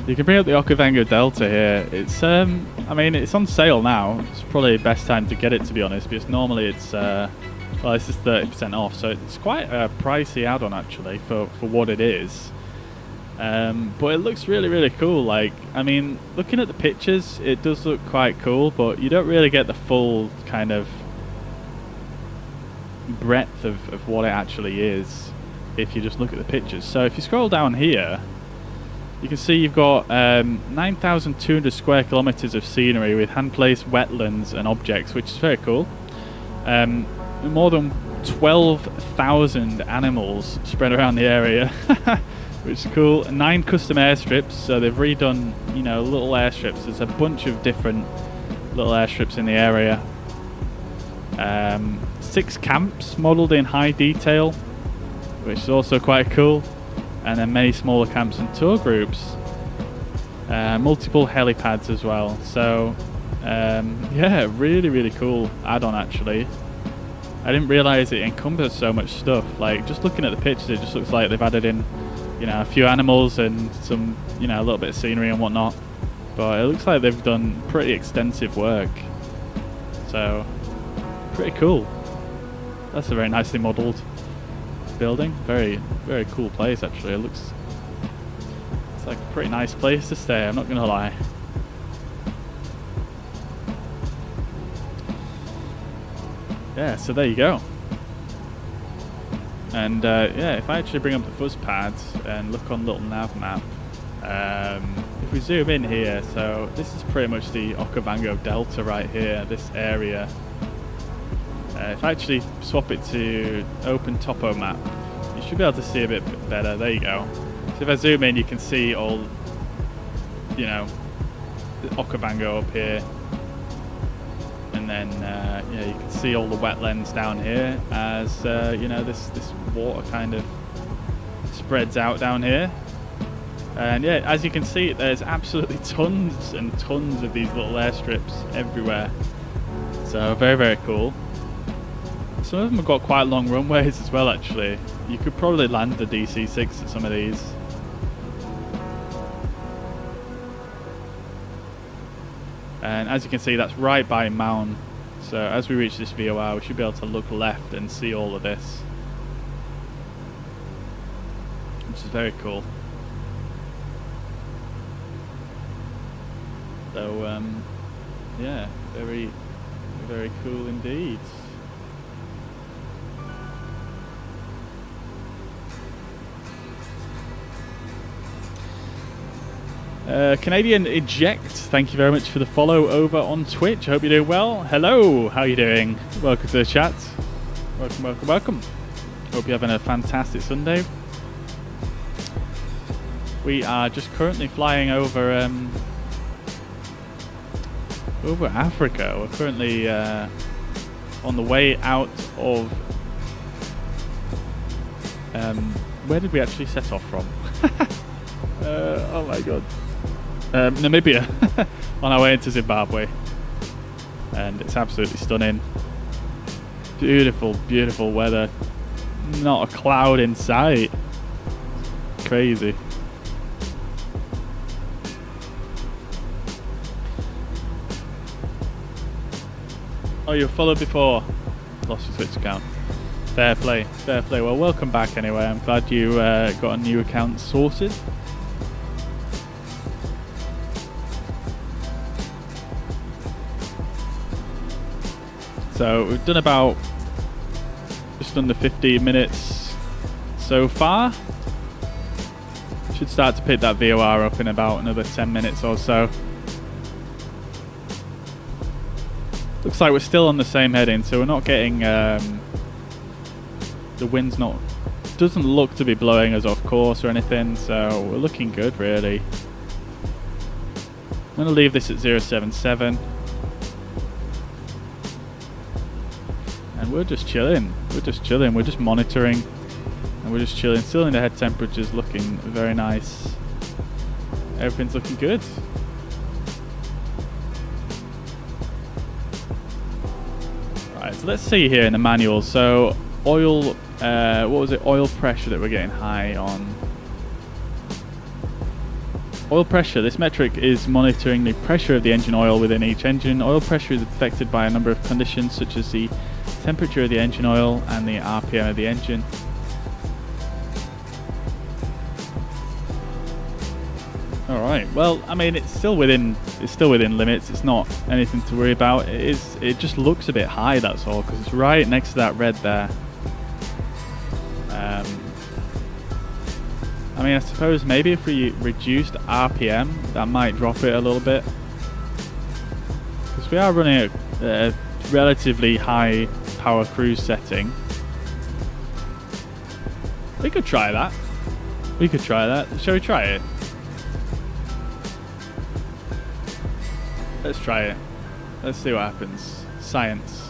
you can bring up the Okavango Delta here. It's I mean, it's on sale now. It's probably the best time to get it, to be honest, because normally it's well, this is 30% off, so it's quite a pricey add-on actually for what it is. But it looks really cool. Like, I mean, looking at the pictures, it does look quite cool, but you don't really get the full kind of breadth of what it actually is if you just look at the pictures. So if you scroll down here, you can see you've got 9,200 square kilometers of scenery with hand-placed wetlands and objects, which is very cool. More than 12,000 animals spread around the area, which is cool. 9 custom airstrips, so they've redone, you know, little airstrips. There's a bunch of different little airstrips in the area. 6 camps modelled in high detail, which is also quite cool. And then many smaller camps and tour groups. Multiple helipads as well. So, yeah, really cool add-on actually. I didn't realise it encompassed so much stuff. Like, just looking at the pictures, it just looks like they've added in, you know, a few animals and some, you know, a little bit of scenery and whatnot. But it looks like they've done pretty extensive work. So, pretty cool. That's a very nicely modelled building. Very cool place actually. It's like a pretty nice place to stay, I'm not gonna lie. Yeah, so there you go. And yeah, if I actually bring up the fuzz pads and look on little nav map, if we zoom in here, so this is pretty much the Okavango Delta right here, this area. If I actually swap it to open topo map, you should be able to see a bit better. There you go. So if I zoom in, you can see all, you know, the Okavango up here. And then, yeah, you can see all the wetlands down here as, you know, this water kind of spreads out down here. And yeah, as you can see, there's absolutely tons and tons of these little airstrips everywhere. So very cool. Some of them have got quite long runways as well, actually. You could probably land the DC-6 at some of these. And as you can see, that's right by Maun. So as we reach this VOR, we should be able to look left and see all of this, which is very cool. So yeah, very cool indeed. Canadian Eject, thank you very much for the follow over on Twitch. I hope you're doing well. Hello, how are you doing? Welcome to the chat. Welcome. Hope you're having a fantastic Sunday. We are just currently flying over Africa. We're currently on the way out of where did we actually set off from? Oh my god. Namibia. On our way into Zimbabwe. And it's absolutely stunning. Beautiful, beautiful weather. Not a cloud in sight. Crazy. Oh, you were followed before. Lost your Twitch account. Fair play, fair play. Well, welcome back anyway. I'm glad you got a new account sorted. So we've done about just under 15 minutes so far. Should start to pick that VOR up in about another 10 minutes or so. Looks like we're still on the same heading, so we're not getting the wind's doesn't look to be blowing us off course or anything, so we're looking good really. I'm going to leave this at 077. And we're just chilling. We're just monitoring. And we're just chilling. Still in the head temperature's looking very nice. Everything's looking good. Right, so let's see here in the manual. So oil, what was it? Oil pressure that we're getting high on. Oil pressure. This metric is monitoring the pressure of the engine oil within each engine. Oil pressure is affected by a number of conditions such as the temperature of the engine oil and the RPM of the engine. All right. Well, I mean, it's still within limits. It's not anything to worry about. It just looks a bit high. That's all, because it's right next to that red there. I mean, I suppose maybe if we reduced RPM, that might drop it a little bit, because we are running a relatively high power cruise setting. We could try that. Shall we try it? Let's try it. Let's see what happens. Science.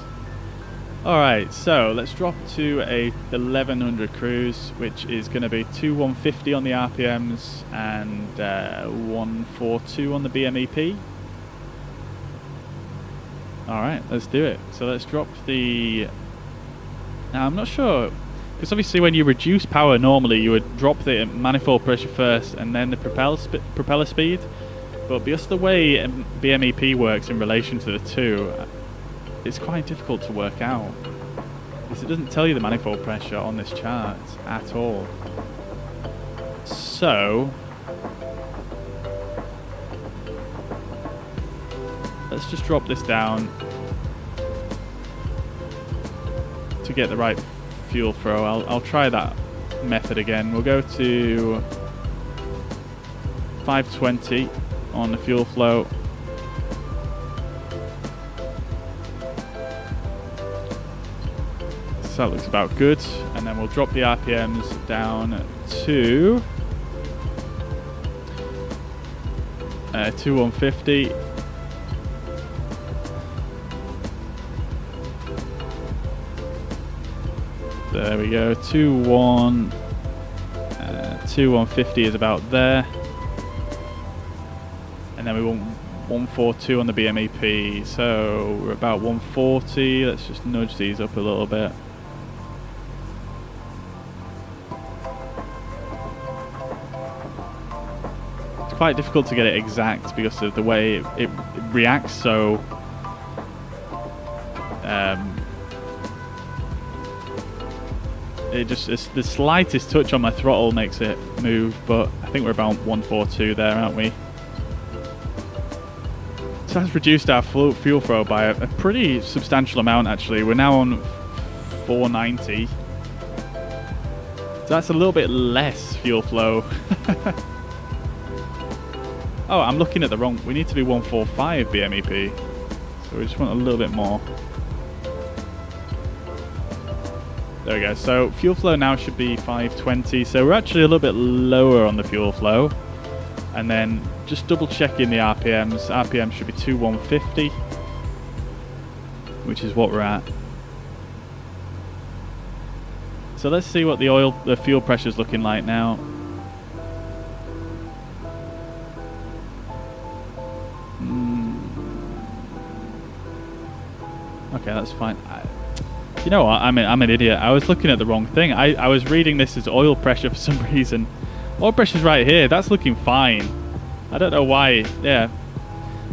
Alright, so let's drop to a 1100 cruise, which is going to be 2150 on the RPMs and 142 on the BMEP. Alright, let's do it. So let's drop the... Now I'm not sure, because obviously when you reduce power normally you would drop the manifold pressure first and then the propeller speed. But because of the way BMEP works in relation to the two, it's quite difficult to work out, because it doesn't tell you the manifold pressure on this chart at all. So let's just drop this down to get the right fuel flow. I'll try that method again. We'll go to 520 on the fuel flow. So that looks about good, and then we'll drop the RPMs down to 2150. There we go. 2150 is about there, and then we want 142 on the BMEP, so we're about 140. Let's just nudge these up a little bit. Quite difficult to get it exact because of the way it reacts. So it's the slightest touch on my throttle makes it move, but I think we're about 142 there, aren't we? So that's reduced our fuel flow by a pretty substantial amount actually. We're now on 490. So that's a little bit less fuel flow. Oh, I'm looking at the wrong... We need to be 145 BMEP. So we just want a little bit more. There we go. So fuel flow now should be 520. So we're actually a little bit lower on the fuel flow. And then just double checking the RPMs. RPM should be 2150, which is what we're at. So let's see what the fuel pressure is looking like now. Okay, that's fine. You know what? I'm an idiot. I was looking at the wrong thing. I was reading this as oil pressure for some reason. Oil pressure's right here. That's looking fine. I don't know why. Yeah,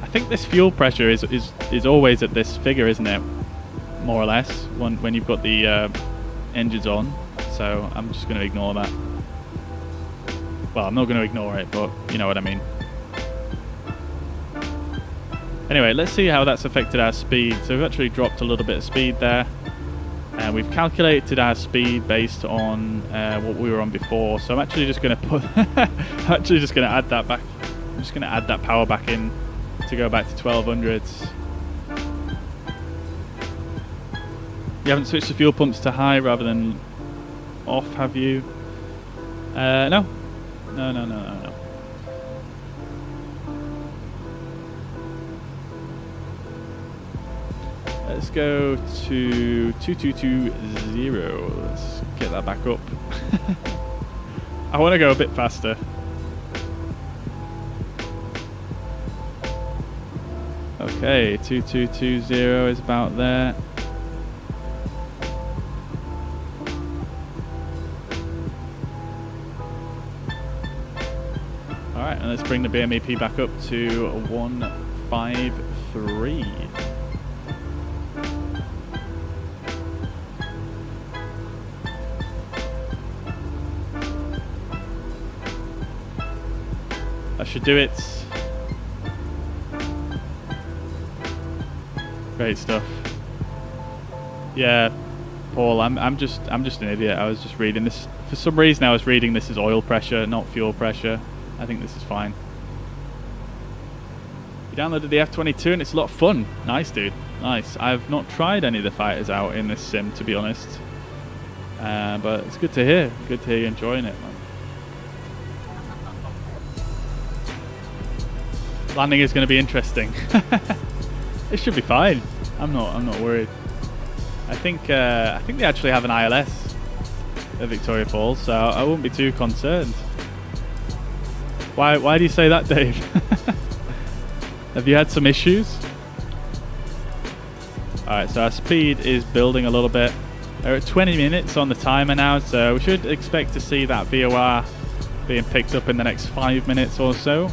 I think this fuel pressure is always at this figure, isn't it? More or less when you've got the engines on. So I'm just going to ignore that. Well, I'm not going to ignore it, but you know what I mean. Anyway, let's see how that's affected our speed. So we've actually dropped a little bit of speed there. And we've calculated our speed based on what we were on before. So I'm actually just going to put... I'm actually just going to add that back. I'm just going to add that power back in to go back to 1200s. You haven't switched the fuel pumps to high rather than off, have you? No. No. Let's go to 2220. Let's get that back up. I want to go a bit faster. Okay, 2220 is about there. Alright, and let's bring the BMEP back up to 153. That should do it. Great stuff. Yeah, Paul, I'm just an idiot. I was just reading this. For some reason I was reading this as oil pressure, not fuel pressure. I think this is fine. You downloaded the F-22 and it's a lot of fun. Nice, dude. Nice. I've not tried any of the fighters out in this sim, to be honest. But it's good to hear. Good to hear you enjoying it, man. Landing is going to be interesting. It should be fine. I'm not worried. I think they actually have an ILS at Victoria Falls, so I won't be too concerned. Why do you say that, Dave? Have you had some issues? Alright, so our speed is building a little bit. We're at 20 minutes on the timer now, so we should expect to see that VOR being picked up in the next 5 minutes or so.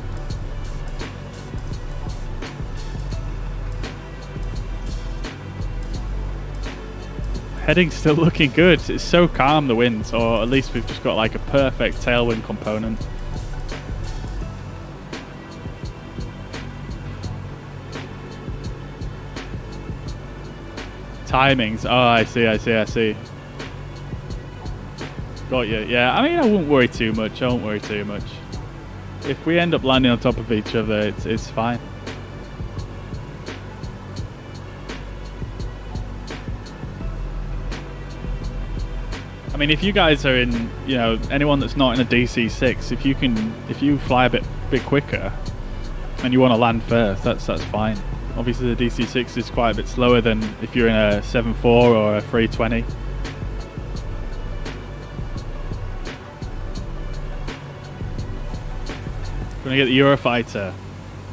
Heading's still looking good. It's so calm, the winds, or at least we've just got like a perfect tailwind component. Timings. Oh, I see. Got you. Yeah, I mean, I won't worry too much. If we end up landing on top of each other, it's fine. I mean, if you guys are in, you know, anyone that's not in a DC-6, if you fly a bit quicker and you want to land first, that's fine. Obviously, the DC-6 is quite a bit slower than if you're in a 7.4 or a 320. Gonna get the Eurofighter.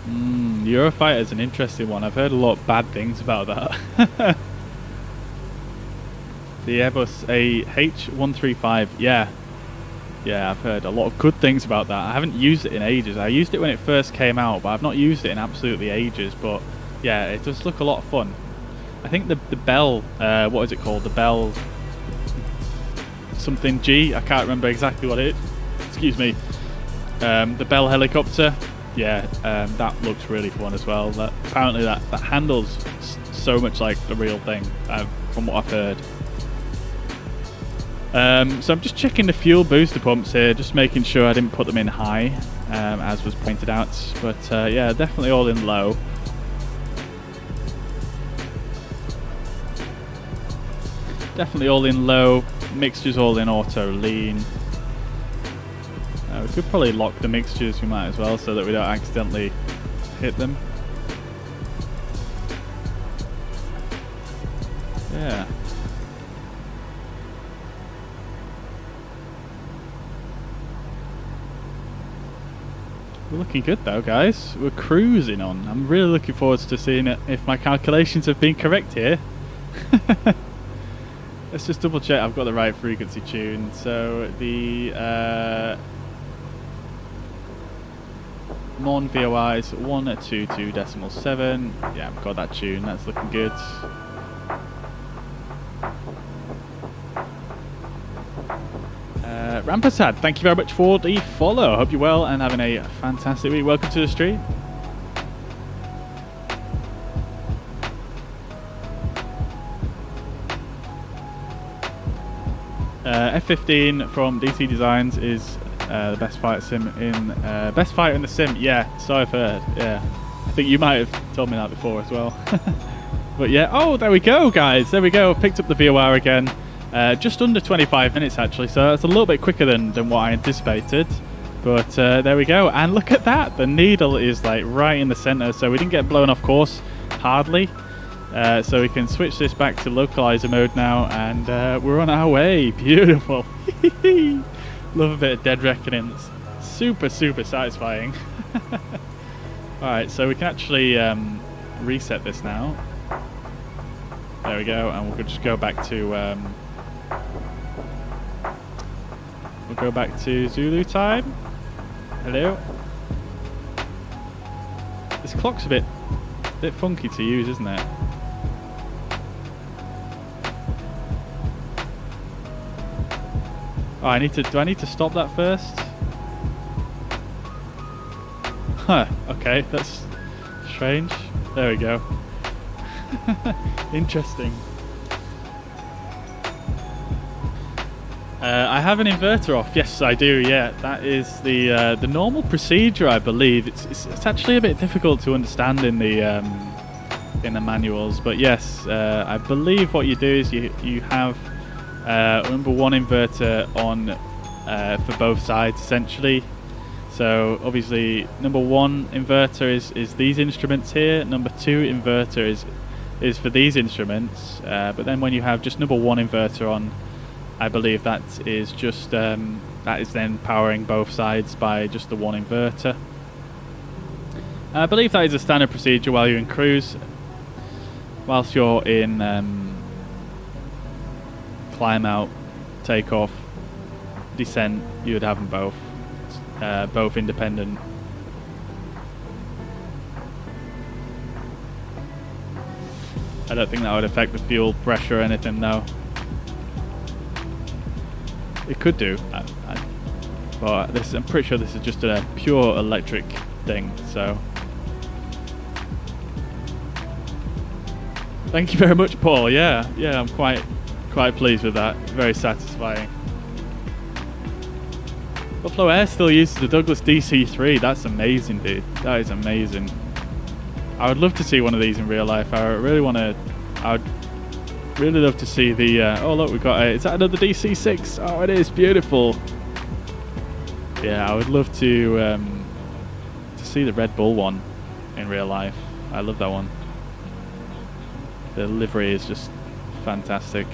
The Eurofighter is an interesting one. I've heard a lot of bad things about that. The Airbus H135, yeah, I've heard a lot of good things about that. I haven't used it in ages. I used it when it first came out, but I've not used it in absolutely ages. But yeah, it does look a lot of fun. I think the Bell, what is it called? The Bell something G. I can't remember exactly what it is. Excuse me. The Bell helicopter. Yeah, that looks really fun as well. Apparently that handles so much like the real thing, from what I've heard. So I'm just checking the fuel booster pumps here, just making sure I didn't put them in high, as was pointed out. But yeah, definitely all in low. Definitely all in low. Mixtures all in auto lean. We could probably lock the mixtures, we might as well, so that we don't accidentally hit them. Yeah. We're looking good though, guys. We're cruising on. I'm really looking forward to seeing it if my calculations have been correct here. Let's just double check I've got the right frequency tune. So the Mon VOI is 122.7. Yeah, I've got that tune. That's looking good. Rampasad, thank you very much for the follow. Hope you're well and having a fantastic week. Welcome to the stream. F15 from DC Designs is the best fighter sim in best fighter in the sim. Yeah, so I've heard. Yeah, I think you might have told me that before as well. But yeah, oh, there we go, guys. There we go. I've picked up the VOR again. Just under 25 minutes actually, so that's a little bit quicker than what I anticipated. But there we go, and look at that. The needle is like right in the center, so we didn't get blown off course hardly. So we can switch this back to localizer mode now, and we're on our way. Beautiful. Love a bit of dead reckoning. It's super satisfying. Alright, so we can actually reset this now. There we go, and we'll just go back to Zulu time. Hello. This clock's a bit funky to use, isn't it? Oh, do I need to stop that first? Huh, okay, that's strange. There we go. Interesting. I have an inverter off. Yes, I do. Yeah, that is the normal procedure, I believe. It's actually a bit difficult to understand in the manuals, but yes, I believe what you do is you have number one inverter on for both sides essentially. So obviously number one inverter is these instruments here. Number two inverter is for these instruments. But then when you have just number one inverter on, I believe that is just that is then powering both sides by just the one inverter. I believe that is a standard procedure while you're in cruise. Whilst you're in climb out, take off, descent, you would have them both independent. I don't think that would affect the fuel pressure or anything though. It could do, but I'm pretty sure this is just a pure electric thing, so. Thank you very much, Paul. Yeah, I'm quite pleased with that. Very satisfying. Buffalo Air still uses the Douglas DC-3. That's amazing, dude. That is amazing. I would love to see one of these in real life. I would really love to see the. Oh look, we've got is that another DC-6? Oh, it is beautiful. Yeah, I would love to see the Red Bull one in real life. I love that one. The livery is just fantastic.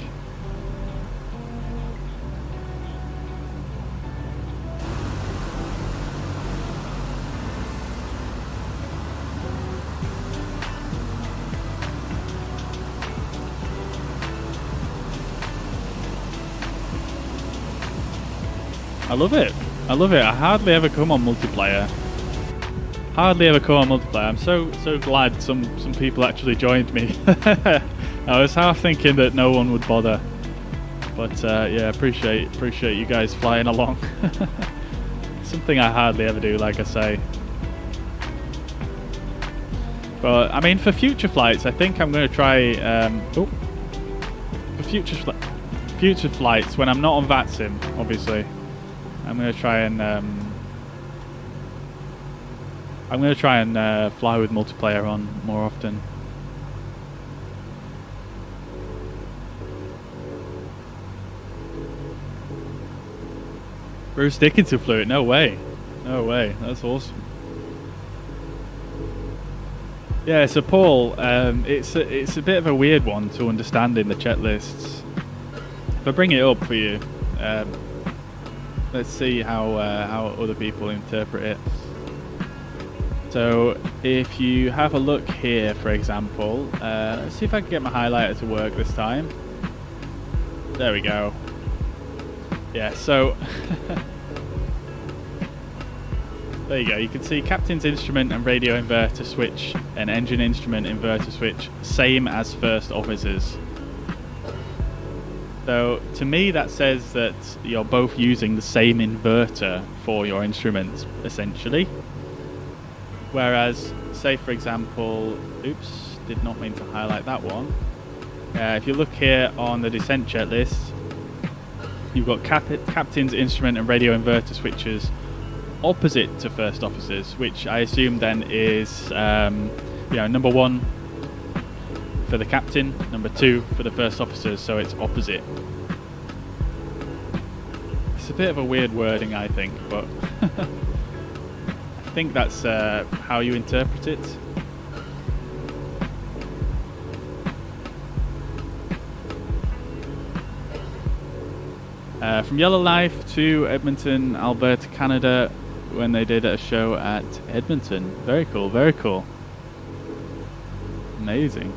I love it. I love it. I hardly ever come on multiplayer. I'm so glad some people actually joined me. I was half thinking that no one would bother, but yeah, appreciate you guys flying along. Something I hardly ever do, like I say. But I mean, for future flights, I think I'm going to try. For future flights, when I'm not on VATSIM, obviously, I'm going to try and fly with multiplayer on more often. We're sticking to fluid. No way. No way. That's awesome. Yeah, so Paul, it's a bit of a weird one to understand in the checklists. If I bring it up for you, let's see how other people interpret it. So if you have a look here, for example, let's see if I can get my highlighter to work this time. There we go. Yeah, so there you go. You can see captain's instrument and radio inverter switch and engine instrument inverter switch same as first officer's. So to me that says that you're both using the same inverter for your instruments essentially. Whereas, say for example, oops, did not mean to highlight that one. If you look here on the descent checklist, you've got captain's instrument and radio inverter switches opposite to first officers, which I assume then is number 1 for the captain, number 2 for the first officers, so it's opposite. It's a bit of a weird wording, I think, but I think that's how you interpret it. From Yellowknife to Edmonton, Alberta, Canada, when they did a show at Edmonton. Very cool, very cool. Amazing.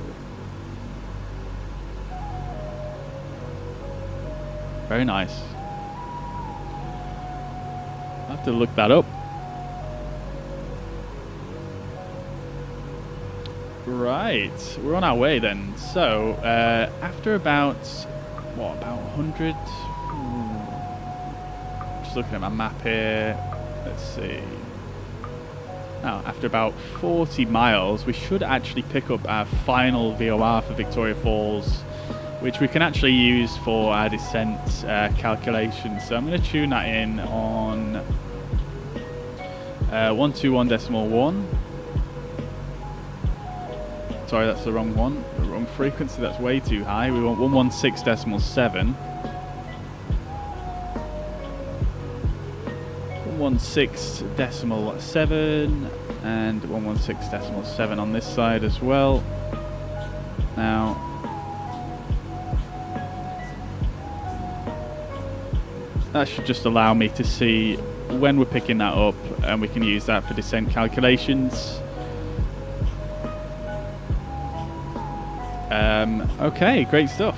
Very nice. I'll have to look that up. Right, we're on our way then. So, after about 100? Just looking at my map here. Let's see. Now, after about 40 miles, we should actually pick up our final VOR for Victoria Falls, which we can actually use for our descent calculations. So I'm going to tune that in on 121.1. Sorry, that's the wrong one. The wrong frequency. That's way too high. We want 116.7. 116.7 and 116.7 on this side as well. Now, that should just allow me to see when we're picking that up, and we can use that for descent calculations. Okay, great stuff.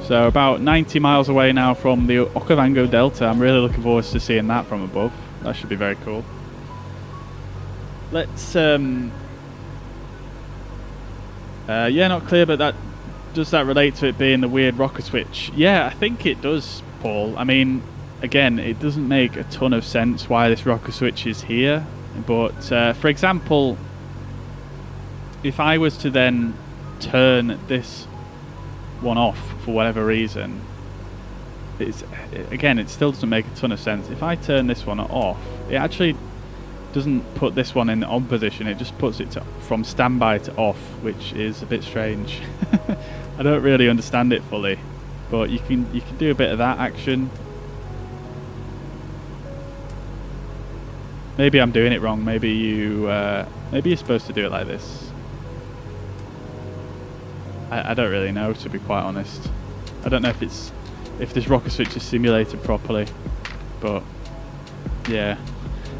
So about 90 miles away now from the Okavango Delta. I'm really looking forward to seeing that from above. That should be very cool. Let's yeah, not clear, but does that relate to it being the weird rocker switch? Yeah, I think it does, Paul. I mean, again, it doesn't make a ton of sense why this rocker switch is here, but for example, if I was to then turn this one off for whatever reason, again, it still doesn't make a ton of sense. If I turn this one off, it actually doesn't put this one in the on position. It just puts it from standby to off, which is a bit strange. I don't really understand it fully, but you can do a bit of that action. Maybe I'm doing it wrong. Maybe you're supposed to do it like this. I don't really know, to be quite honest. I don't know if this rocker switch is simulated properly, but yeah,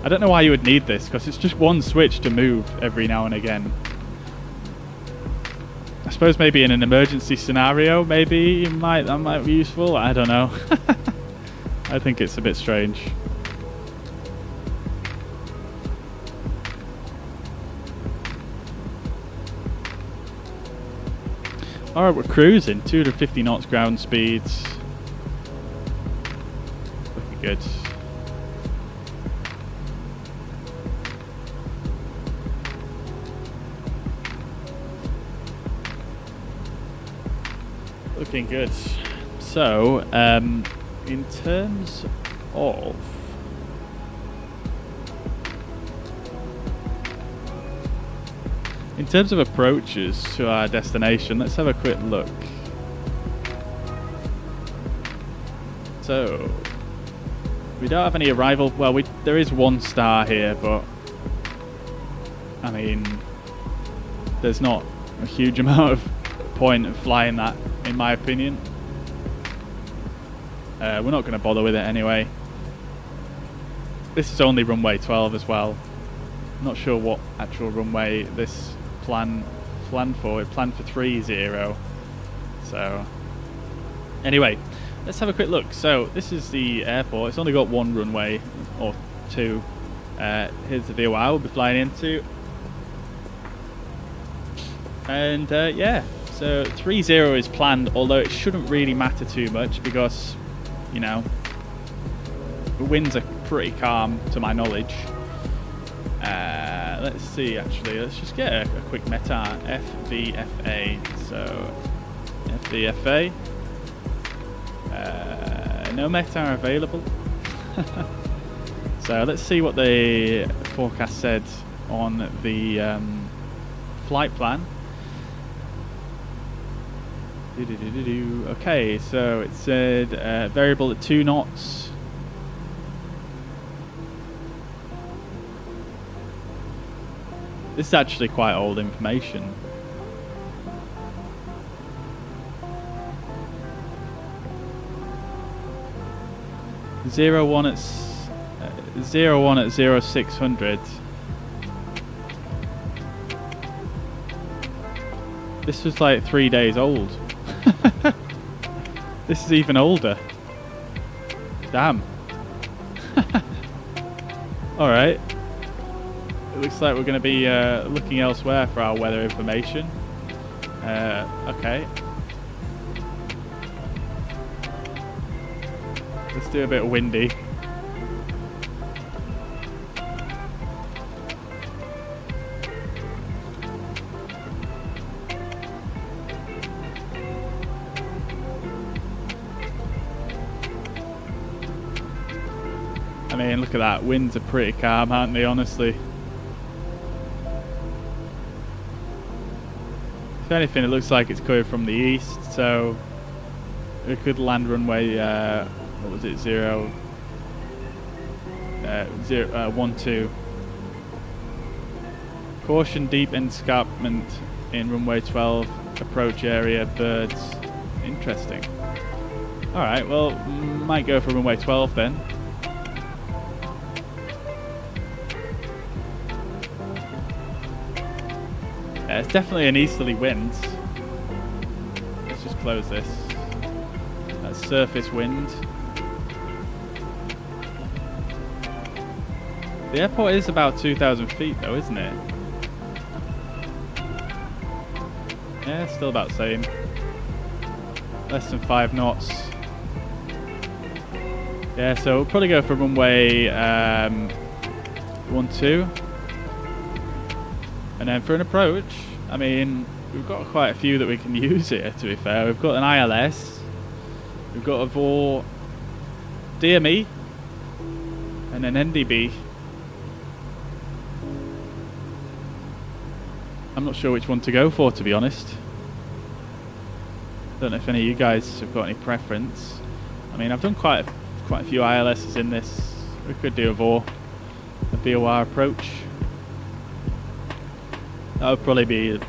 I don't know why you would need this, because it's just one switch to move every now and again. I suppose maybe in an emergency scenario, maybe that might be useful. I don't know. I think it's a bit strange. Alright, we're cruising, 250 knots ground speeds. Looking good. Looking good. So, in terms of approaches to our destination, let's have a quick look. So, We don't have any arrival. Well, there is 1 star here, but I mean, there's not a huge amount of point of flying that, in my opinion. We're not going to bother with it anyway. This is only runway 12 as well. Not sure what actual runway this planned for. It planned for 30. So anyway, let's have a quick look. So this is the airport. It's only got 1 runway or 2. Here's the VOR we'll be flying into. And yeah, so 30 is planned, although it shouldn't really matter too much because, you know, the winds are pretty calm to my knowledge. Let's see, actually, let's just get a quick METAR FVFA. So FVFA, no METAR available. So let's see what the forecast said on the flight plan. Okay, so it said variable at 2 knots. This is actually quite old information. Zero one at 0600. This was like 3 days old. This is even older. Damn. Alright. It looks like we're going to be looking elsewhere for our weather information. Okay. Let's do a bit of windy. I mean, look at that. Winds are pretty calm, aren't they, honestly? If anything, it looks like it's coming from the east, so we could land runway, what was it, 12. Caution, deep escarpment in runway 12, approach area, birds. Interesting. Alright, well, might go for runway 12 then. Yeah, it's definitely an easterly wind. Let's just close this. That's surface wind. The airport is about 2,000 feet though, isn't it? Yeah, still about the same. Less than 5 knots. Yeah, so we'll probably go for runway 12. And then for an approach, I mean, we've got quite a few that we can use here, to be fair. We've got an ILS, we've got a VOR, DME, and an NDB. I'm not sure which one to go for, to be honest. Don't know if any of you guys have got any preference. I mean, I've done quite a few ILSs in this. We could do a VOR approach. That would probably be,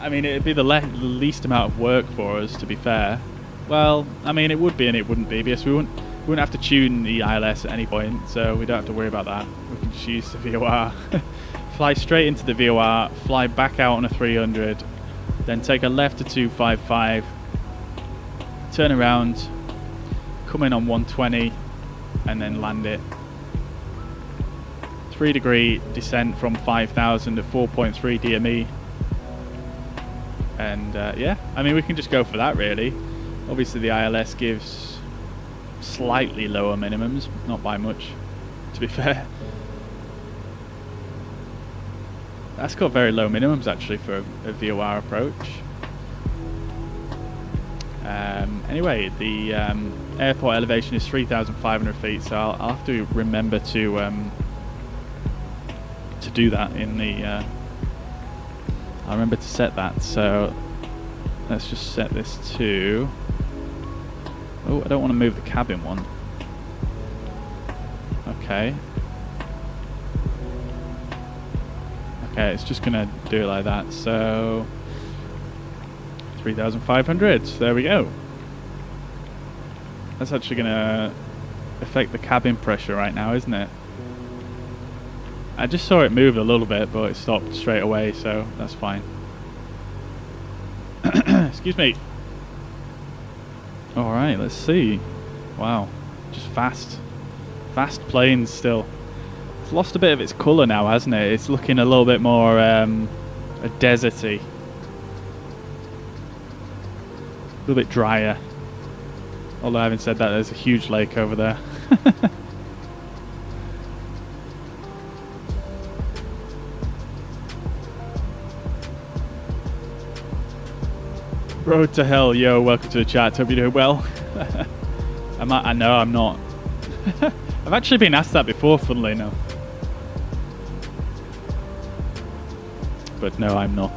I mean, it'd be the least amount of work for us, to be fair. Well, I mean, it would be and it wouldn't be, because we wouldn't have to tune the ILS at any point, so we don't have to worry about that. We can just use the VOR. Fly straight into the VOR, fly back out on a 300, then take a left to 255, turn around, come in on 120, and then land it. 3-degree descent from 5,000 at 4.3 DME. And yeah, I mean, we can just go for that, really. Obviously, the ILS gives slightly lower minimums, not by much, to be fair. That's got very low minimums, actually, for a VOR approach. Anyway, the airport elevation is 3,500 feet, so I'll have to remember to do that in the I'll remember to set that. So let's just set this to, oh, I don't want to move the cabin one. Okay. Okay, it's just gonna do it like that. So 3,500. There we go. That's actually gonna affect the cabin pressure right now, isn't it? I just saw it move a little bit, but it stopped straight away, so that's fine. Excuse me. Alright, let's see. Wow. Just fast planes still. It's lost a bit of its colour now, hasn't it? It's looking a little bit more deserty. A little bit drier. Although having said that, there's a huge lake over there. Road to hell, yo, welcome to the chat, hope you're doing well. I know I'm not. I've actually been asked that before, funnily enough. But no, I'm not.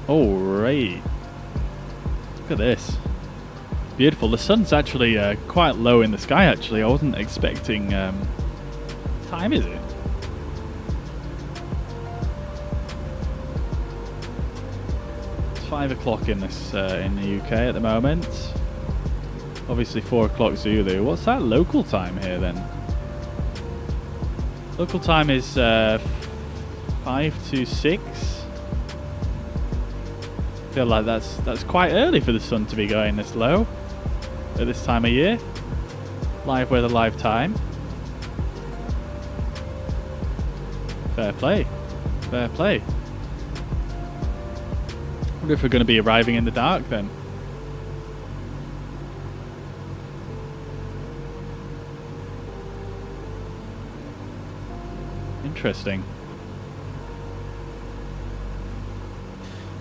Alright. Look at this. Beautiful. The sun's actually quite low in the sky, actually. I wasn't expecting... what time is it? It's 5 o'clock in this in the UK at the moment. Obviously 4 o'clock Zulu. What's that local time here then? Local time is 5 to 6. I feel like that's quite early for the sun to be going this low at this time of year. Live weather, live time. Fair play. Fair play. Wonder if we're going to be arriving in the dark then. Interesting.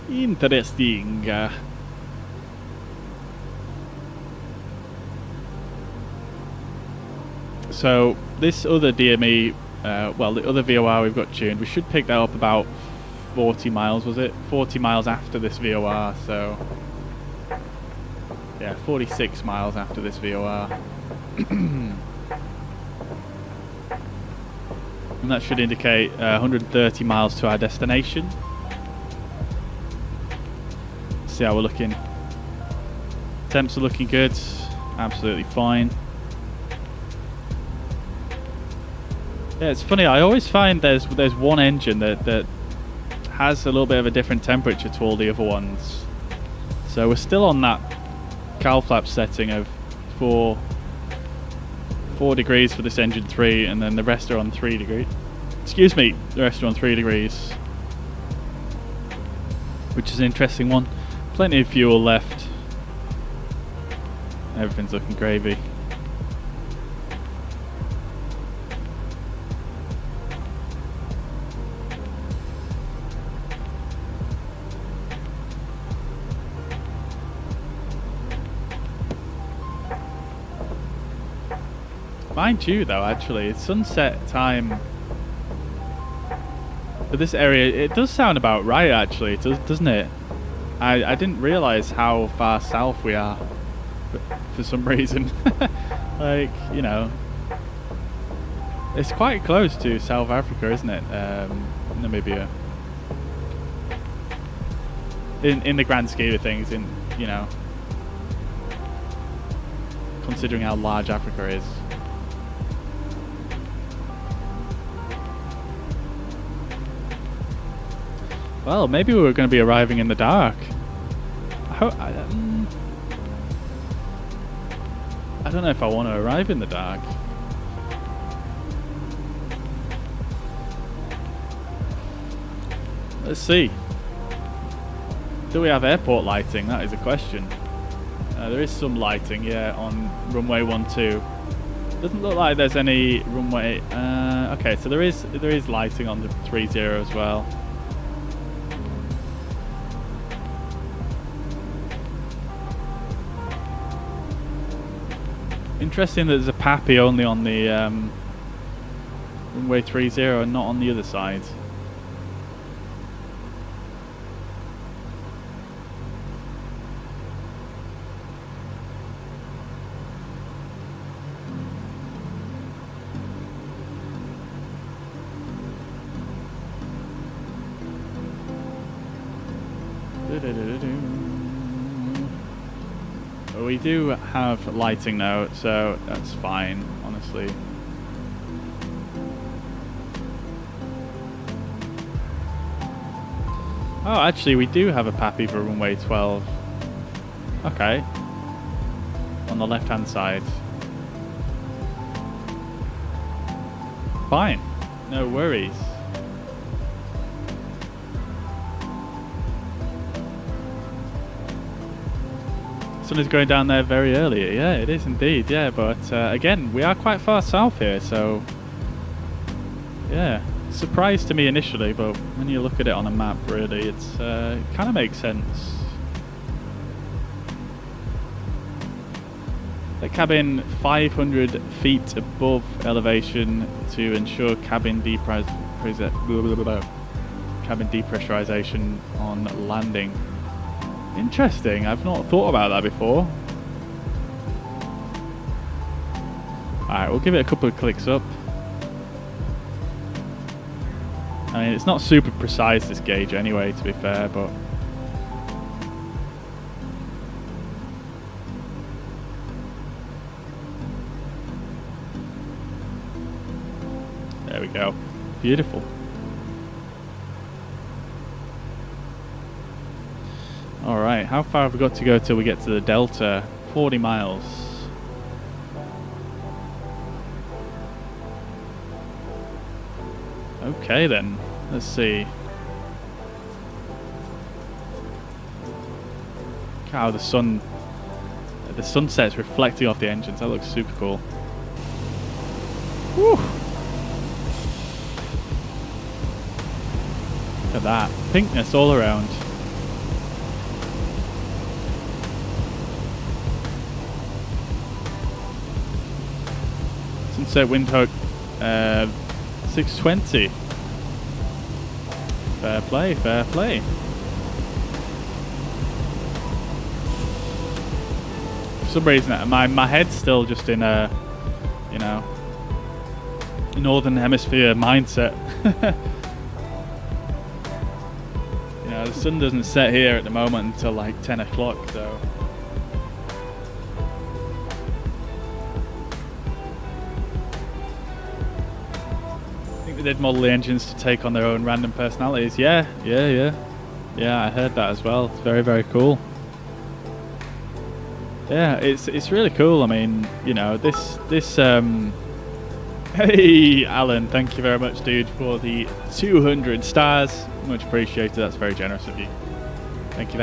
Interesting. So this other DME, well, the other VOR we've got tuned, we should pick that up about 40 miles, was it? 40 miles after this VOR, so yeah, 46 miles after this VOR. And that should indicate 130 miles to our destination. See how we're looking. Temps are looking good, absolutely fine. Yeah, it's funny, I always find there's one engine that has a little bit of a different temperature to all the other ones. So we're still on that cowl flap setting of 4 degrees for this engine 3, and then the rest are on 3 degrees. Excuse me, the rest are on 3 degrees. Which is an interesting one. Plenty of fuel left. Everything's looking gravy. Mind you though, actually, it's sunset time for this area. It does sound about right, actually, doesn't it? I didn't realise how far south we are for some reason. Like, you know, it's quite close to South Africa, isn't it? Namibia. In the grand scheme of things, you know, considering how large Africa is. Well, maybe we were going to be arriving in the dark. I don't know if I want to arrive in the dark. Let's see. Do we have airport lighting? That is a question. There is some lighting, yeah, on runway 12. Doesn't look like there's any runway. Okay, so there is lighting on the 30 as well. Interesting that there's a PAPI only on the runway 30 and not on the other side. We do have lighting now, so that's fine, honestly. Oh, actually, we do have a PAPI for runway 12. Okay. On the left-hand side. Fine. No worries. Sun is going down there very early. Yeah, it is indeed. Yeah, but again, we are quite far south here, so yeah, surprise to me initially, but when you look at it on a map, really, it kind of makes sense. The cabin 500 feet above elevation to ensure cabin depressurization on landing. Interesting, I've not thought about that before. Alright, we'll give it a couple of clicks up. I mean, it's not super precise, this gauge anyway, to be fair, but there we go. Beautiful. Alright, how far have we got to go till we get to the Delta? 40 miles. Okay then, let's see. Look how the sunset's reflecting off the engines. That looks super cool. Woo! Look at that, pinkness all around. Sunset Windhoek 620. Fair play, fair play. For some reason, my head's still just in a, you know, northern hemisphere mindset. You know, the sun doesn't set here at the moment until like 10 o'clock, so. They'd model the engines to take on their own random personalities. Yeah, I heard that as well. It's very, very cool. Yeah, it's really cool. I mean, you know, this hey Alan, thank you very much, dude, for the 200 stars. Much appreciated. That's very generous of you. Thank you.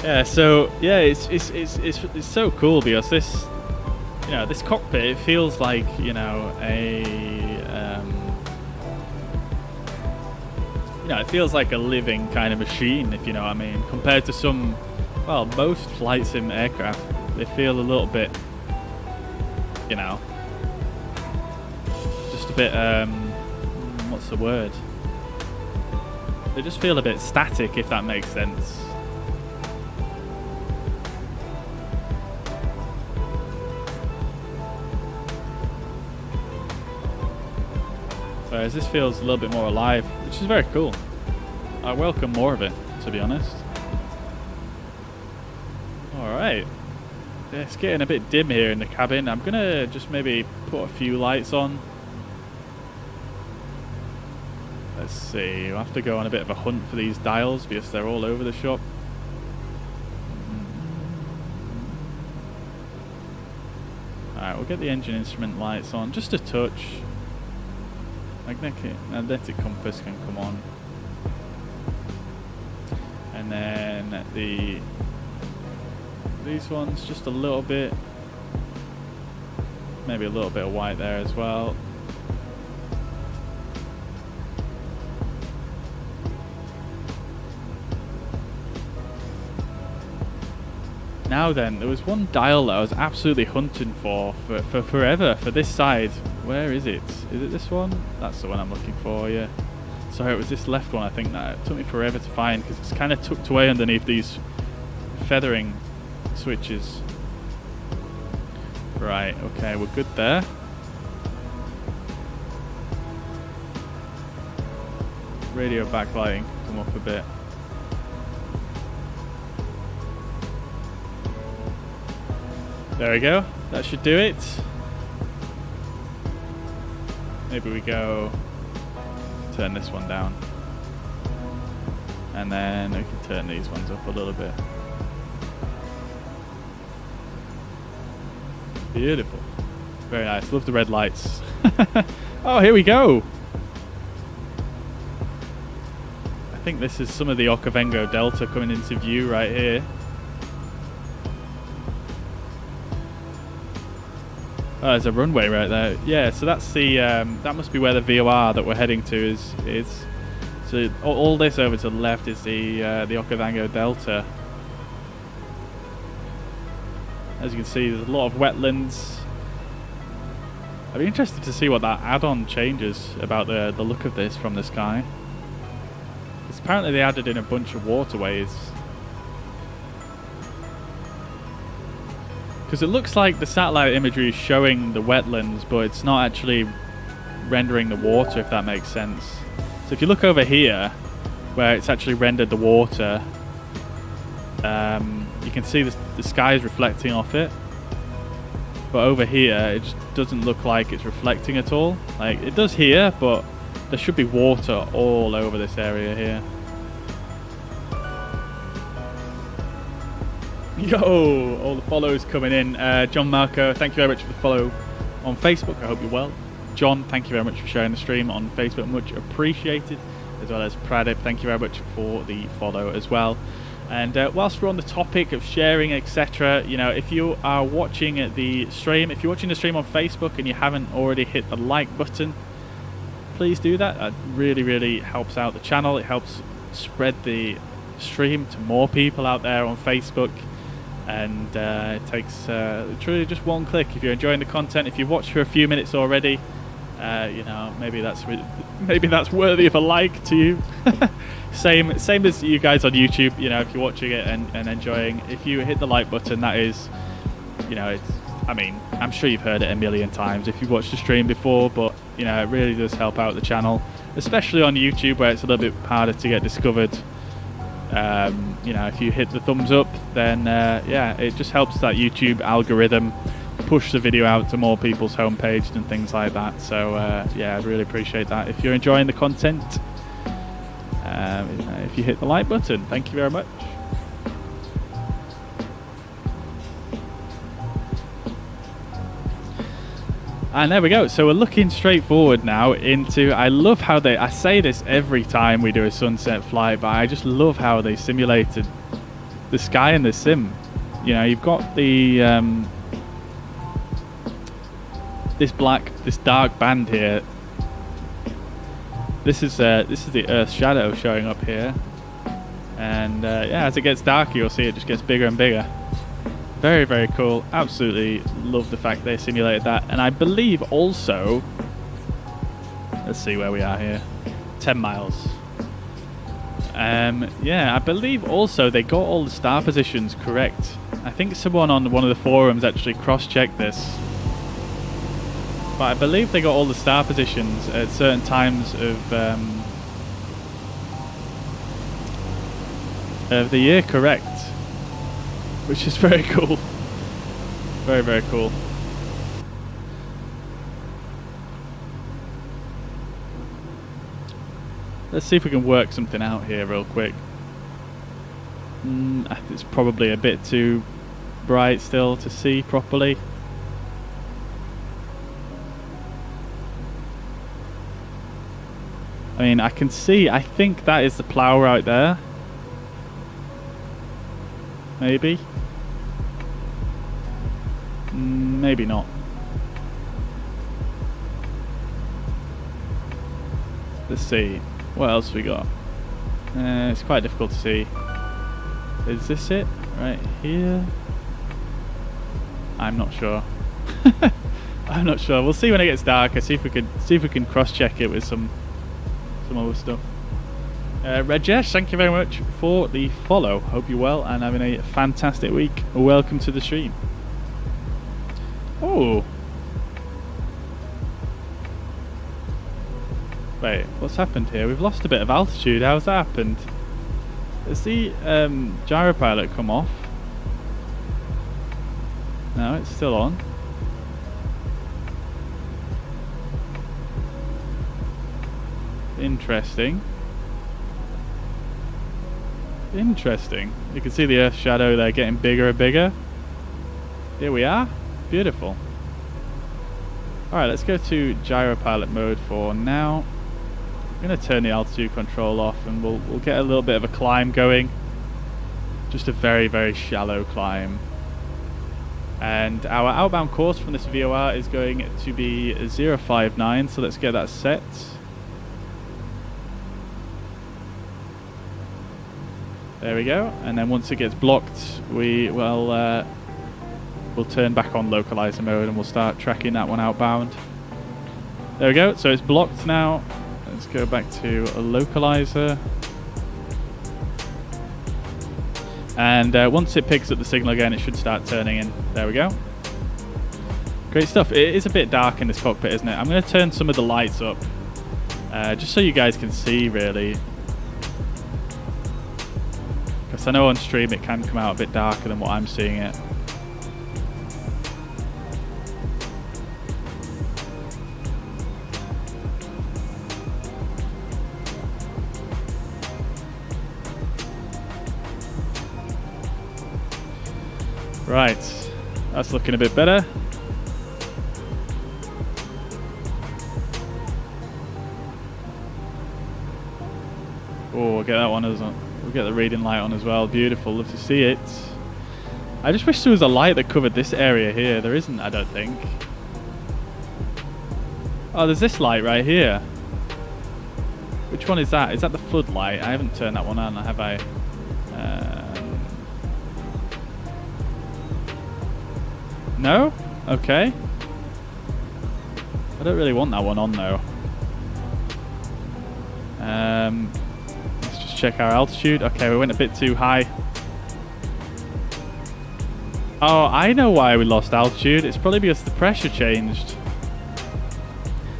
Yeah, so yeah, it's so cool because this, you know, this cockpit, it feels like, you know, it feels like a living kind of machine, if you know what I mean, compared to some, well, most flight sim aircraft. They feel a little bit, you know, just a bit, what's the word? They just feel a bit static, if that makes sense. Whereas this feels a little bit more alive, which is very cool. I welcome more of it, to be honest. Alright. Yeah, it's getting a bit dim here in the cabin. I'm going to just maybe put a few lights on. Let's see. We'll have to go on a bit of a hunt for these dials because they're all over the shop. Alright, we'll get the engine instrument lights on. Just a touch. magnetic compass can come on. And then these ones just a little bit, maybe a little bit of white there as well. Now then, there was one dial that I was absolutely hunting for forever, for this side. Where is it? Is it this one? That's the one I'm looking for, yeah. Sorry, it was this left one, I think, that it took me forever to find, because it's kind of tucked away underneath these feathering switches. Right, okay, we're good there. Radio backlighting can come up a bit. There we go, that should do it. Maybe we go turn this one down. And then we can turn these ones up a little bit. Beautiful. Very nice, love the red lights. Oh, here we go. I think this is some of the Okavango Delta coming into view right here. Oh, there's a runway right there. Yeah, so that's the that must be where the VOR that we're heading to is. So all this over to the left is the Okavango Delta. As you can see, there's a lot of wetlands. I'd be interested to see what that add-on changes about the look of this from the sky. Because apparently they added in a bunch of waterways. Because it looks like the satellite imagery is showing the wetlands, but it's not actually rendering the water, if that makes sense. So if you look over here, where it's actually rendered the water, you can see the sky is reflecting off it. But over here, it just doesn't look like it's reflecting at all. Like, it does here, but there should be water all over this area here. Yo, all the follows coming in. John Marco, thank you very much for the follow on Facebook. I hope you're well. John, thank you very much for sharing the stream on Facebook. Much appreciated. As well as Pradip, thank you very much for the follow as well. And whilst we're on the topic of sharing, etc., you know, if you are watching the stream, if you're watching the stream on Facebook and you haven't already hit the like button, please do that. That really, really helps out the channel. It helps spread the stream to more people out there on Facebook. And it takes truly just one click. If you're enjoying the content, if you've watched for a few minutes already, you know, maybe that's worthy of a like to you. same as you guys on YouTube. You know, if you're watching it and enjoying, if you hit the like button, that is, you know, it's, I mean, I'm sure you've heard it a million times if you've watched the stream before, but you know, it really does help out the channel, especially on YouTube where it's a little bit harder to get discovered. You know, if you hit the thumbs up, then yeah, it just helps that YouTube algorithm push the video out to more people's homepage and things like that. So yeah, I'd really appreciate that. If you're enjoying the content, if you hit the like button, thank you very much. And there we go. So we're looking straight forward now into, I love how I say this every time we do a sunset flight, but I just love how they simulated the sky in the sim. You know, you've got the this dark band here. This is the Earth's shadow showing up here, and yeah, as it gets darker, you'll see it just gets bigger and bigger. Very, very cool. Absolutely love the fact they simulated that. And I believe also, let's see where we are here, 10 miles. Yeah, I believe also they got all the star positions correct. I think someone on one of the forums actually cross-checked this. But I believe they got all the star positions at certain times of the year correct. Which is very cool. Very, very cool. Let's see if we can work something out here real quick. I think it's probably a bit too bright still to see properly. I mean, I can see, I think that is the plough right there. Maybe. Maybe not. Let's see. What else we got? It's quite difficult to see. Is this it? Right here? I'm not sure. I'm not sure. We'll see when it gets darker. See if we can cross-check it with some other stuff. Rajesh, thank you very much for the follow. Hope you're well and having a fantastic week. Welcome to the stream. Oh. Wait, what's happened here? We've lost a bit of altitude. How's that happened? Has the gyropilot come off? No, it's still on. Interesting. Interesting. You can see the Earth shadow there getting bigger and bigger. Here we are. Beautiful. Alright, let's go to gyropilot mode for now. I'm going to turn the altitude control off and we'll get a little bit of a climb going. Just a very, very shallow climb. And our outbound course from this VOR is going to be 059, so let's get that set. There we go, and then once it gets blocked, we'll turn back on localizer mode and we'll start tracking that one outbound. There we go, so it's blocked now. Let's go back to a localizer. And once it picks up the signal again, it should start turning in. There we go. Great stuff. It is a bit dark in this cockpit, isn't it? I'm going to turn some of the lights up, just so you guys can see, really. Because I know on stream it can come out a bit darker than what I'm seeing it. Right, that's looking a bit better. Oh, we'll get that one as well. We'll get the reading light on as well. Beautiful, love to see it. I just wish there was a light that covered this area here. There isn't, I don't think. Oh, there's this light right here. Which one is that? Is that the floodlight? I haven't turned that one on, have I? No? Okay. I don't really want that one on though. Let's just check our altitude. Okay, we went a bit too high. Oh, I know why we lost altitude. It's probably because the pressure changed.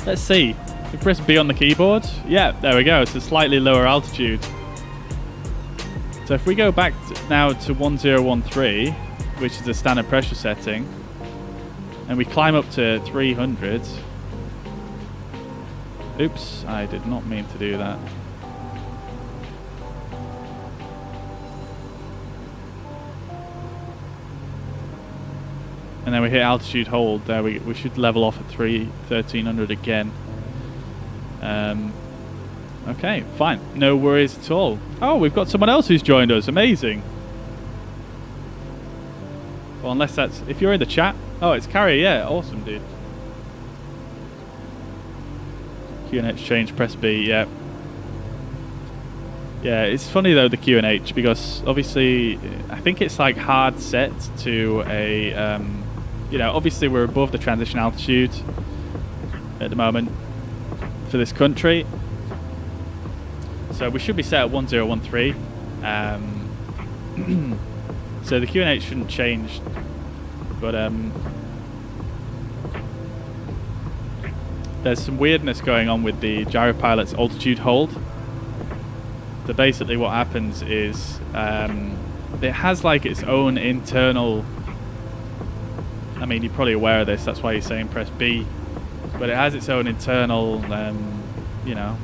Let's see. We press B on the keyboard. Yeah, there we go. It's a slightly lower altitude. So if we go back now to 1013, which is the standard pressure setting, and we climb up to 300. Oops, I did not mean to do that. And then we hit altitude hold. There we should level off at 1300 again. Okay, fine. No worries at all. Oh, we've got someone else who's joined us. Amazing. Well, unless that's... If you're in the chat... Oh, it's Carrier, yeah. Awesome, dude. QNH change, press B, yeah. Yeah, it's funny, though, the QNH, because obviously, I think it's, like, hard set to a... you know, obviously we're above the transition altitude at the moment for this country. So we should be set at 1013. So the QNH shouldn't change, but there's some weirdness going on with the gyropilot's altitude hold. So basically what happens is it has like its own internal, I mean, you're probably aware of this, that's why you're saying press B, but it has its own internal you know,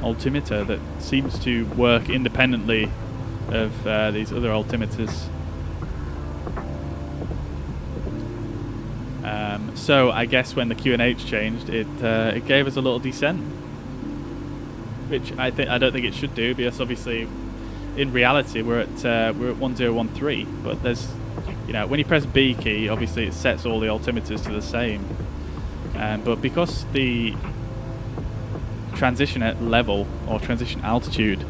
altimeter that seems to work independently of these other altimeters. So I guess when the QNH changed, it gave us a little descent. which I don't think it should do, because obviously in reality we're at 1013, but there's, you know, when you press B key, obviously it sets all the altimeters to the same, but because the transition at level or transition altitude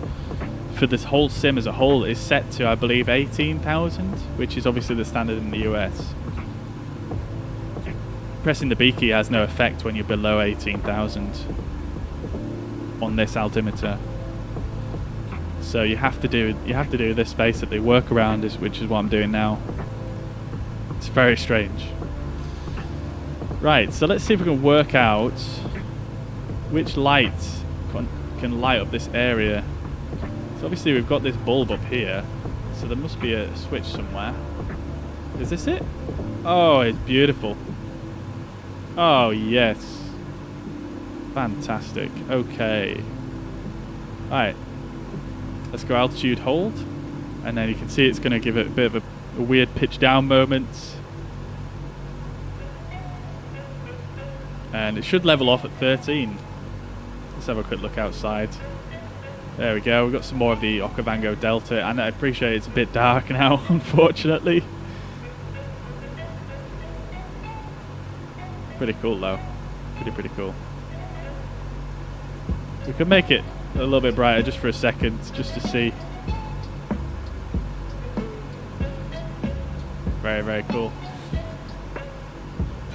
for this whole sim as a whole is set to, I believe, 18,000, which is obviously the standard in the US. Pressing the B key has no effect when you're below 18,000 on this altimeter. So you have to do this basically. Workaround is, which is what I'm doing now. It's very strange. Right, so let's see if we can work out which lights can light up this area. So obviously we've got this bulb up here, so there must be a switch somewhere. Is this it? Oh, it's beautiful. Oh yes. Fantastic. Okay. Alright. Let's go altitude hold. And then you can see it's going to give it a bit of a weird pitch down moment. And it should level off at 13. Let's have a quick look outside. There we go. We've got some more of the Okavango Delta. And I appreciate it's a bit dark now, unfortunately. Pretty cool though. Pretty cool. We can make it a little bit brighter just for a second, just to see. Very cool.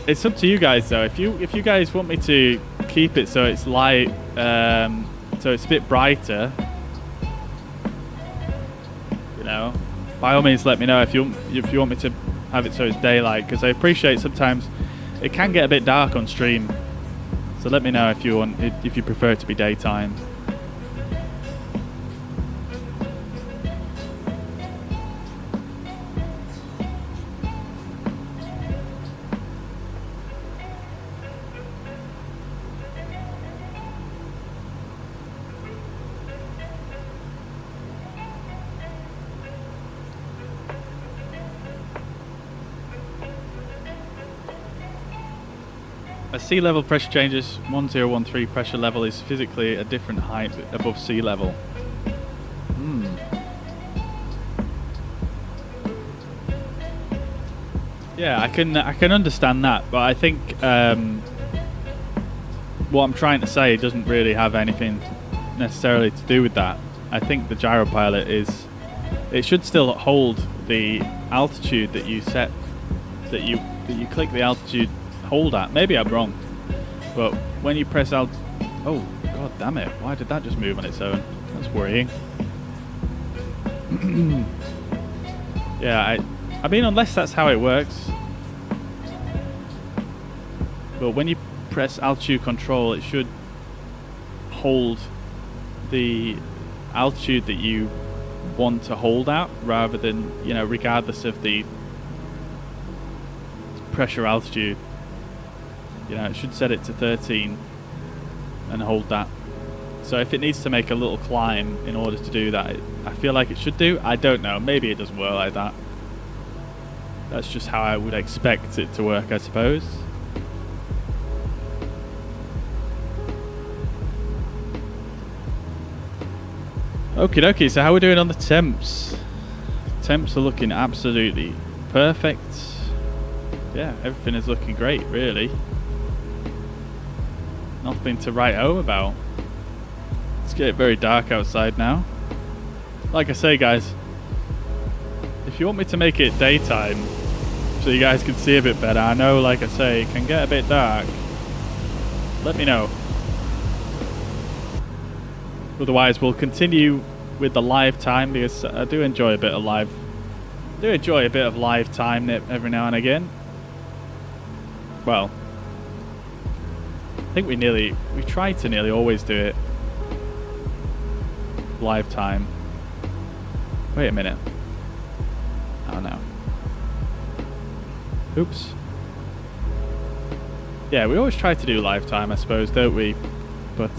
It's up to you guys though. If you guys want me to keep it so it's light, so it's a bit brighter, you know, by all means let me know if you want me to have it so it's daylight, because I appreciate sometimes it can get a bit dark on stream. So let me know if you prefer it to be daytime. As sea level pressure changes, 1013 pressure level is physically a different height above sea level. Yeah, I can understand that, but I think what I'm trying to say doesn't really have anything necessarily to do with that. I think the gyro pilot it should still hold the altitude that you set, that you click the altitude hold at. Maybe I'm wrong, but when you press oh god damn it, why did that just move on its own? That's worrying. Yeah, I mean, unless that's how it works, but when you press altitude control, it should hold the altitude that you want to hold at, rather than, you know, regardless of the pressure altitude. You know, it should set it to 13 and hold that. So if it needs to make a little climb in order to do that, I feel like it should do. I don't know. Maybe it doesn't work like that. That's just how I would expect it to work, I suppose. Okie dokie, so how are we doing on the temps? Temps are looking absolutely perfect. Yeah, everything is looking great, really. Nothing to write home about. It's getting very dark outside now. Like I say, guys, if you want me to make it daytime so you guys can see a bit better, I know, like I say, it can get a bit dark, let me know. Otherwise, we'll continue with the live time, because I do enjoy a bit of live time every now and again. Well, I think we try to nearly always do it live time. Wait a minute. Oh no. Oops. Yeah, we always try to do live time, I suppose, don't we? But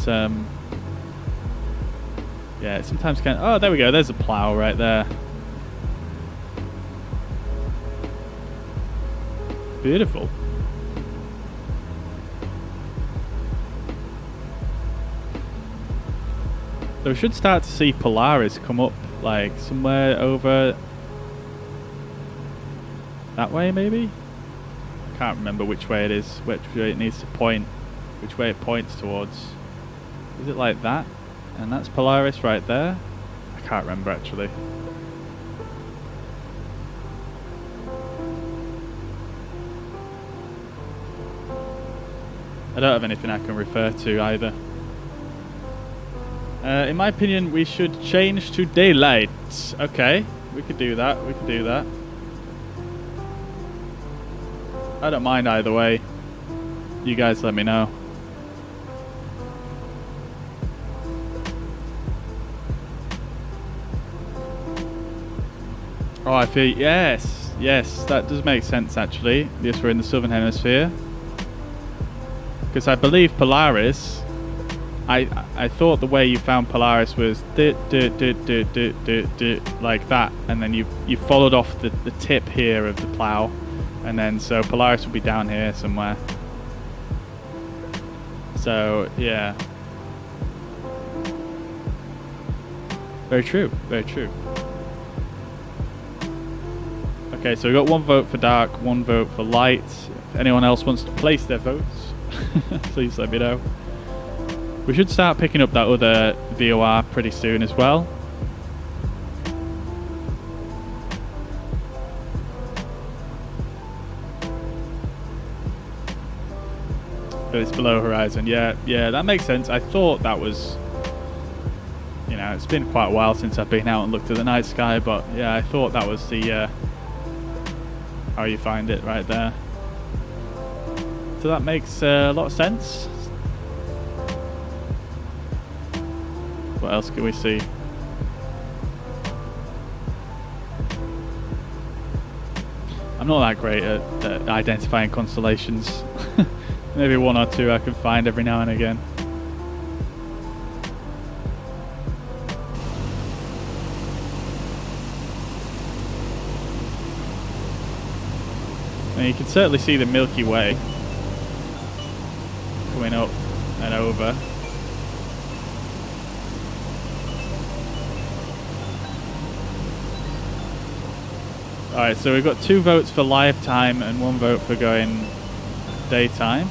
yeah, it sometimes can. Oh, there we go. There's a plow right there. Beautiful. So we should start to see Polaris come up, like somewhere over that way, maybe? I can't remember which way it is, which way it needs to point, which way it points towards. Is it like that? And that's Polaris right there? I can't remember actually. I don't have anything I can refer to either. In my opinion, we should change to daylight. Okay, we could do that, we could do that. I don't mind either way. You guys let me know. Oh, I feel, yes, yes, that does make sense actually. Yes, we're in the southern hemisphere. Because I believe Polaris, I thought the way you found Polaris was like that, and then you followed off the tip here of the plow, and then so Polaris would be down here somewhere. So yeah, very true, very true. Okay, so we got 1 vote for dark, 1 vote for light. If anyone else wants to place their votes, please let me know. We should start picking up that other VOR pretty soon as well. But it's below horizon. Yeah, that makes sense. I thought that was, you know, it's been quite a while since I've been out and looked at the night sky, but yeah, I thought that was the how you find it right there. So that makes a lot of sense. What else can we see? I'm not that great at identifying constellations. Maybe 1 or 2 I can find every now and again. And you can certainly see the Milky Way coming up and over. Alright, so we've got 2 votes for live time and 1 vote for going daytime.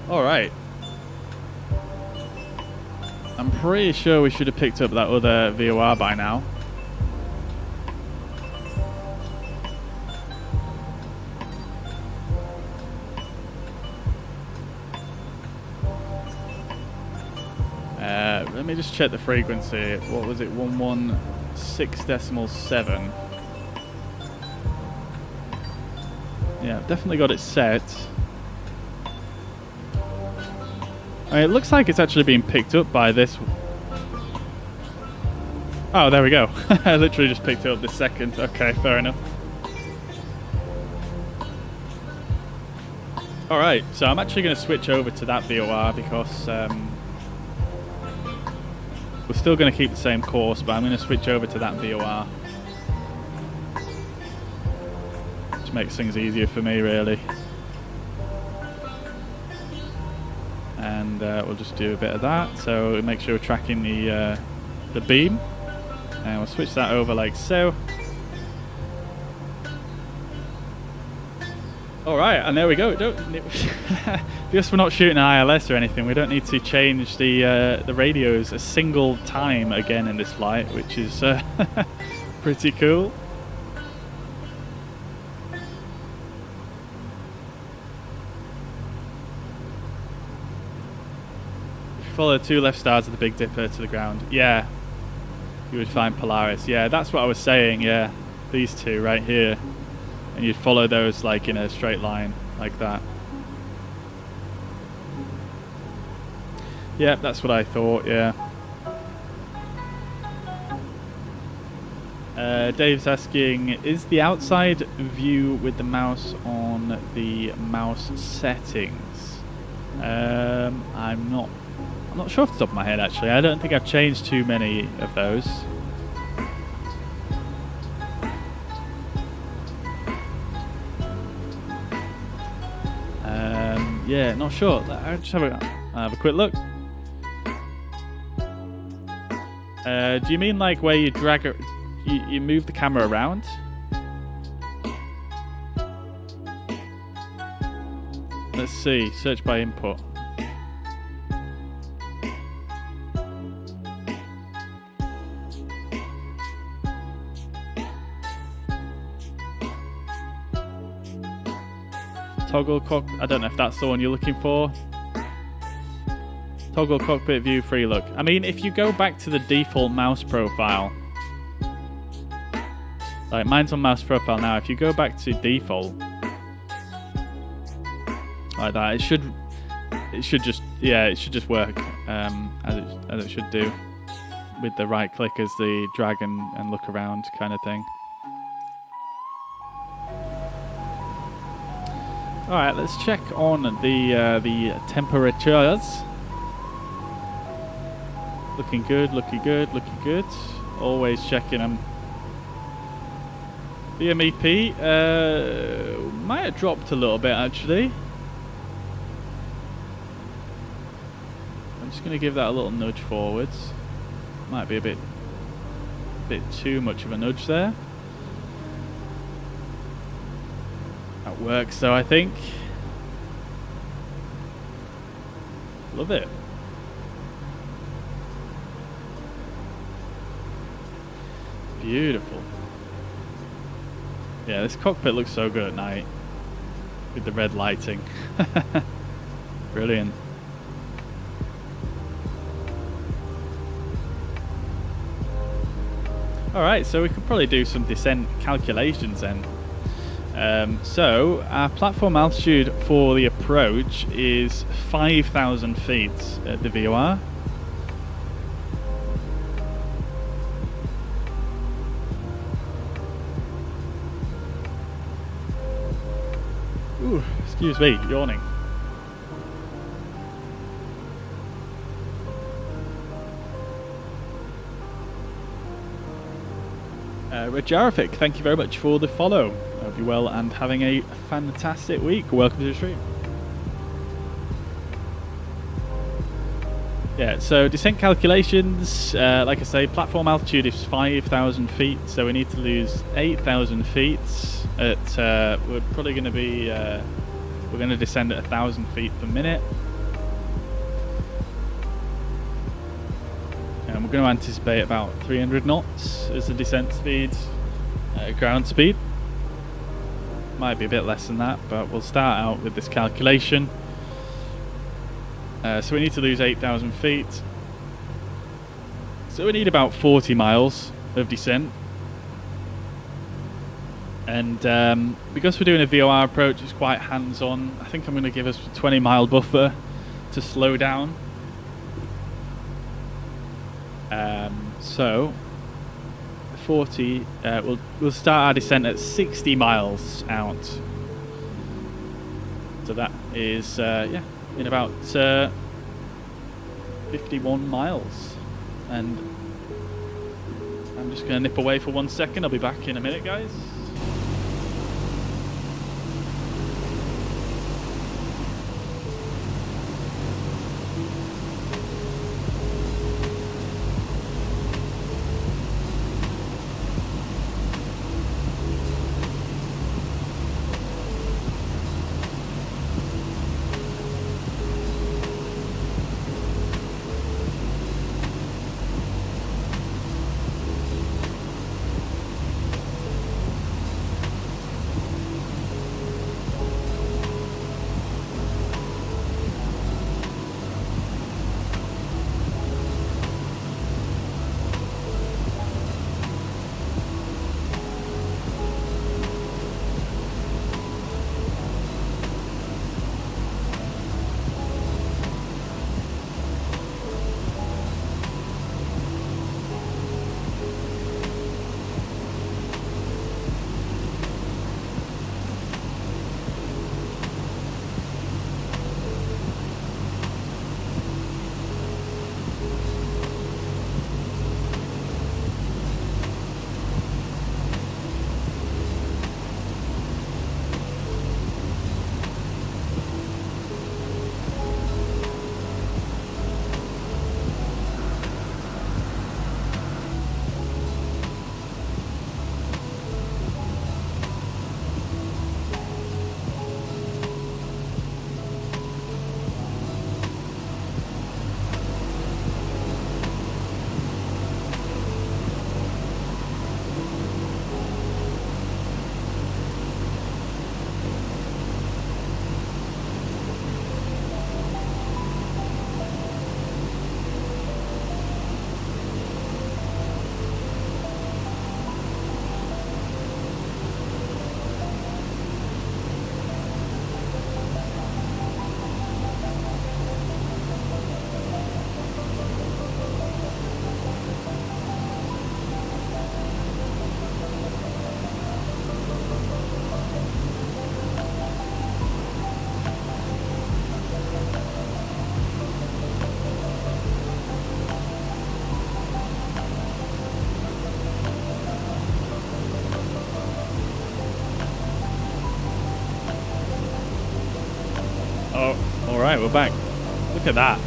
Alright. I'm pretty sure we should have picked up that other VOR by now. Let me just check the frequency. What was it? 116.7. Yeah, I've definitely got it set. I mean, it looks like it's actually being picked up by this. Oh, there we go. I literally just picked it up this second. Okay, fair enough. Alright, so I'm actually going to switch over to that VOR because we're still going to keep the same course, but I'm going to switch over to that VOR. Which makes things easier for me, really. And we'll just do a bit of that. So make sure we're tracking the beam. And we'll switch that over like so. Alright, and there we go. Because we're not shooting ILS or anything, we don't need to change the radios a single time again in this flight, which is pretty cool. If you follow 2 left stars of the Big Dipper to the ground, yeah, you would find Polaris. Yeah, that's what I was saying, yeah. These 2 right here. And you'd follow those like in a straight line, like that. Yeah, that's what I thought, yeah. Dave's asking, is the outside view with the mouse on the mouse settings? I'm not sure off the top of my head, actually. I don't think I've changed too many of those. Yeah, not sure. I'll just have a quick look. Do you mean like where you drag it, you move the camera around? Let's see, search by input. Toggle cockpit, I don't know if that's the one you're looking for. Toggle cockpit view free look. I mean, if you go back to the default mouse profile, like mine's on mouse profile now, if you go back to default, like that, it should just work as it should do, with the right click as the drag and look around kind of thing. All right, let's check on the temperatures. Looking good, looking good, looking good. Always checking them. The MEP might have dropped a little bit actually. I'm just going to give that a little nudge forwards. Might be a bit too much of a nudge there. That works though, I think. Love it. Beautiful. Yeah, this cockpit looks so good at night with the red lighting. Brilliant. Alright, so we could probably do some descent calculations then. So our platform altitude for the approach is 5,000 feet at the VOR. Ooh, excuse me, yawning. Rajarific, thank you very much for the follow. I hope you're well and having a fantastic week. Welcome to the stream. Yeah, so descent calculations, like I say, platform altitude is 5,000 feet, so we need to lose 8,000 feet at, we're probably going to be, we're going to descend at 1,000 feet per minute. And we're going to anticipate about 300 knots as the descent speed, ground speed. Might be a bit less than that, but we'll start out with this calculation. So we need to lose 8,000 feet. So we need about 40 miles of descent. And because we're doing a VOR approach, it's quite hands-on. I think I'm going to give us a 20-mile buffer to slow down. So 40, we'll start our descent at 60 miles out. So that is, yeah, in about 51 miles. And I'm just going to nip away for 1 second. I'll be back in a minute, guys. Alright, we're back. Look at that.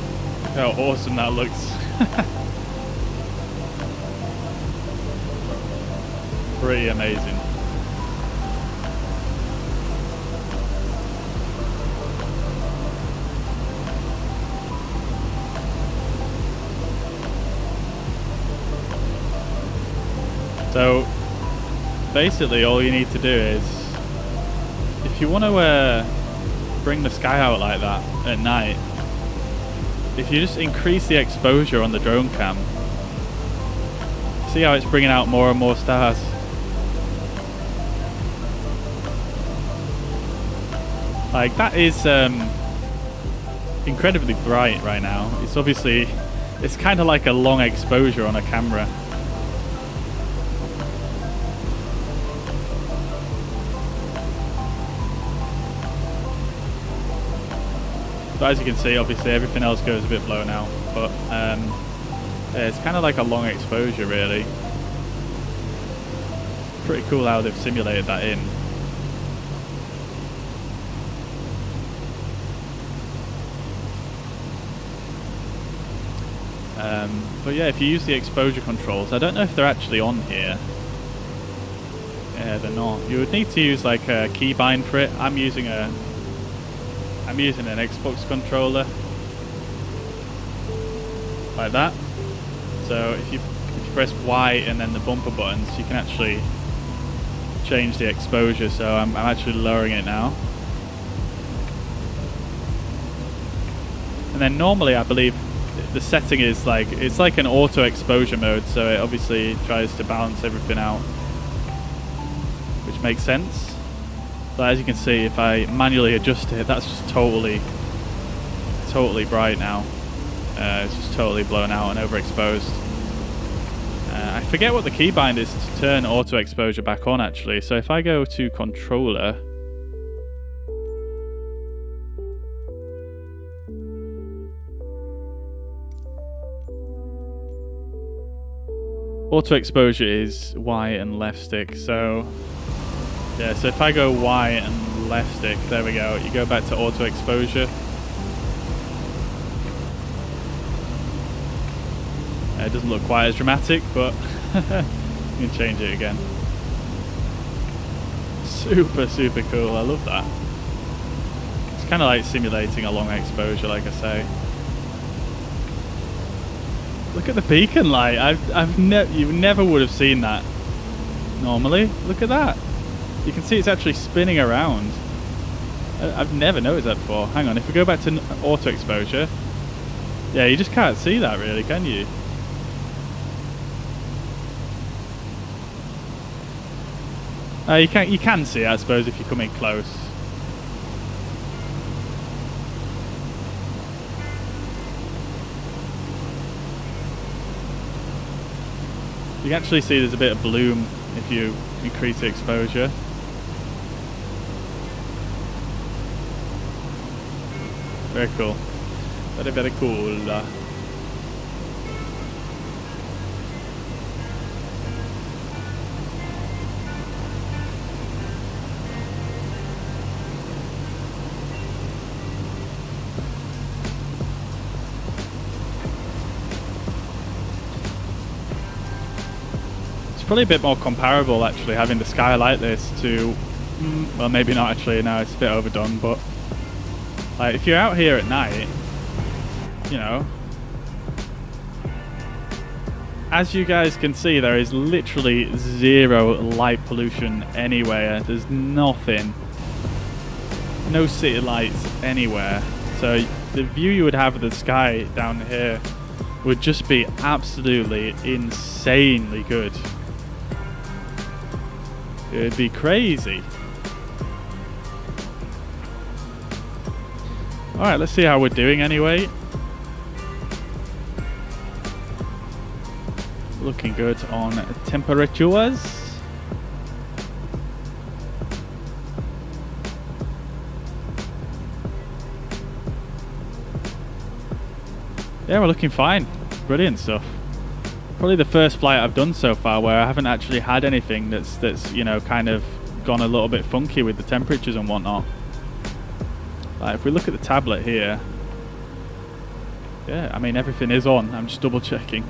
Look how awesome that looks. Pretty amazing. So basically all you need to do is, if you want to bring the sky out like that at night, if you just increase the exposure on the drone cam, see how it's bringing out more and more stars. Like, that is incredibly bright right now. It's obviously, it's kind of like a long exposure on a camera. So as you can see, obviously everything else goes a bit blown out, but yeah, it's kind of like a long exposure really. Pretty cool how they've simulated that in. But yeah, if you use the exposure controls, I don't know if they're actually on here. Yeah, they're not. You would need to use like a keybind for it. I'm using an Xbox controller, like that. So if you press Y and then the bumper buttons, you can actually change the exposure. So I'm actually lowering it now. And then normally I believe the setting is like, it's like an auto exposure mode, so it obviously tries to balance everything out, which makes sense. So as you can see, if I manually adjust it, that's just totally bright now. It's just totally blown out and overexposed. I forget what the keybind is to turn auto exposure back on actually. So if I go to controller, auto exposure is Y and left stick. So yeah, so if I go Y and left stick, there we go. You go back to auto exposure. It doesn't look quite as dramatic, but you can change it again. Super, super cool. I love that. It's kind of like simulating a long exposure, like I say. Look at the beacon light. You never would have seen that normally. Look at that. You can see it's actually spinning around. I've never noticed that before. Hang on, if we go back to auto exposure, yeah, you just can't see that really, can you? You can see it, I suppose, if you come in close. You can actually see there's a bit of bloom if you increase the exposure. Very cool. Very, very cool. Probably a bit more comparable actually, having the sky like this to, well, maybe not actually, now it's a bit overdone, but like if you're out here at night, you know, as you guys can see, there is literally zero light pollution anywhere. There's nothing, no city lights anywhere, so the view you would have of the sky down here would just be absolutely insanely good. It'd be crazy. Alright, let's see how we're doing anyway. Looking good on temperatures. Yeah, we're looking fine. Brilliant stuff. Probably the first flight I've done so far where I haven't actually had anything that's you know, kind of gone a little bit funky with the temperatures and whatnot. Like if we look at the tablet here, Yeah, I mean everything is on. I'm just double checking.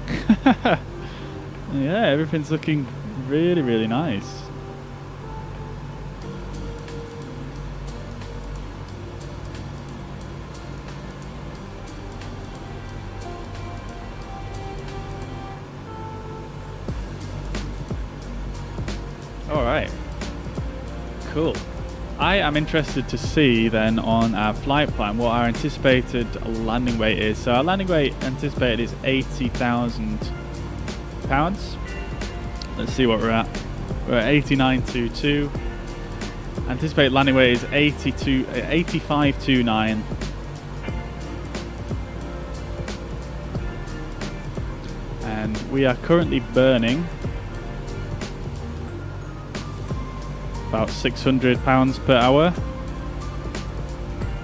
Yeah, everything's looking really, really nice. Alright. Cool. I am interested to see then on our flight plan what our anticipated landing weight is. So our landing weight anticipated is 80,000 pounds. Let's see what we're at. We're at 8922. Anticipated landing weight is 8529. And we are currently burning about 600 pounds per hour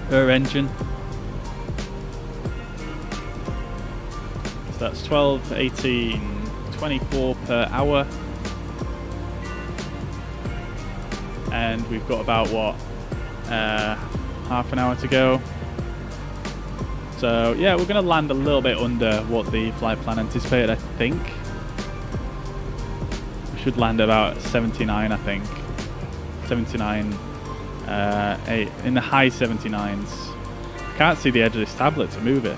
per engine. So that's 12, 18, 24 per hour. And we've got about what, half an hour to go. So yeah, we're going to land a little bit under what the flight plan anticipated, I think. We should land about 79, I think. 79, in the high 79s. Can't see the edge of this tablet to move it.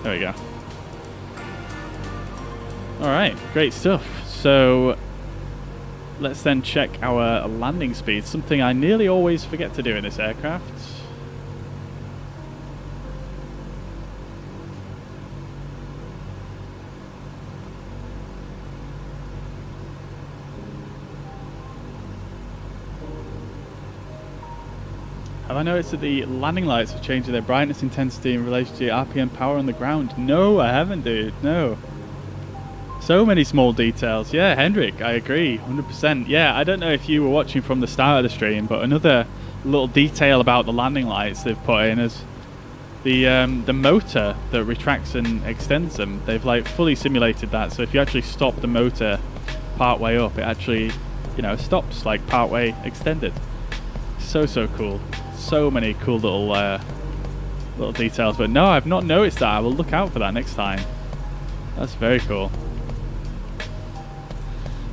There we go. Alright, great stuff. So let's then check our landing speed, something I nearly always forget to do in this aircraft. Have I noticed that the landing lights are changing their brightness intensity in relation to the RPM power on the ground? No, I haven't, dude. No. So many small details. Yeah, Hendrik, I agree, 100%. Yeah, I don't know if you were watching from the start of the stream, but another little detail about the landing lights they've put in is the motor that retracts and extends them. They've like fully simulated that, so if you actually stop the motor part way up, it actually, you know, stops like part way extended. So cool. So many cool little details, but no, I've not noticed that. I will look out for that next time. That's very cool.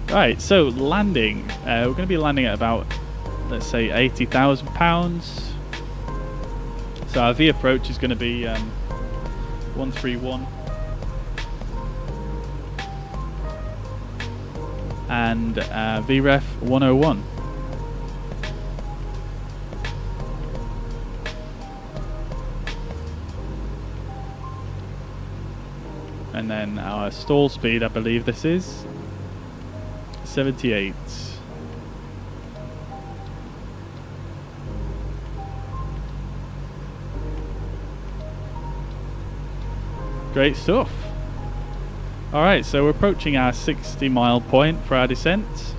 Right, so landing. We're going to be landing at about, let's say, 80,000 pounds. So our V approach is going to be 131. And VREF 101. And then our stall speed, I believe this is 78. Great stuff. Alright, so we're approaching our 60-mile point for our descent.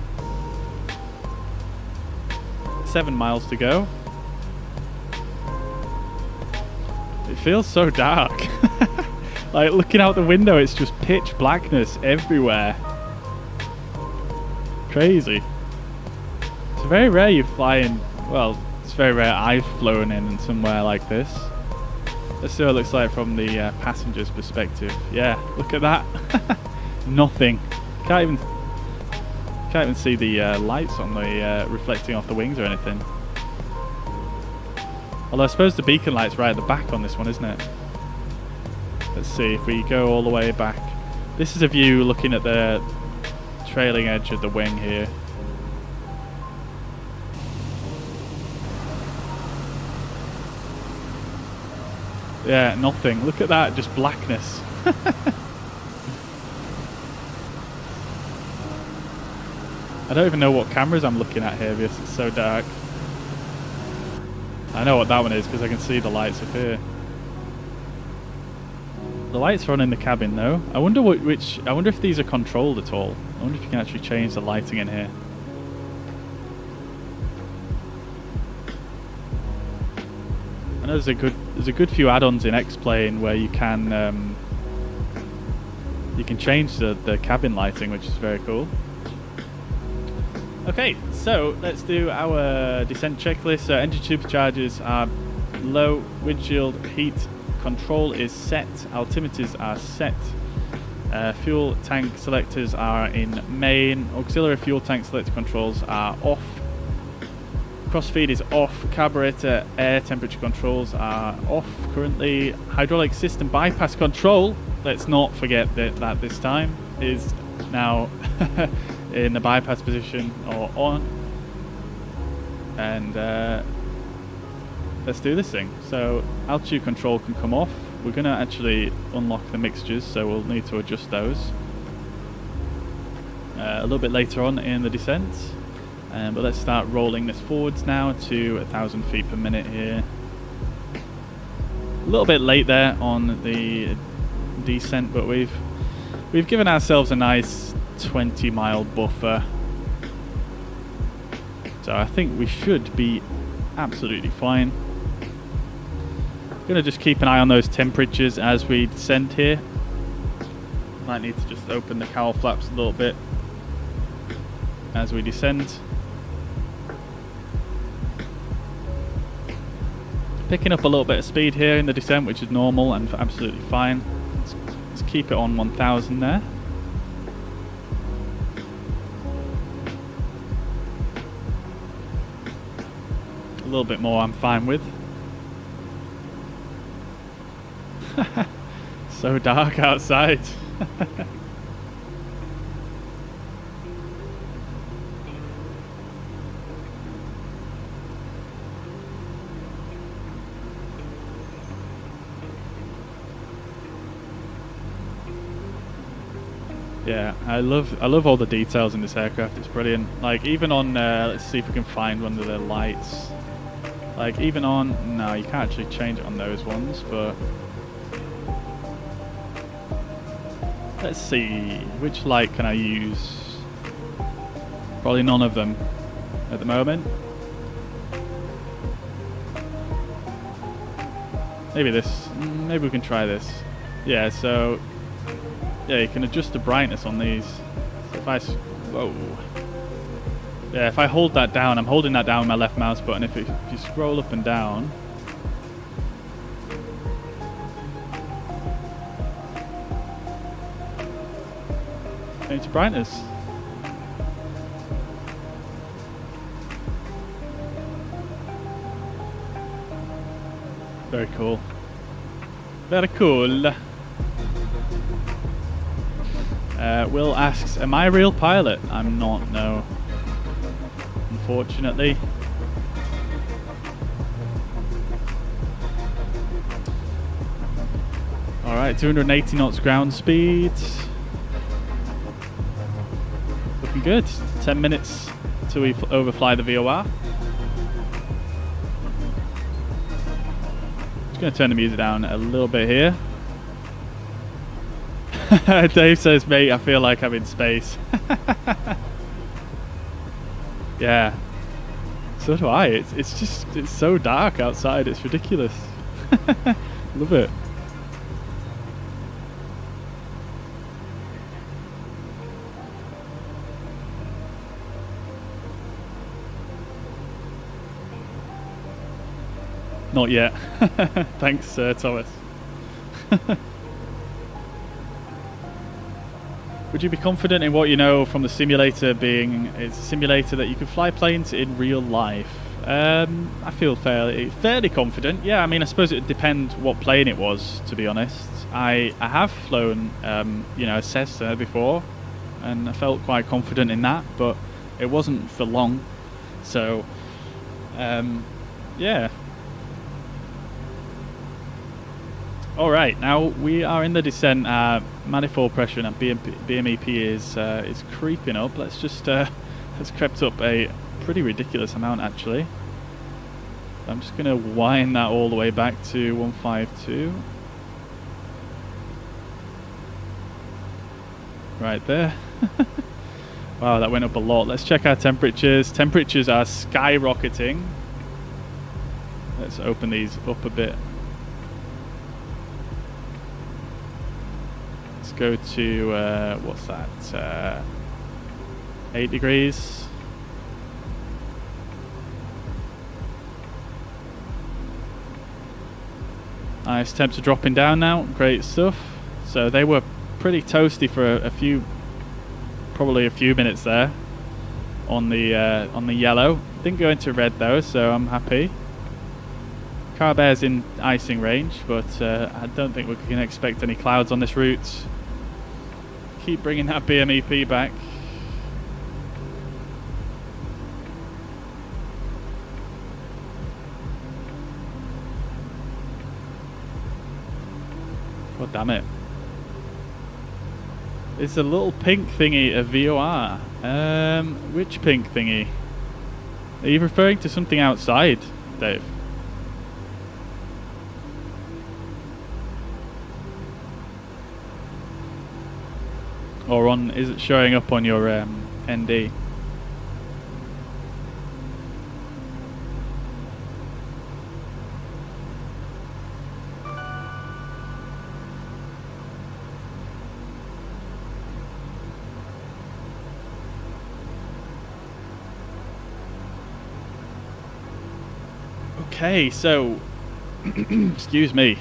7 miles to go. It feels so dark. Like, looking out the window, it's just pitch blackness everywhere. Crazy. It's very rare you fly in, well, it's very rare I've flown in somewhere like this. Let's see what it looks like from the passenger's perspective. Yeah, look at that. Nothing. Can't even see the lights on the reflecting off the wings or anything. Although I suppose the beacon light's right at the back on this one, isn't it? Let's see if we go all the way back. This is a view looking at the trailing edge of the wing here. Yeah, nothing. Look at that, just blackness. I don't even know what cameras I'm looking at here because it's so dark. I know what that one is because I can see the lights up here. The lights are on in the cabin though. I wonder I wonder if these are controlled at all. I wonder if you can actually change the lighting in here. I know there's a good few add-ons in X-Plane where you can change the cabin lighting, which is very cool. Okay, so let's do our descent checklist. Engine superchargers are low, windshield heat control is set, altimeters are set, fuel tank selectors are in main, auxiliary fuel tank selector controls are off, crossfeed is off, carburetor air temperature controls are off currently, hydraulic system bypass control, let's not forget that this time, is now in the bypass position or on. And let's do this thing. So altitude control can come off. We're going to actually unlock the mixtures, so we'll need to adjust those a little bit later on in the descent. But let's start rolling this forwards now to 1,000 feet per minute here. A little bit late there on the descent, but we've given ourselves a nice 20-mile buffer. So I think we should be absolutely fine. Gonna just keep an eye on those temperatures as we descend here. Might need to just open the cowl flaps a little bit as we descend. Picking up a little bit of speed here in the descent, which is normal and absolutely fine. Let's keep it on 1,000 there. A little bit more I'm fine with. So dark outside. Yeah, I love all the details in this aircraft. It's brilliant. Like even on let's see if we can find one of the lights. Like even on, no, you can't actually change it on those ones, but let's see, which light can I use? Probably none of them at the moment. Maybe this, maybe we can try this. Yeah, so, yeah, you can adjust the brightness on these. So if I, whoa. Yeah, if I hold that down, I'm holding that down with my left mouse button. If you scroll up and down, change the brightness. Very cool. Very cool. Will asks, am I a real pilot? I'm not, no. Unfortunately. Alright, 280 knots ground speed. Looking good. 10 minutes till we overfly the VOR. Just going to turn the music down a little bit here. Dave says, mate, I feel like I'm in space. Yeah. So do I. It's so dark outside. It's ridiculous. Love it. Not yet. Thanks, Thomas. Would you be confident in what you know from the simulator being it's a simulator that you can fly planes in real life? I feel fairly confident. Yeah, I mean, I suppose it would depend what plane it was, to be honest. I have flown, you know, a Cessna before, and I felt quite confident in that, but it wasn't for long. So, yeah. Alright, now we are in the descent. Manifold pressure and BMEP is creeping up. Let's just has crept up a pretty ridiculous amount actually. I'm just going to wind that all the way back to 152. Right there. Wow, that went up a lot. Let's check our temperatures. Temperatures are skyrocketing. Let's open these up a bit. Go to what's that, 8 degrees. Nice, temps are dropping down now. Great stuff. So they were pretty toasty for a few, probably a few minutes there on the yellow. Didn't go into red though, so I'm happy. Car Bear's in icing range, but I don't think we can expect any clouds on this route. Keep bringing that BMEP back. God damn it. It's a little pink thingy, a VOR. Which pink thingy? Are you referring to something outside, Dave? Or on, is it showing up on your ND? Okay, so excuse me.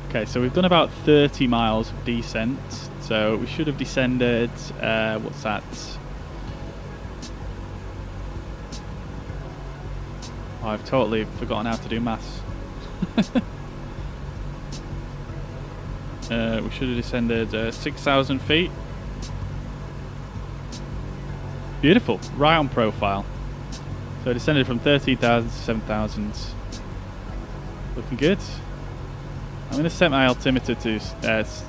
Okay, so we've done about 30 miles of descent, so we should have descended, what's that? Oh, I've totally forgotten how to do maths. We should have descended 6,000 feet. Beautiful, right on profile. So it descended from 13,000 to 7,000. Looking good. I'm going to set my altimeter to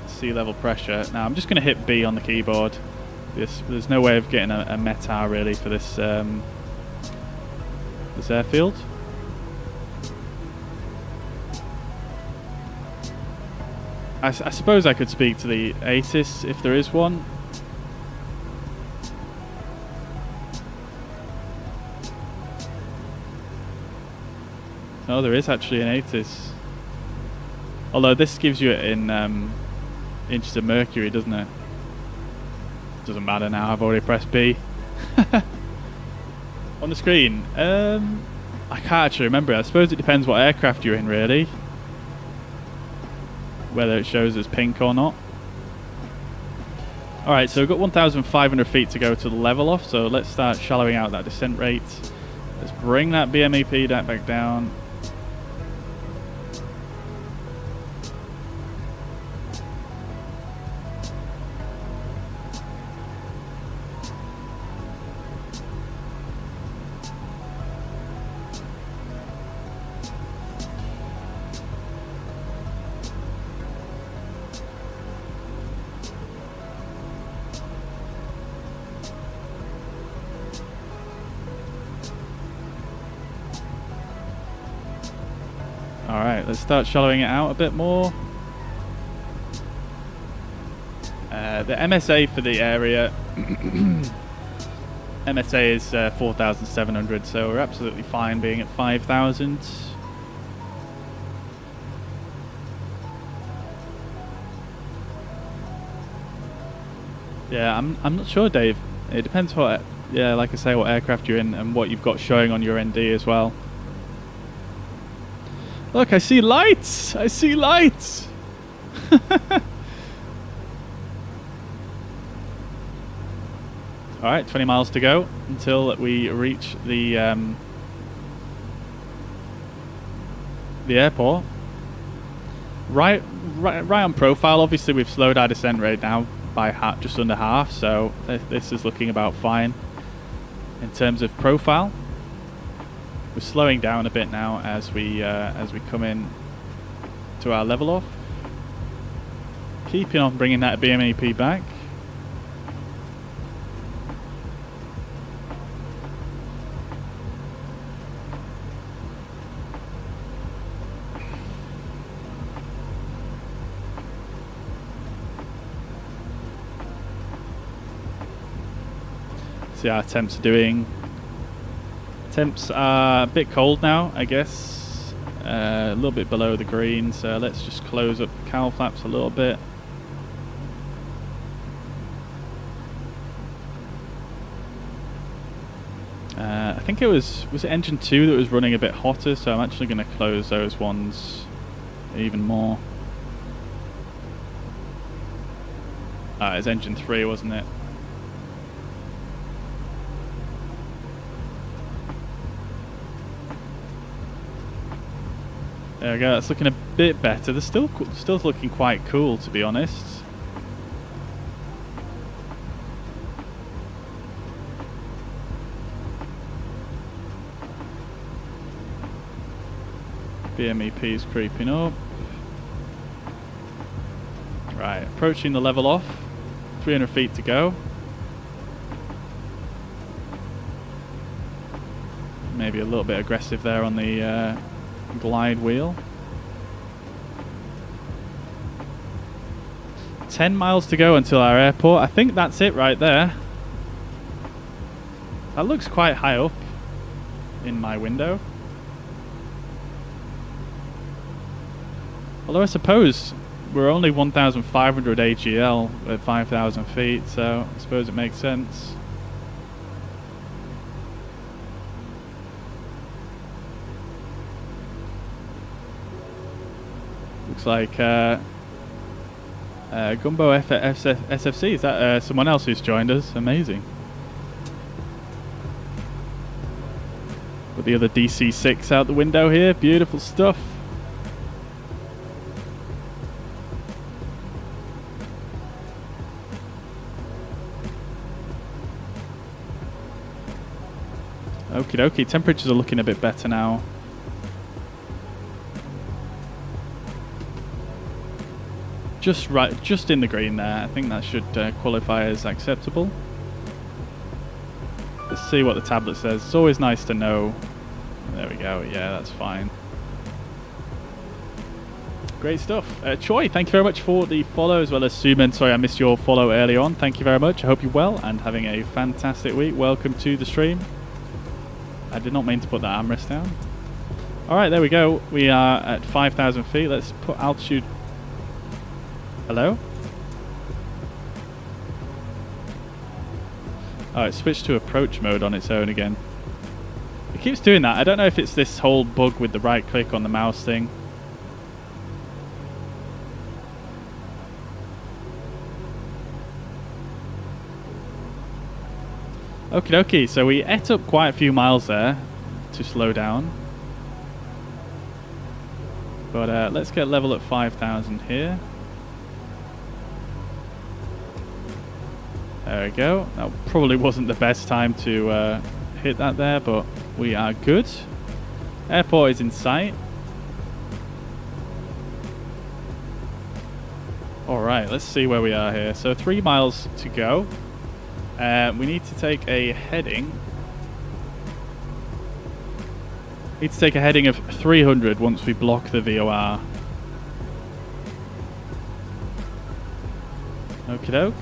sea level pressure. Now I'm just going to hit B on the keyboard. There's no way of getting a METAR really for this this airfield. I suppose I could speak to the ATIS if there is one. No, there is actually an ATIS. Although this gives you it in inches of mercury, doesn't it? Doesn't matter now, I've already pressed B. On the screen, I can't actually remember. I suppose it depends what aircraft you're in, really. Whether it shows as pink or not. Alright, so we've got 1,500 feet to go to the level off, so let's start shallowing out that descent rate. Let's bring that BMEP back down. Alright, let's start shallowing it out a bit more. The MSA for the area, MSA is 4,700, so we're absolutely fine being at 5,000. Yeah, I'm not sure, Dave. It depends what, yeah, like I say, what aircraft you're in and what you've got showing on your ND as well. Look, I see lights! I see lights! Alright, 20 miles to go until we reach the airport. Right on profile. Obviously, we've slowed our descent rate down by just under half, so this is looking about fine in terms of profile. We're slowing down a bit now as we come in to our level off. Keeping on bringing that BMEP back. See how our temps are doing. Temps are a bit cold now, I guess. A little bit below the green, so let's just close up the cowl flaps a little bit. I think it was it engine 2 that was running a bit hotter, so I'm actually going to close those ones even more. It was engine 3, wasn't it? There we go, that's looking a bit better. They're still looking quite cool, to be honest. BMEP is creeping up. Right, approaching the level off. 300 feet to go. Maybe a little bit aggressive there on the glide wheel. 10 miles to go until our airport. I think that's it right there. That looks quite high up in my window. Although I suppose we're only 1,500 AGL at 5,000 feet, so I suppose it makes sense. Looks like Gumbo SFC, is that someone else who's joined us? Amazing. With the other DC-6 out the window here, beautiful stuff. Okie dokie, temperatures are looking a bit better now. Just right, just in the green there. I think that should qualify as acceptable. Let's see what the tablet says. It's always nice to know. There we go, yeah, that's fine. Great stuff. Choi, thank you very much for the follow, as well as Suman. Sorry, I missed your follow earlier on. Thank you very much. I hope you're well and having a fantastic week. Welcome to the stream. I did not mean to put that armrest down. Alright, there we go. We are at 5,000 feet. Let's put altitude. Hello? Oh, it switched to approach mode on its own again. It keeps doing that. I don't know if it's this whole bug with the right click on the mouse thing. Okie dokie, so we ate up quite a few miles there to slow down. But let's get level at 5,000 here. There we go. That probably wasn't the best time to hit that there, but we are good. Airport is in sight. Alright, let's see where we are here. So 3 miles to go. We need to take a heading. Need to take a heading of 300 once we block the VOR. Okie doke.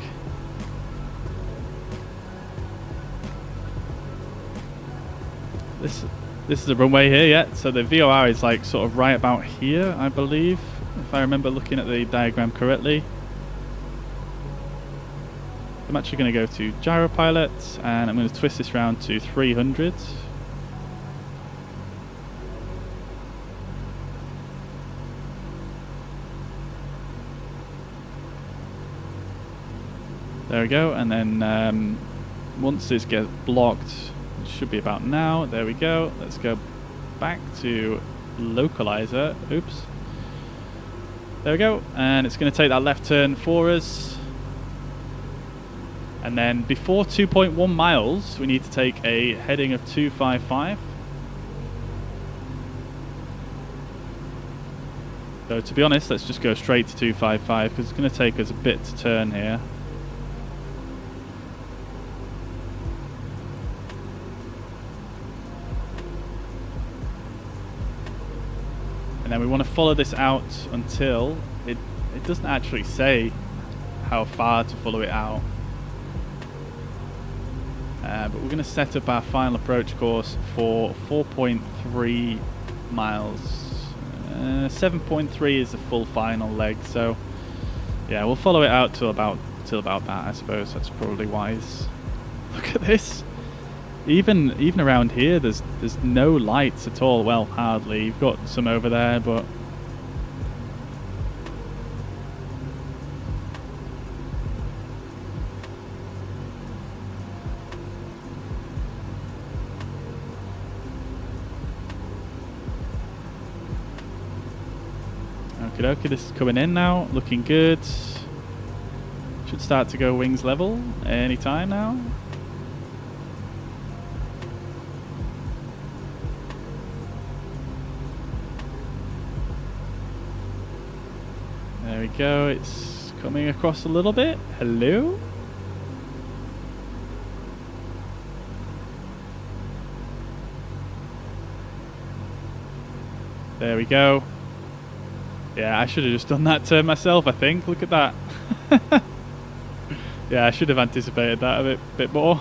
This is the runway here, yeah. So the VOR is like sort of right about here, I believe, if I remember looking at the diagram correctly. I'm actually going to go to gyro pilot and I'm going to twist this round to 300. There we go, and then once this gets blocked, it should be about now. There we go. Let's go back to localizer. Oops. There we go, and it's going to take that left turn for us. And then before 2.1 miles, we need to take a heading of 255. So to be honest, let's just go straight to 255 because it's going to take us a bit to turn here. And then we want to follow this out until it doesn't actually say how far to follow it out. But we're going to set up our final approach course for 4.3 miles. 7.3 is the full final leg, so yeah, we'll follow it out till about that. I suppose that's probably wise. Look at this. Even around here, there's no lights at all. Well, hardly. You've got some over there, but okie dokie, this is coming in now, looking good. Should start to go wings level any time now. There we go, it's coming across a little bit. Hello? There we go. Yeah, I should have just done that turn myself, I think. Look at that. Yeah, I should have anticipated that a bit more.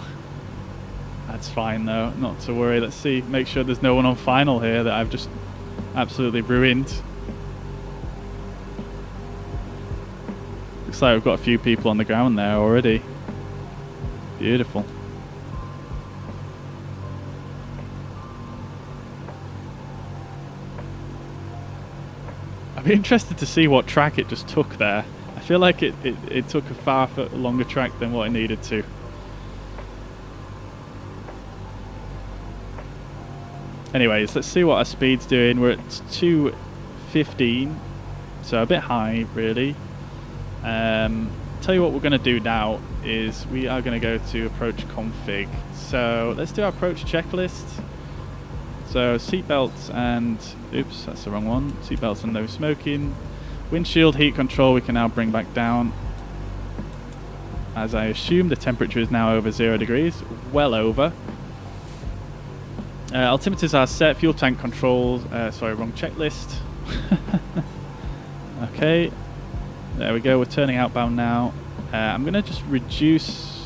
That's fine though, not to worry. Let's see, make sure there's no one on final here that I've just absolutely ruined. Looks like we've got a few people on the ground there already. Beautiful. I'd be interested to see what track it just took there. I feel like it took a far longer track than what it needed to. Anyways, let's see what our speed's doing. We're at 215, so a bit high really. Tell you what we're going to do now is we are going to go to approach config. So let's do our approach checklist. So seatbelts and, oops, that's the wrong one. Seatbelts and no smoking. Windshield heat control we can now bring back down. As I assume the temperature is now over 0 degrees, well over. Altimeters are set, fuel tank controls, sorry, wrong checklist. Okay, there we go, we're turning outbound now. I'm going to just increase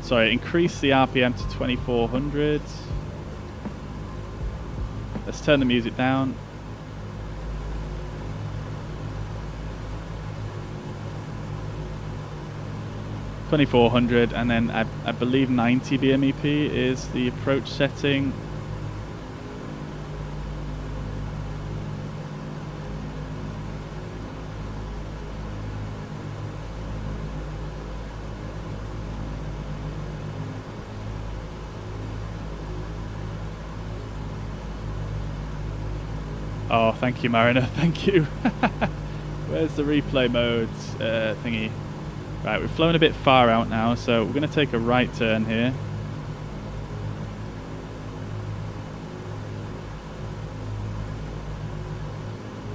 the RPM to 2400. Let's turn the music down. $2,400, and then I believe 90 BMEP is the approach setting. Oh, thank you, Mariner. Thank you. Where's the replay modes thingy? Right, we've flown a bit far out now, so we're going to take a right turn here.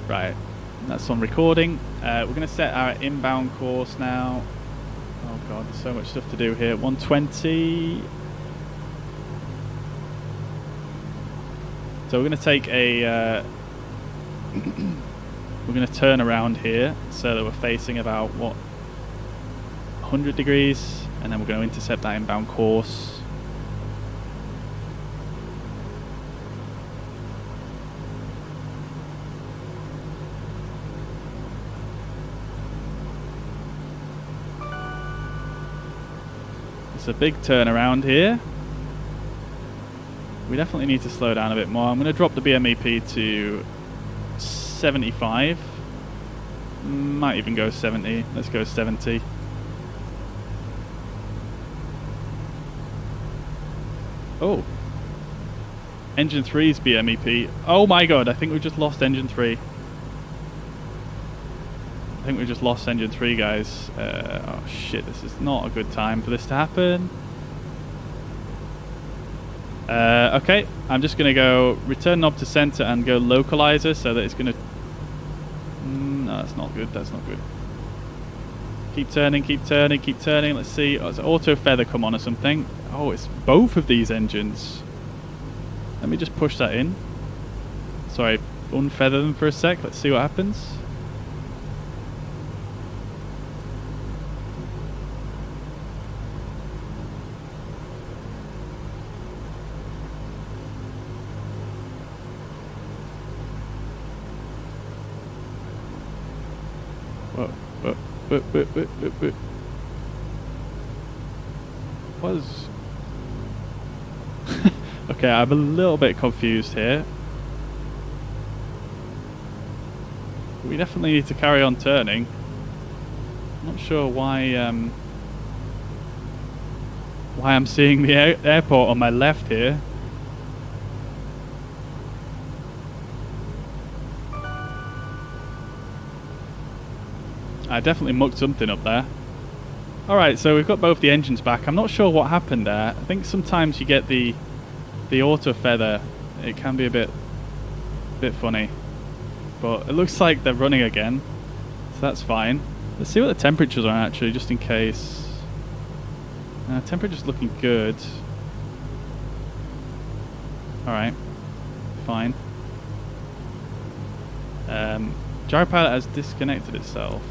Right, that's on recording. We're going to set our inbound course now. Oh god, there's so much stuff to do here. 120. So we're going to take a... we're going to turn around here so that we're facing about, what, 100 degrees, and then we're going to intercept that inbound course. It's a big turnaround here. We definitely need to slow down a bit more. I'm going to drop the BMEP to 75. Might even go 70. Let's go 70. Oh. Engine 3's BMEP. Oh my god, I think we just lost engine 3. I think we just lost engine 3, guys. Oh shit, this is not a good time for this to happen. Okay, I'm just going to go return knob to center and go localizer so that it's going to... no, that's not good, that's not good. Keep turning, keep turning, keep turning. Let's see. Oh, it's auto feather come on or something. Oh, it's both of these engines. Let me just push that in. Sorry, unfeather them for a sec. Let's see what happens. Whoa, whoa, whoa, whoa, whoa, whoa, whoa. Was Okay, I'm a little bit confused here. We definitely need to carry on turning. Not sure why I'm seeing the airport on my left here. I definitely mucked something up there. Alright, so we've got both the engines back. I'm not sure what happened there. I think sometimes you get the auto feather. It can be a bit funny. But it looks like they're running again. So that's fine. Let's see what the temperatures are actually, just in case. Temperature's looking good. Alright. Fine. Gyropilot has disconnected itself.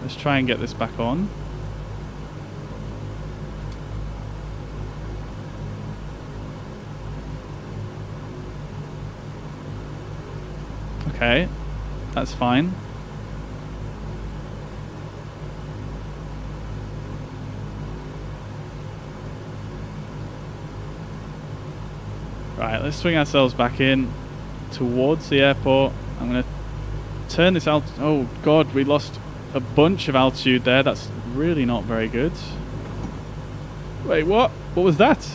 Let's try and get this back on. Okay, that's fine. Right, let's swing ourselves back in towards the airport. I'm going to turn this out. Oh god, we lost a bunch of altitude there. That's really not very good. Wait, what? What was that?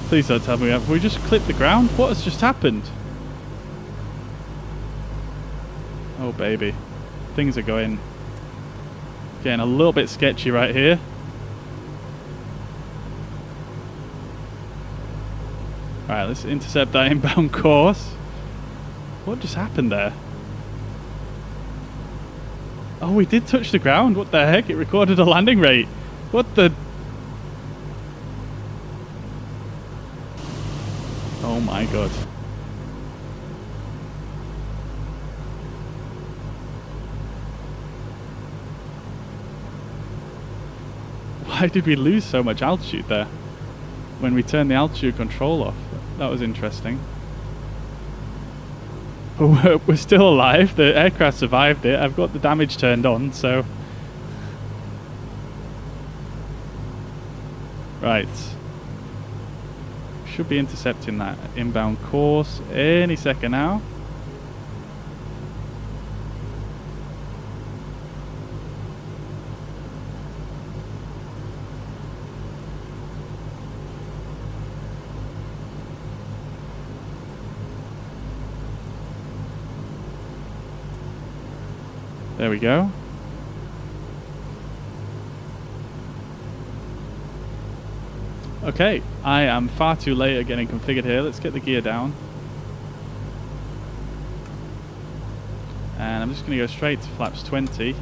Please don't tell me we just clipped the ground? What has just happened? Oh baby. Things are getting a little bit sketchy right here. Alright, let's intercept that inbound course. What just happened there? Oh, we did touch the ground. What the heck? It recorded a landing rate. What the... Oh my god. Why did we lose so much altitude there when we turned the altitude control off? That was interesting. But we're still alive. The aircraft survived it. I've got the damage turned on, so... Right. Should be intercepting that inbound course any second now. There we go. Okay, I am far too late at getting configured here. Let's get the gear down. And I'm just going to go straight to flaps 20.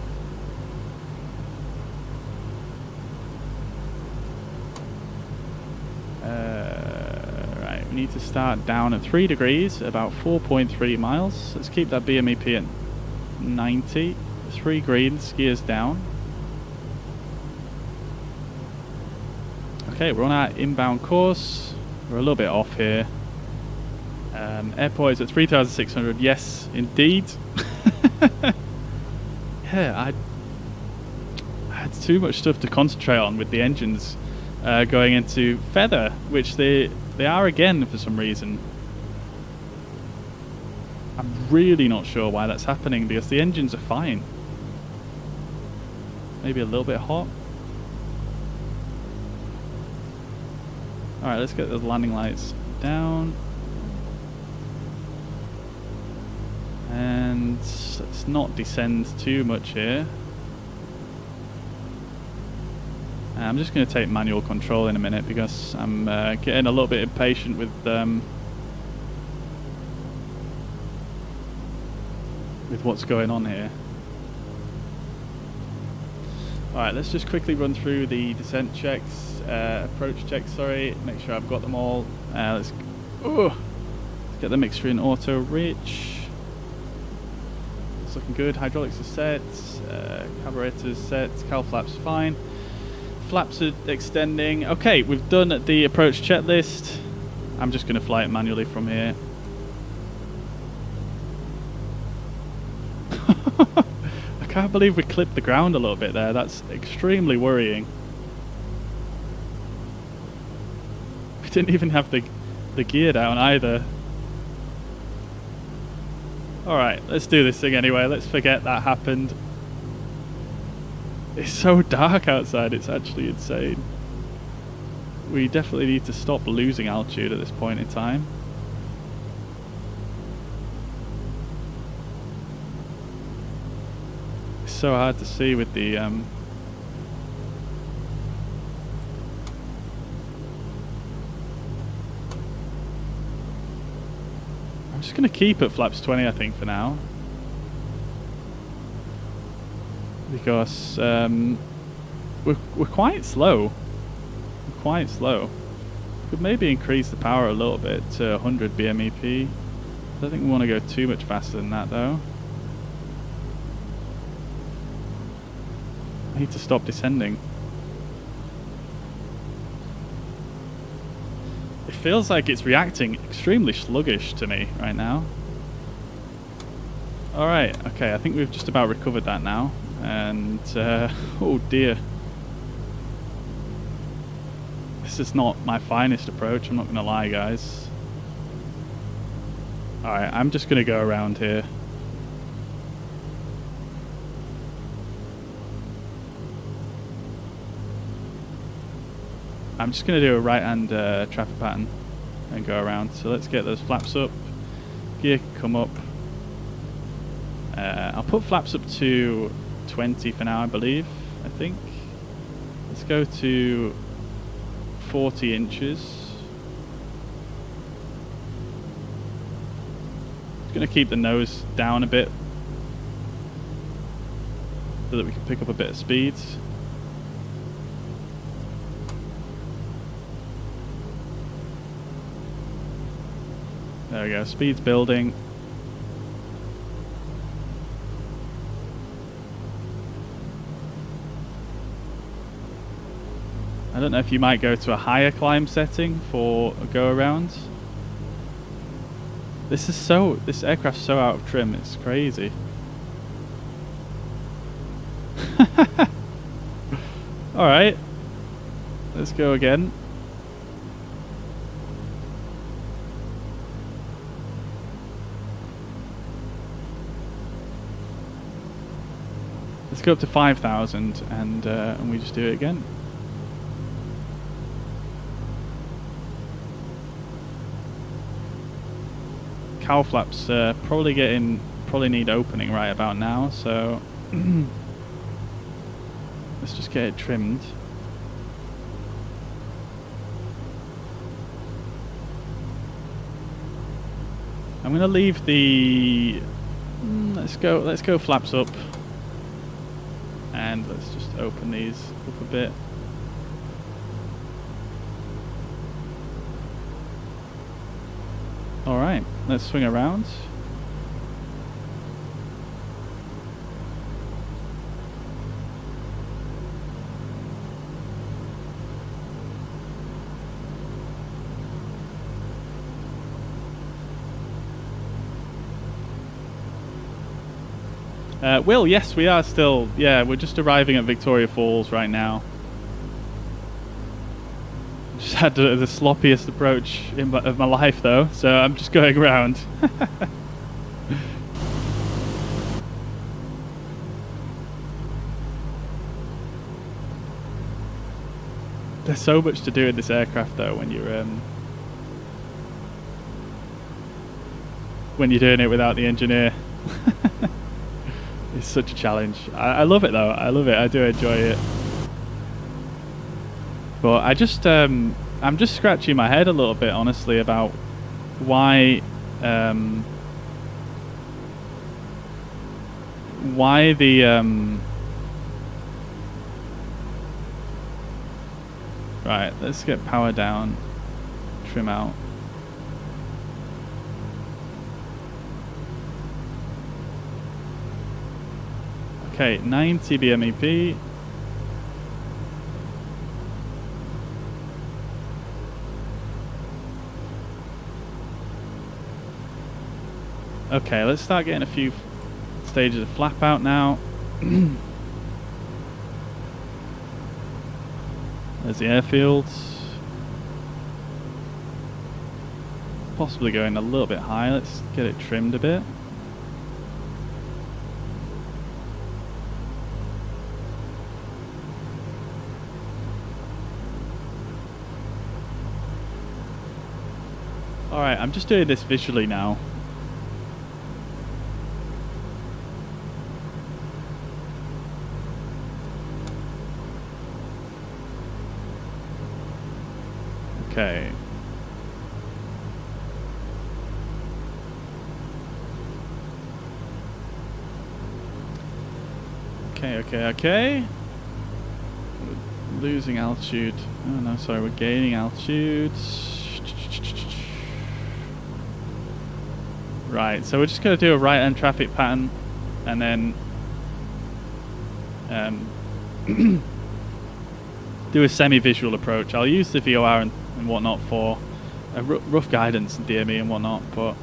Right, we need to start down at 3 degrees, about 4.3 miles. Let's keep that BMEP at 90. 3 greens, gears down. Okay, we're on our inbound course. We're a little bit off here. Airport is at 3,600. Yes, indeed. Yeah, I had too much stuff to concentrate on with the engines going into feather, which they are again for some reason. I'm really not sure why that's happening because the engines are fine. Maybe a little bit hot. Alright, let's get the landing lights down. And let's not descend too much here. I'm just going to take manual control in a minute because I'm getting a little bit impatient with what's going on here. Alright, let's just quickly run through the descent checks, approach checks, sorry, make sure I've got them all. Let's get the mixture in auto rich. It's looking good, hydraulics are set, carburetors set, cowl flaps fine. Flaps are extending. Okay, we've done the approach checklist. I'm just going to fly it manually from here. can't believe we clipped the ground a little bit there. That's extremely worrying. We didn't even have the gear down either. Alright, let's do this thing anyway. Let's forget that happened. It's so dark outside, it's actually insane. We definitely need to stop losing altitude at this point in time. It's so hard to see with the I'm just going to keep at flaps 20, I think, for now. Because we're quite slow. We're quite slow. Could maybe increase the power a little bit to 100 BMEP. I don't think we want to go too much faster than that, though. I need to stop descending. It feels like it's reacting extremely sluggish to me right now. Alright, okay, I think we've just about recovered that now. And, oh dear. This is not my finest approach, I'm not going to lie, guys. Alright, I'm just going to go around here. I'm just going to do a right-hand traffic pattern and go around. So let's get those flaps up. Gear can come up. I'll put flaps up to 20 for now, I believe. I think. Let's go to 40 inches. Just going to keep the nose down a bit so that we can pick up a bit of speed. There we go, speed's building. I don't know if you might go to a higher climb setting for a go around. This aircraft's so out of trim, it's crazy. Alright, let's go again. Let's go up to 5,000 and we just do it again. Cowl flaps probably need opening right about now, so let's just get it trimmed. I'm gonna leave the let's go flaps up. And let's just open these up a bit. Alright, let's swing around. Will, yes, we are still, yeah, we're just arriving at Victoria Falls right now. Just had the sloppiest approach of my life though, so I'm just going around. There's so much to do in this aircraft though when you're doing it without the engineer. It's such a challenge. I love it though. I love it. I do enjoy it. But I'm just scratching my head a little bit, honestly, about why the right. Let's get power down. Trim out. Okay, 90 BMEP. Okay, let's start getting a few stages of flap out now. There's the airfield. Possibly going a little bit high. Let's get it trimmed a bit. Alright, I'm just doing this visually now. Okay. Okay. We're losing altitude. Oh no, sorry, we're gaining altitude. Right, so we're just going to do a right-hand traffic pattern and then do a semi-visual approach. I'll use the VOR and whatnot for a rough guidance and DME and whatnot, but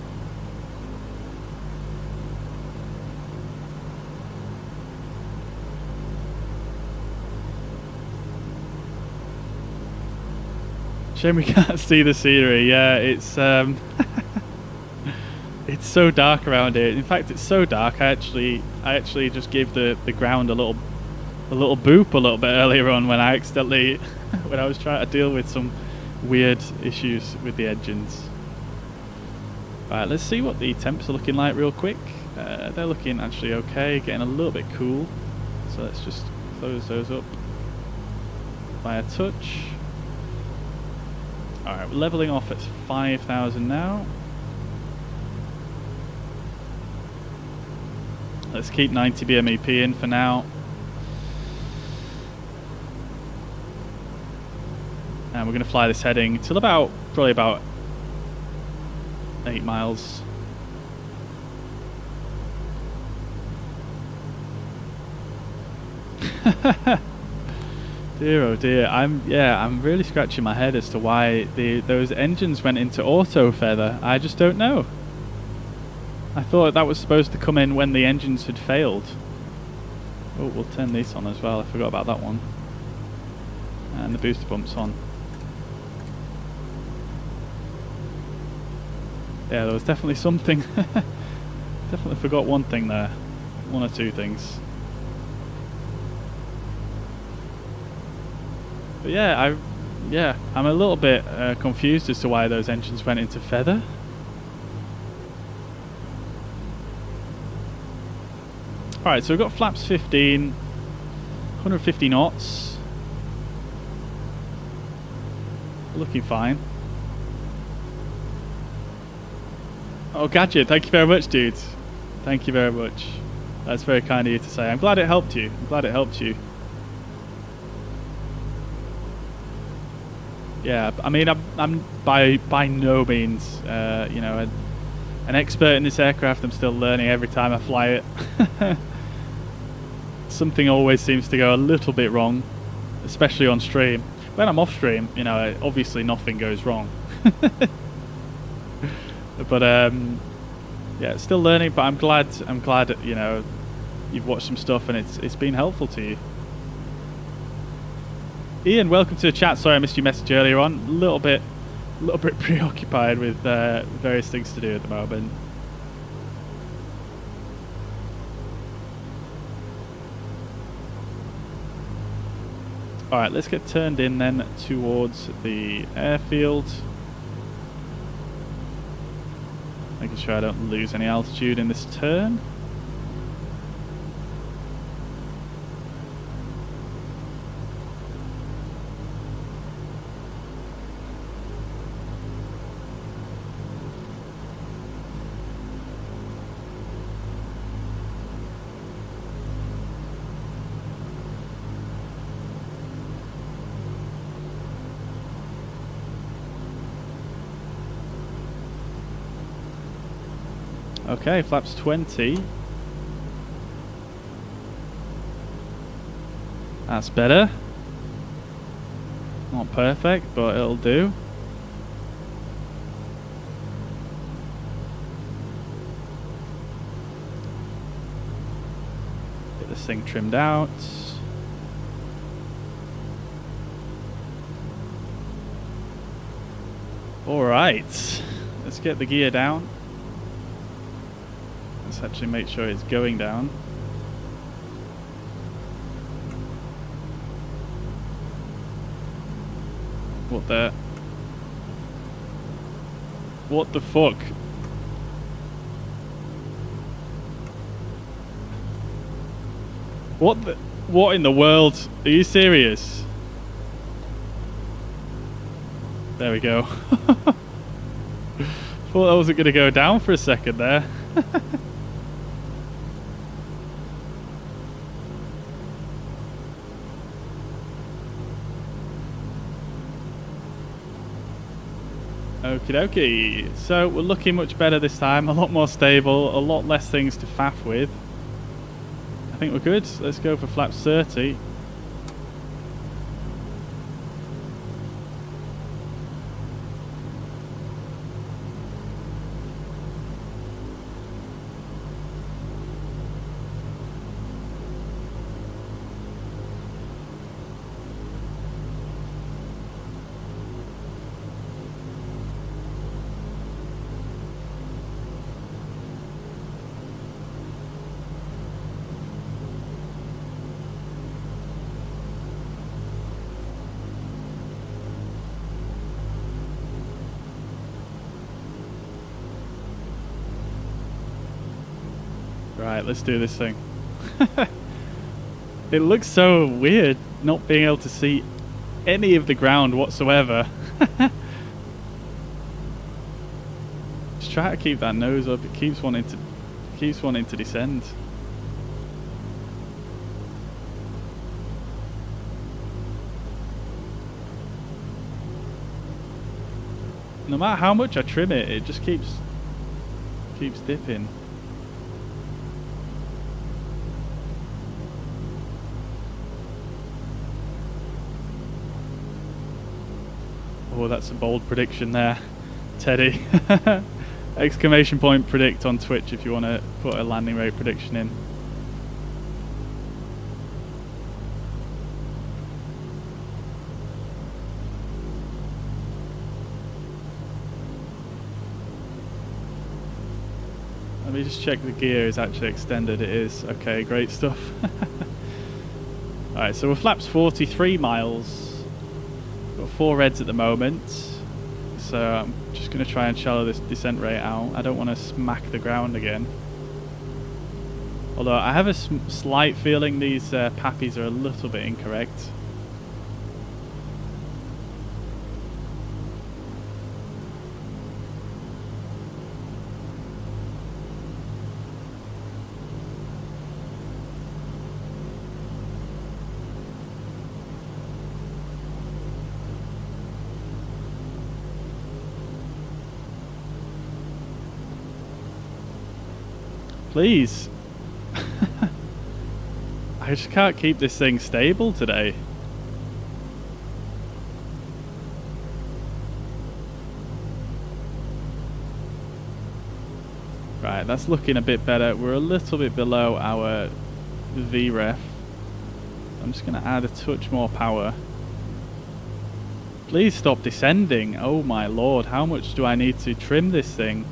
shame we can't see the scenery. Yeah, it's it's so dark around here. In fact, it's so dark. I actually just gave the ground a little boop a little bit earlier on when I accidentally when I was trying to deal with some weird issues with the engines. Right, let's see what the temps are looking like real quick. They're looking actually okay, getting a little bit cool. So let's just close those up by a touch. Alright, we're leveling off at 5,000 now. Let's keep 90 BMEP in for now. And we're going to fly this heading till probably about 8 miles. Dear oh dear, I'm really scratching my head as to why those engines went into auto feather. I just don't know. I thought that was supposed to come in when the engines had failed. Oh, we'll turn these on as well. I forgot about that one. And the booster pump's on. Yeah, there was definitely something. Definitely forgot one thing there. One or two things. But yeah, I'm a little bit confused as to why those engines went into feather. Alright, so we've got flaps 15, 150 knots. Looking fine. Oh, Gadget, thank you very much, dude. Thank you very much. That's very kind of you to say. I'm glad it helped you. I'm glad it helped you. Yeah, I mean, I'm by no means, you know, an expert in this aircraft. I'm still learning every time I fly it. Something always seems to go a little bit wrong, especially on stream. When I'm off stream, you know, obviously nothing goes wrong. But yeah, still learning. But I'm glad you know you've watched some stuff and it's been helpful to you. Ian, welcome to the chat. Sorry I missed your message earlier on. A little bit preoccupied with various things to do at the moment. Alright, let's get turned in then towards the airfield. Making sure I don't lose any altitude in this turn. Okay, flaps 20. That's better. Not perfect, but it'll do. this thing trimmed out. Alright, let's get the gear down. Let's actually make sure it's going down. What the fuck? What in the world? Are you serious? There we go. Thought that wasn't going to go down for a second there. Okie dokie. So we're looking much better this time. A lot more stable. A lot less things to faff with. I think we're good. Let's go for flaps 30. Right, let's do this thing. It looks so weird not being able to see any of the ground whatsoever. Just try to keep that nose up. It keeps wanting to descend. No matter how much I trim it, it just keeps dipping. Oh, that's a bold prediction there, Teddy. Exclamation point predict on Twitch if you want to put a landing rate prediction in. Let me just check the gear is actually extended. It is. Okay, great stuff. Alright, so we're flaps 43 miles. Got 4 reds at the moment, so I'm just going to try and shallow this descent rate out. I don't want to smack the ground again. Although I have a slight feeling these pappies are a little bit incorrect. Please. I just can't keep this thing stable today. Right, that's looking a bit better. We're a little bit below our VREF. I'm just going to add a touch more power. Please stop descending. Oh my lord, how much do I need to trim this thing?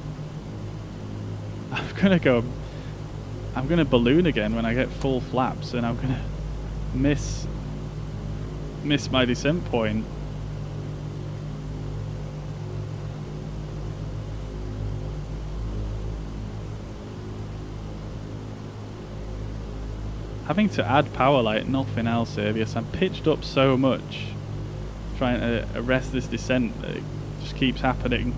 I'm gonna balloon again when I get full flaps, and I'm gonna miss my descent point. Having to add power like nothing else here because I'm pitched up so much trying to arrest this descent that it just keeps happening.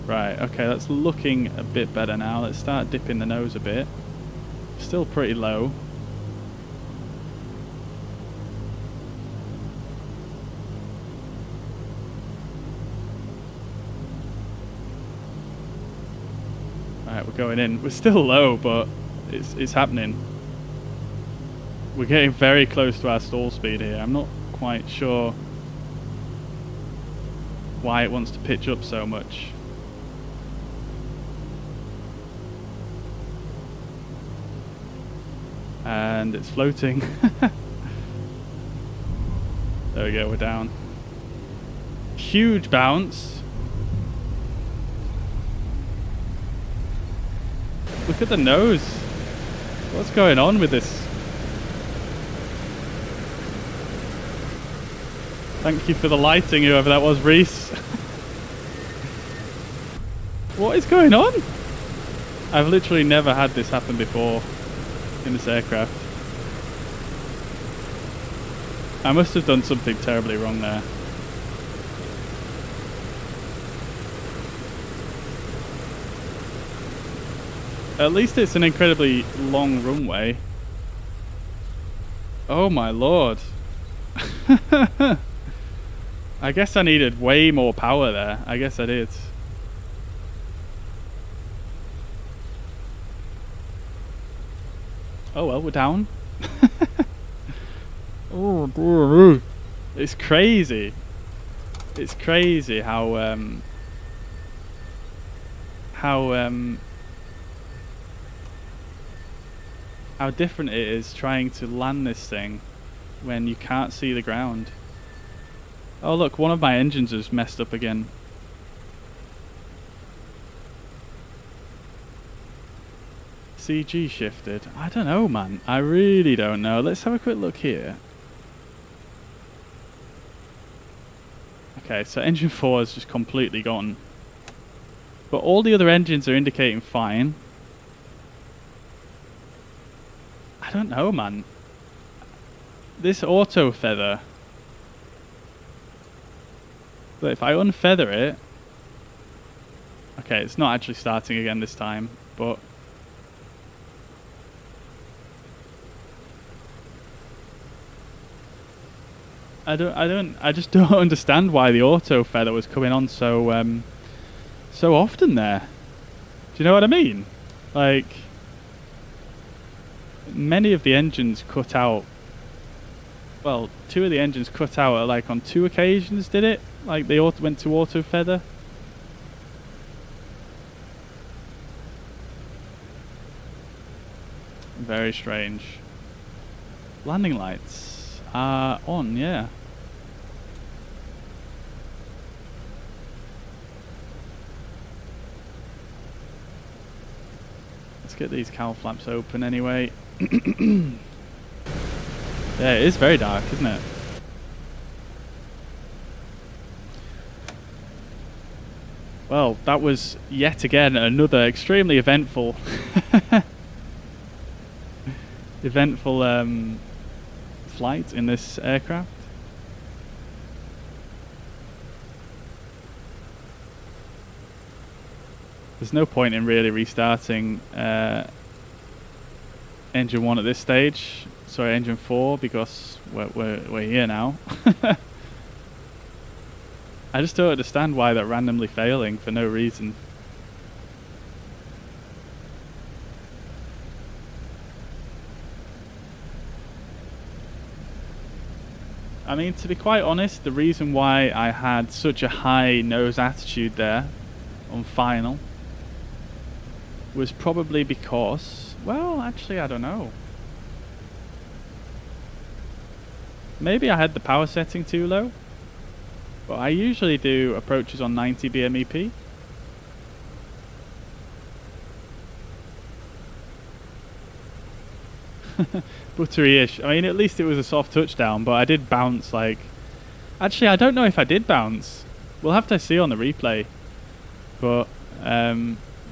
Right, okay, that's looking a bit better now. Let's start dipping the nose a bit. Still pretty low. Alright, we're going in. We're still low, but it's happening. We're getting very close to our stall speed here. I'm not quite sure why it wants to pitch up so much. And it's floating. There we go, we're down. Huge bounce. Look at the nose. What's going on with this? Thank you for the lighting, whoever that was, Reese. What is going on? I've literally never had this happen before in this aircraft. I must have done something terribly wrong there. At least it's an incredibly long runway. Oh my lord. I guess I needed way more power there. I guess I did. Oh well, we're down. Oh, it's crazy. It's crazy how different it is trying to land this thing when you can't see the ground. Oh look, one of my engines is messed up again. CG shifted. I don't know, man. I really don't know. Let's have a quick look here. Okay, so engine 4 is just completely gone. But all the other engines are indicating fine. I don't know, man. This auto feather. But if I unfeather it... Okay, it's not actually starting again this time, but... I just don't understand why the auto feather was coming on so so often there. Do you know what I mean? Like, many of the engines cut out. Well, 2 of the engines cut out like on 2 occasions, did it? Like they went to auto feather. Very strange. Landing lights are on, yeah. Let's get these cowl flaps open anyway. Yeah, it is very dark, isn't it? Well, that was yet again another extremely eventful flight in this aircraft. There's no point in really restarting engine 1 at this stage. Sorry, engine 4, because we're here now. I just don't understand why they're randomly failing for no reason. I mean, to be quite honest, the reason why I had such a high nose attitude there on final was probably because, well, actually, I don't know. Maybe I had the power setting too low, but I usually do approaches on 90 BMEP. Buttery-ish. I mean, at least it was a soft touchdown, but I did bounce, like... Actually, I don't know if I did bounce. We'll have to see on the replay. But,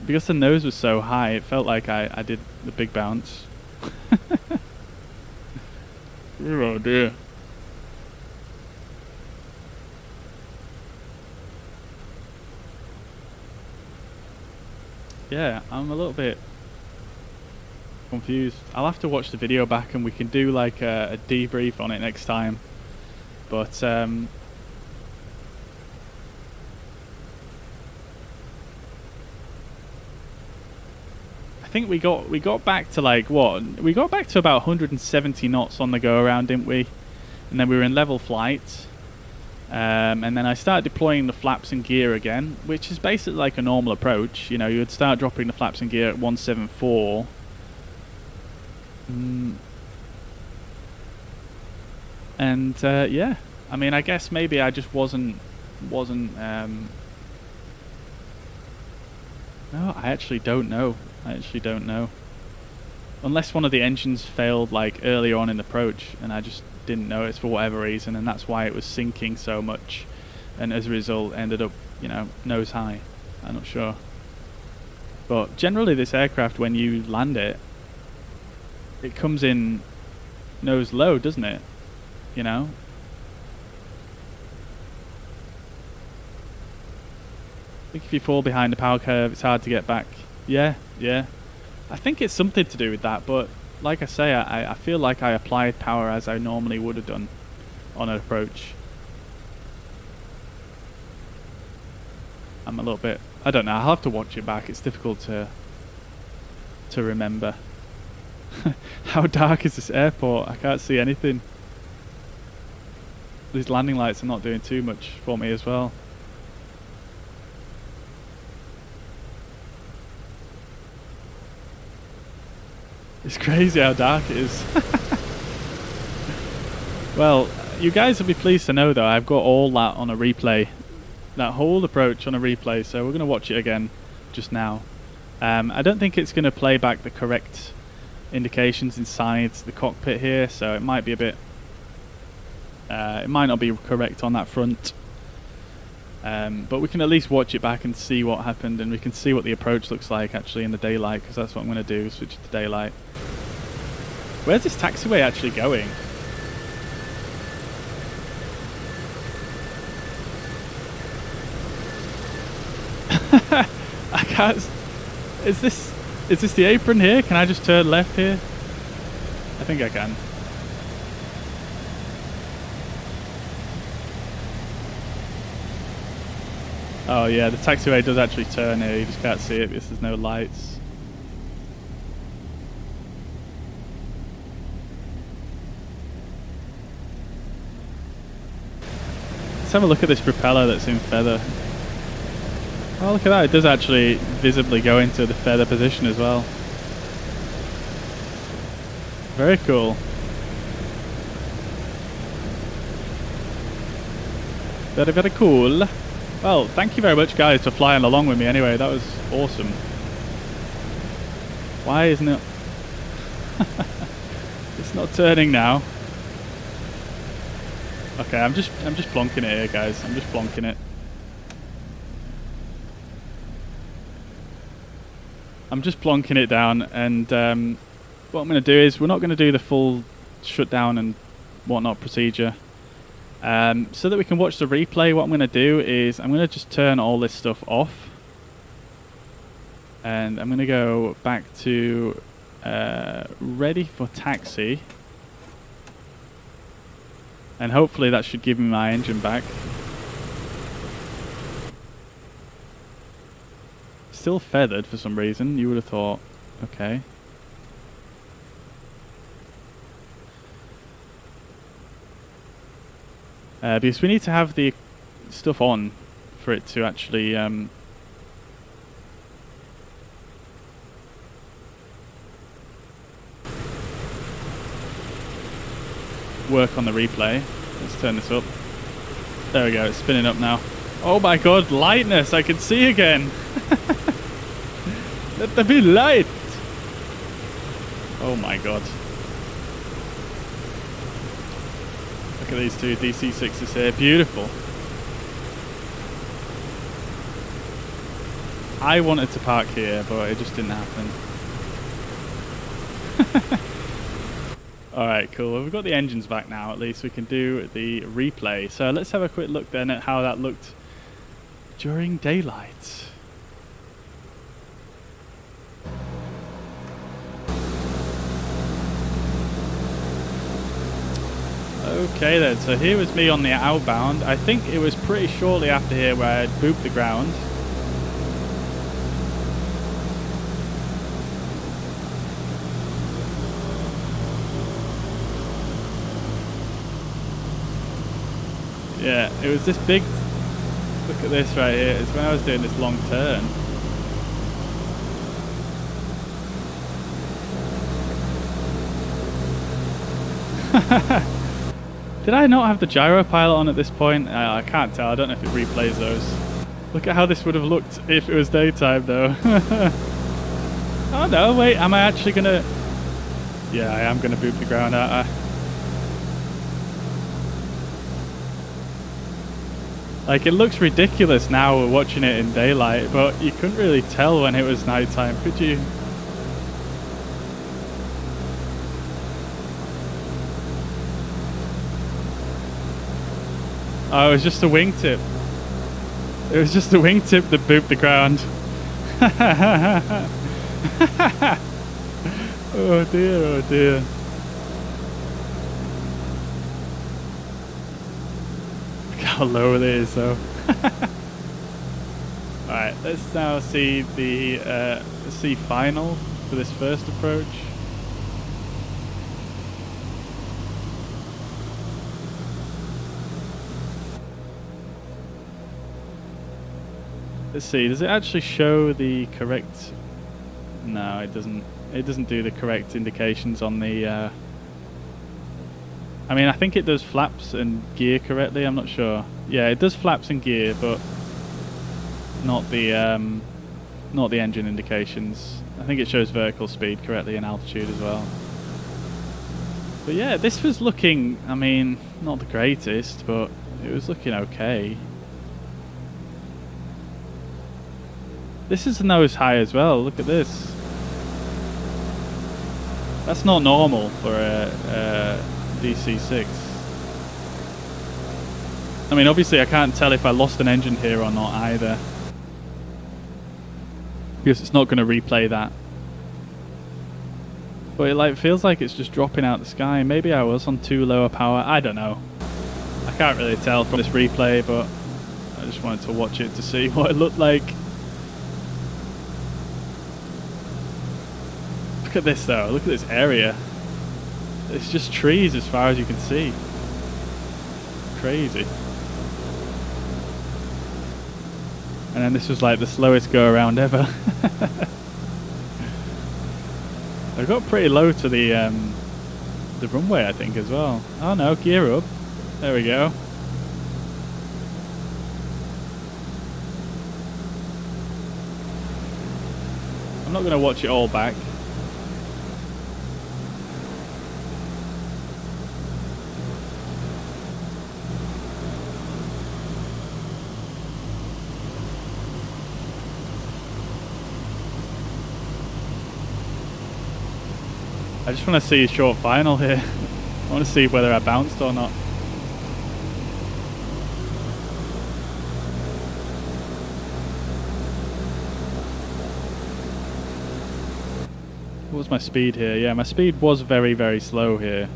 because the nose was so high, it felt like I did the big bounce. Oh dear. Yeah, I'm a little bit confused. I'll have to watch the video back and we can do like a debrief on it next time. But I think we got back to like what? We got back to about 170 knots on the go around, didn't we? And then we were in level flight. And then I started deploying the flaps and gear again, which is basically like a normal approach. You know, you would start dropping the flaps and gear at 174. And yeah, I mean, I guess maybe I just wasn't. No, I actually don't know. Unless one of the engines failed like earlier on in the approach, and I just didn't notice for whatever reason, and that's why it was sinking so much, and as a result ended up, you know, nose high. I'm not sure. But generally, this aircraft, when you land it, it comes in nose low, doesn't it? You know. I think if you fall behind the power curve, it's hard to get back. Yeah. I think it's something to do with that, but like I say, I feel like I applied power as I normally would have done on an approach. I'm a little bit, I don't know, I'll have to watch it back. It's difficult to remember. How dark is this airport? I can't see anything. These landing lights are not doing too much for me as well. It's crazy how dark it is. Well, you guys will be pleased to know though, I've got all that on a replay. That whole approach on a replay, so we're going to watch it again just now. I don't think it's going to play back the correct indications inside the cockpit here, so it might be a bit... it might not be correct on that front. But we can at least watch it back and see what happened, and we can see what the approach looks like actually in the daylight, because that's what I'm going to do, switch it to daylight. Where's this taxiway actually going? I can't... Is this the apron here? Can I just turn left here? I think I can. Oh yeah, the taxiway does actually turn here, you just can't see it because there's no lights. Let's have a look at this propeller that's in feather. Oh, look at that, it does actually visibly go into the feather position as well. Very cool. Very, very cool. Well, thank you very much guys for flying along with me anyway, that was awesome. Why isn't it... It's not turning now. Okay, I'm just plonking it here guys, I'm just plonking it. I'm just plonking it down, and what I'm going to do is, we're not going to do the full shutdown and whatnot procedure. So that we can watch the replay, what I'm going to do is I'm going to just turn all this stuff off, and I'm going to go back to ready for taxi, and hopefully that should give me my engine back. Still feathered for some reason, you would have thought. Okay. Because we need to have the stuff on for it to actually work on the replay. Let's turn this up. There we go, it's spinning up now. Oh my god, lightness, I can see again. Let there be light. Oh my god. Look at these two DC-6s here, beautiful. I wanted to park here, but it just didn't happen. Alright, cool. Well, we've got the engines back now, at least we can do the replay. So let's have a quick look then at how that looked during daylight. Okay then, so here was me on the outbound. I think it was pretty shortly after here where I had booped the ground. Yeah, it was this big, look at this right here, it's when I was doing this long turn. Did I not have the gyro pilot on at this point? I can't tell. I don't know if it replays those. Look at how this would have looked if it was daytime, though. Oh no, wait, am I actually gonna... Yeah, I am gonna boot the ground, aren't I? Like, it looks ridiculous now watching it in daylight, but you couldn't really tell when it was nighttime, could you? Oh, it was just a wingtip. It was just a wingtip that booped the ground. Oh dear, oh dear. Look how low it is though. Alright, let's now see the see final for this first approach. Let's see, does it actually show the correct... No, it doesn't. It doesn't do the correct indications on the... I mean, I think it does flaps and gear correctly, I'm not sure. Yeah, it does flaps and gear, but not the engine indications. I think it shows vertical speed correctly and altitude as well. But yeah, this was looking, I mean, not the greatest, but it was looking okay. This is a nose high as well, look at this. That's not normal for a DC-6. I mean, obviously I can't tell if I lost an engine here or not either, because it's not going to replay that. But it like feels like it's just dropping out the sky. Maybe I was on too low a power, I don't know. I can't really tell from this replay, but I just wanted to watch it to see what it looked like. Look at this though, look at this area. It's just trees as far as you can see. Crazy. And then this was like the slowest go around ever. I got pretty low to the runway, I think, as well. Oh no, gear up. There we go. I'm not going to watch it all back. I just want to see a short final here. I want to see whether I bounced or not. What was my speed here? Yeah, my speed was very, very slow here.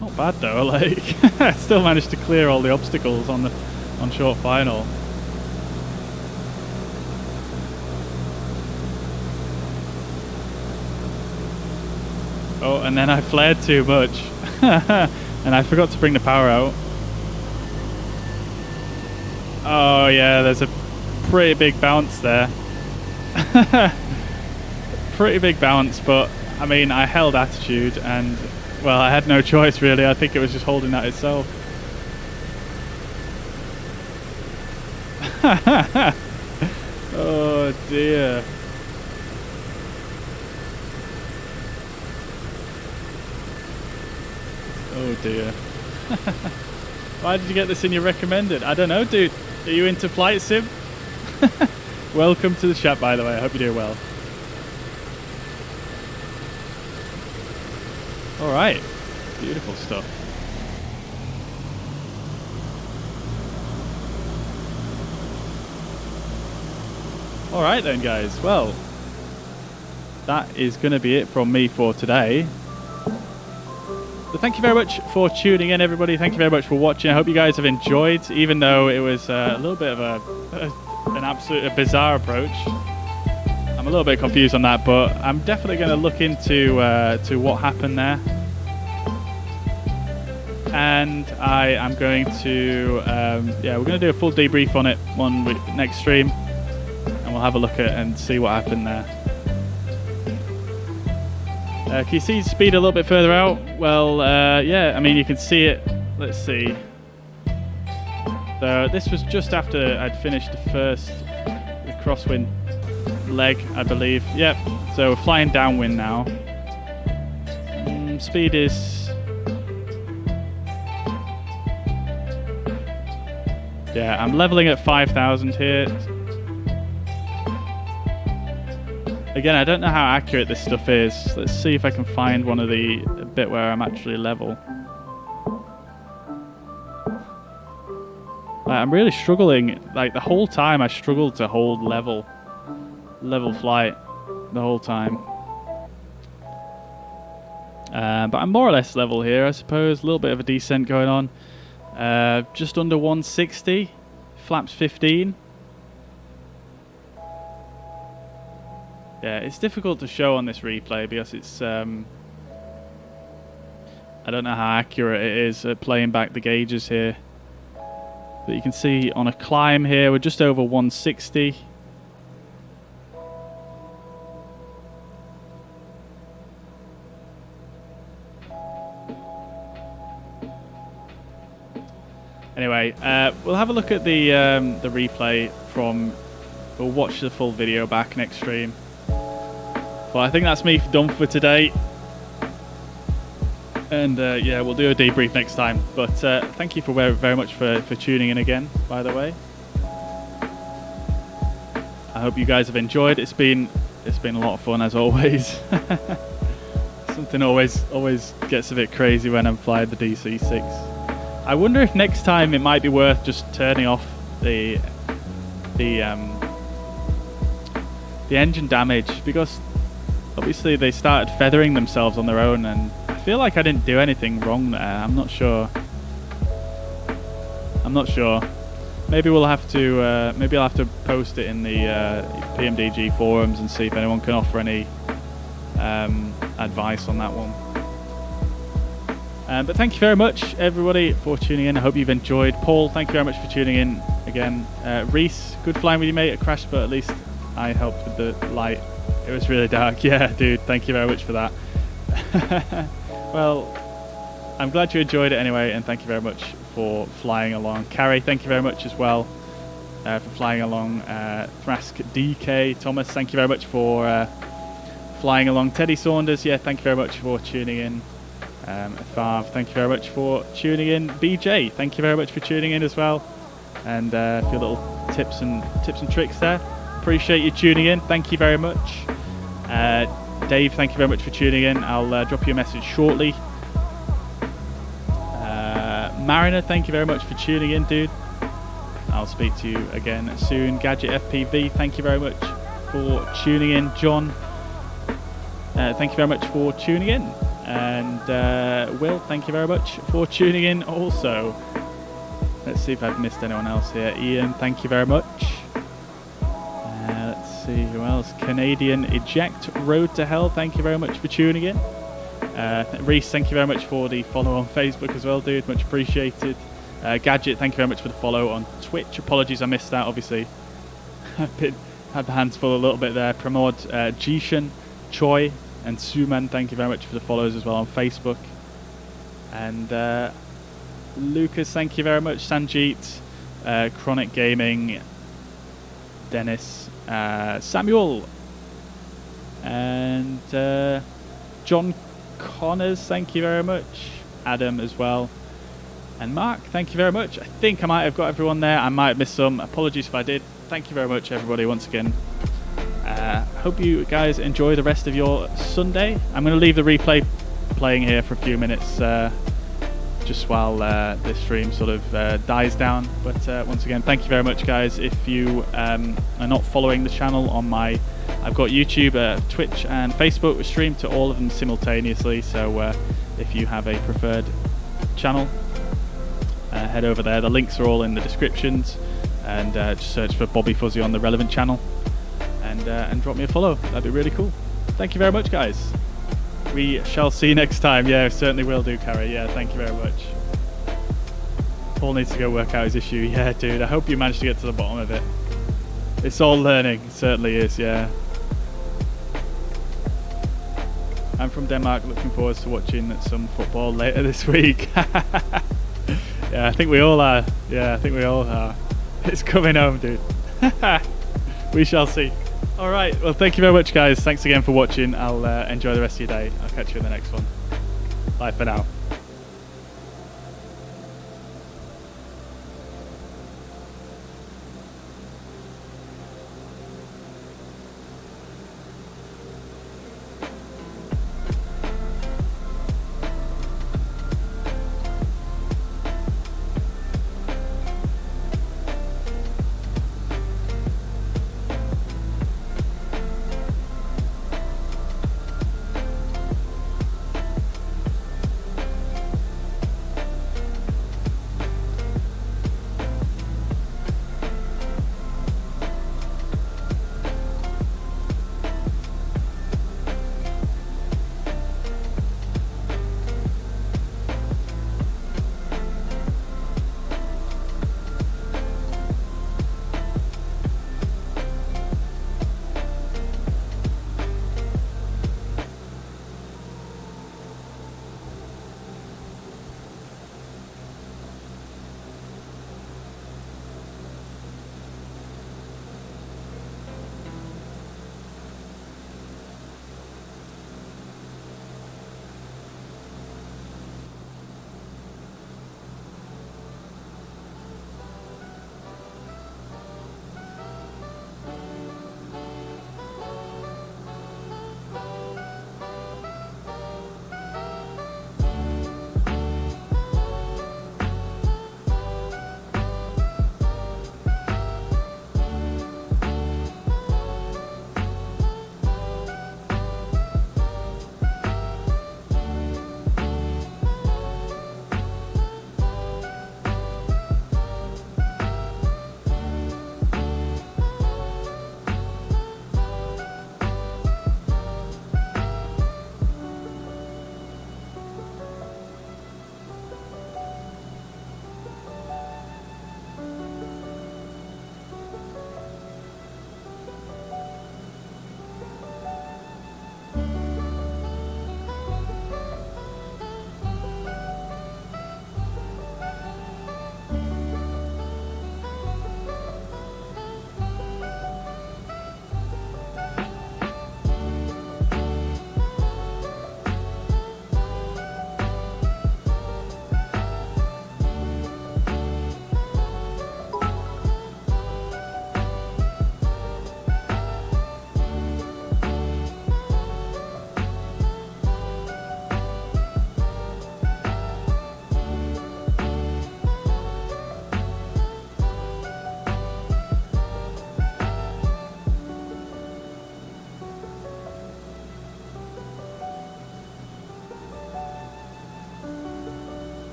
Not bad though, like I still managed to clear all the obstacles on short final. Oh, and then I flared too much. And I forgot to bring the power out. Oh yeah, there's a pretty big bounce there. Pretty big bounce, but I mean, I held attitude and, well, I had no choice really. I think it was just holding that itself. Oh dear. Oh dear. Why did you get this in your recommended? I don't know, dude. Are you into flight sim? Welcome to the chat, by the way. I hope you're doing well. Alright. Beautiful stuff. Alright then, guys. Well, that is going to be it from me for today. So thank you very much for tuning in, everybody. Thank you very much for watching. I hope you guys have enjoyed, even though it was a little bit of an absolute bizarre approach. I'm a little bit confused on that, but I'm definitely going to look into to what happened there. And I am going to, yeah, we're going to do a full debrief on it on next stream. we'll have a look at and see what happened there. Can you see speed a little bit further out? Well, yeah, I mean, you can see it. Let's see. So this was just after I'd finished the crosswind leg, I believe. Yep, so we're flying downwind now. Speed is... Yeah, I'm leveling at 5,000 here. Again, I don't know how accurate this stuff is. Let's see if I can find one of the bit where I'm actually level. I'm really struggling. Like the whole time I struggled to hold level flight the whole time. But I'm more or less level here, I suppose. A little bit of a descent going on. Just under 160, flaps 15. Yeah, it's difficult to show on this replay because it's I don't know how accurate it is at playing back the gauges here. But you can see on a climb here we're just over 160. Anyway, we'll have a look at the replay from. We'll watch the full video back next stream. But I think that's me done for today. And yeah, we'll do a debrief next time. But thank you for very much for tuning in again, by the way. I hope you guys have enjoyed. It's been a lot of fun as always. Something always gets a bit crazy when I'm flying the DC-6. I wonder if next time it might be worth just turning off the engine damage, because obviously they started feathering themselves on their own, and I feel like I didn't do anything wrong there. I'm not sure. Maybe we'll have to. Maybe I'll have to post it in the PMDG forums and see if anyone can offer any advice on that one. But thank you very much, everybody, for tuning in. I hope you've enjoyed. Paul, thank you very much for tuning in again. Reese, good flying with you, mate. It crashed, but at least I helped with the light. It was really dark. Yeah, dude, thank you very much for that. Well, I'm glad you enjoyed it anyway, and thank you very much for flying along. Carrie, thank you very much as well for flying along. Thrask DK, Thomas, thank you very much for flying along. Teddy Saunders, yeah, thank you very much for tuning in. Fav, thank you very much for tuning in. BJ, thank you very much for tuning in as well, and for your little tips and tricks there. Appreciate you tuning in. Thank you very much. Dave, thank you very much for tuning in. I'll drop you a message shortly. Mariner, thank you very much for tuning in, dude. I'll speak to you again soon. Gadget FPV, thank you very much for tuning in. John, thank you very much for tuning in. And Will, thank you very much for tuning in also. Let's see if I've missed anyone else here. Ian, thank you very much. Let's see who else. Canadian Eject Road to Hell, thank you very much for tuning in. Reese, thank you very much for the follow on Facebook as well, dude. Much appreciated. Gadget, thank you very much for the follow on Twitch. Apologies, I missed that, obviously. Had the hands full a little bit there. Pramod, Jishan, Choi, and Suman, thank you very much for the follows as well on Facebook. And Lucas, thank you very much. Sanjeet, Chronic Gaming, Dennis, Samuel, and John Connors, thank you very much. Adam as well. And Mark, thank you very much. I think I might have got everyone there. I might have missed some. Apologies if I did. Thank you very much, everybody, once again. Hope you guys enjoy the rest of your Sunday. I'm going to leave the replay playing here for a few minutes, just while this stream sort of dies down. But once again, thank you very much, guys. If you are not following the channel on I've got YouTube, Twitch, and Facebook. We stream to all of them simultaneously. So if you have a preferred channel, head over there. The links are all in the descriptions, and just search for Bobby Fuzzy on the relevant channel. And drop me a follow. That'd be really cool. Thank you very much, guys. We shall see you next time. Yeah, certainly will do, Carrie. Yeah, thank you very much. Paul needs to go work out his issue. Yeah, dude, I hope you managed to get to the bottom of it. It's all learning, it certainly is, yeah. I'm from Denmark, looking forward to watching some football later this week. Yeah, I think we all are. Yeah, I think we all are. It's coming home, dude. We shall see. Alright, well thank you very much guys. Thanks again for watching. I'll enjoy the rest of your day. I'll catch you in the next one. Bye for now.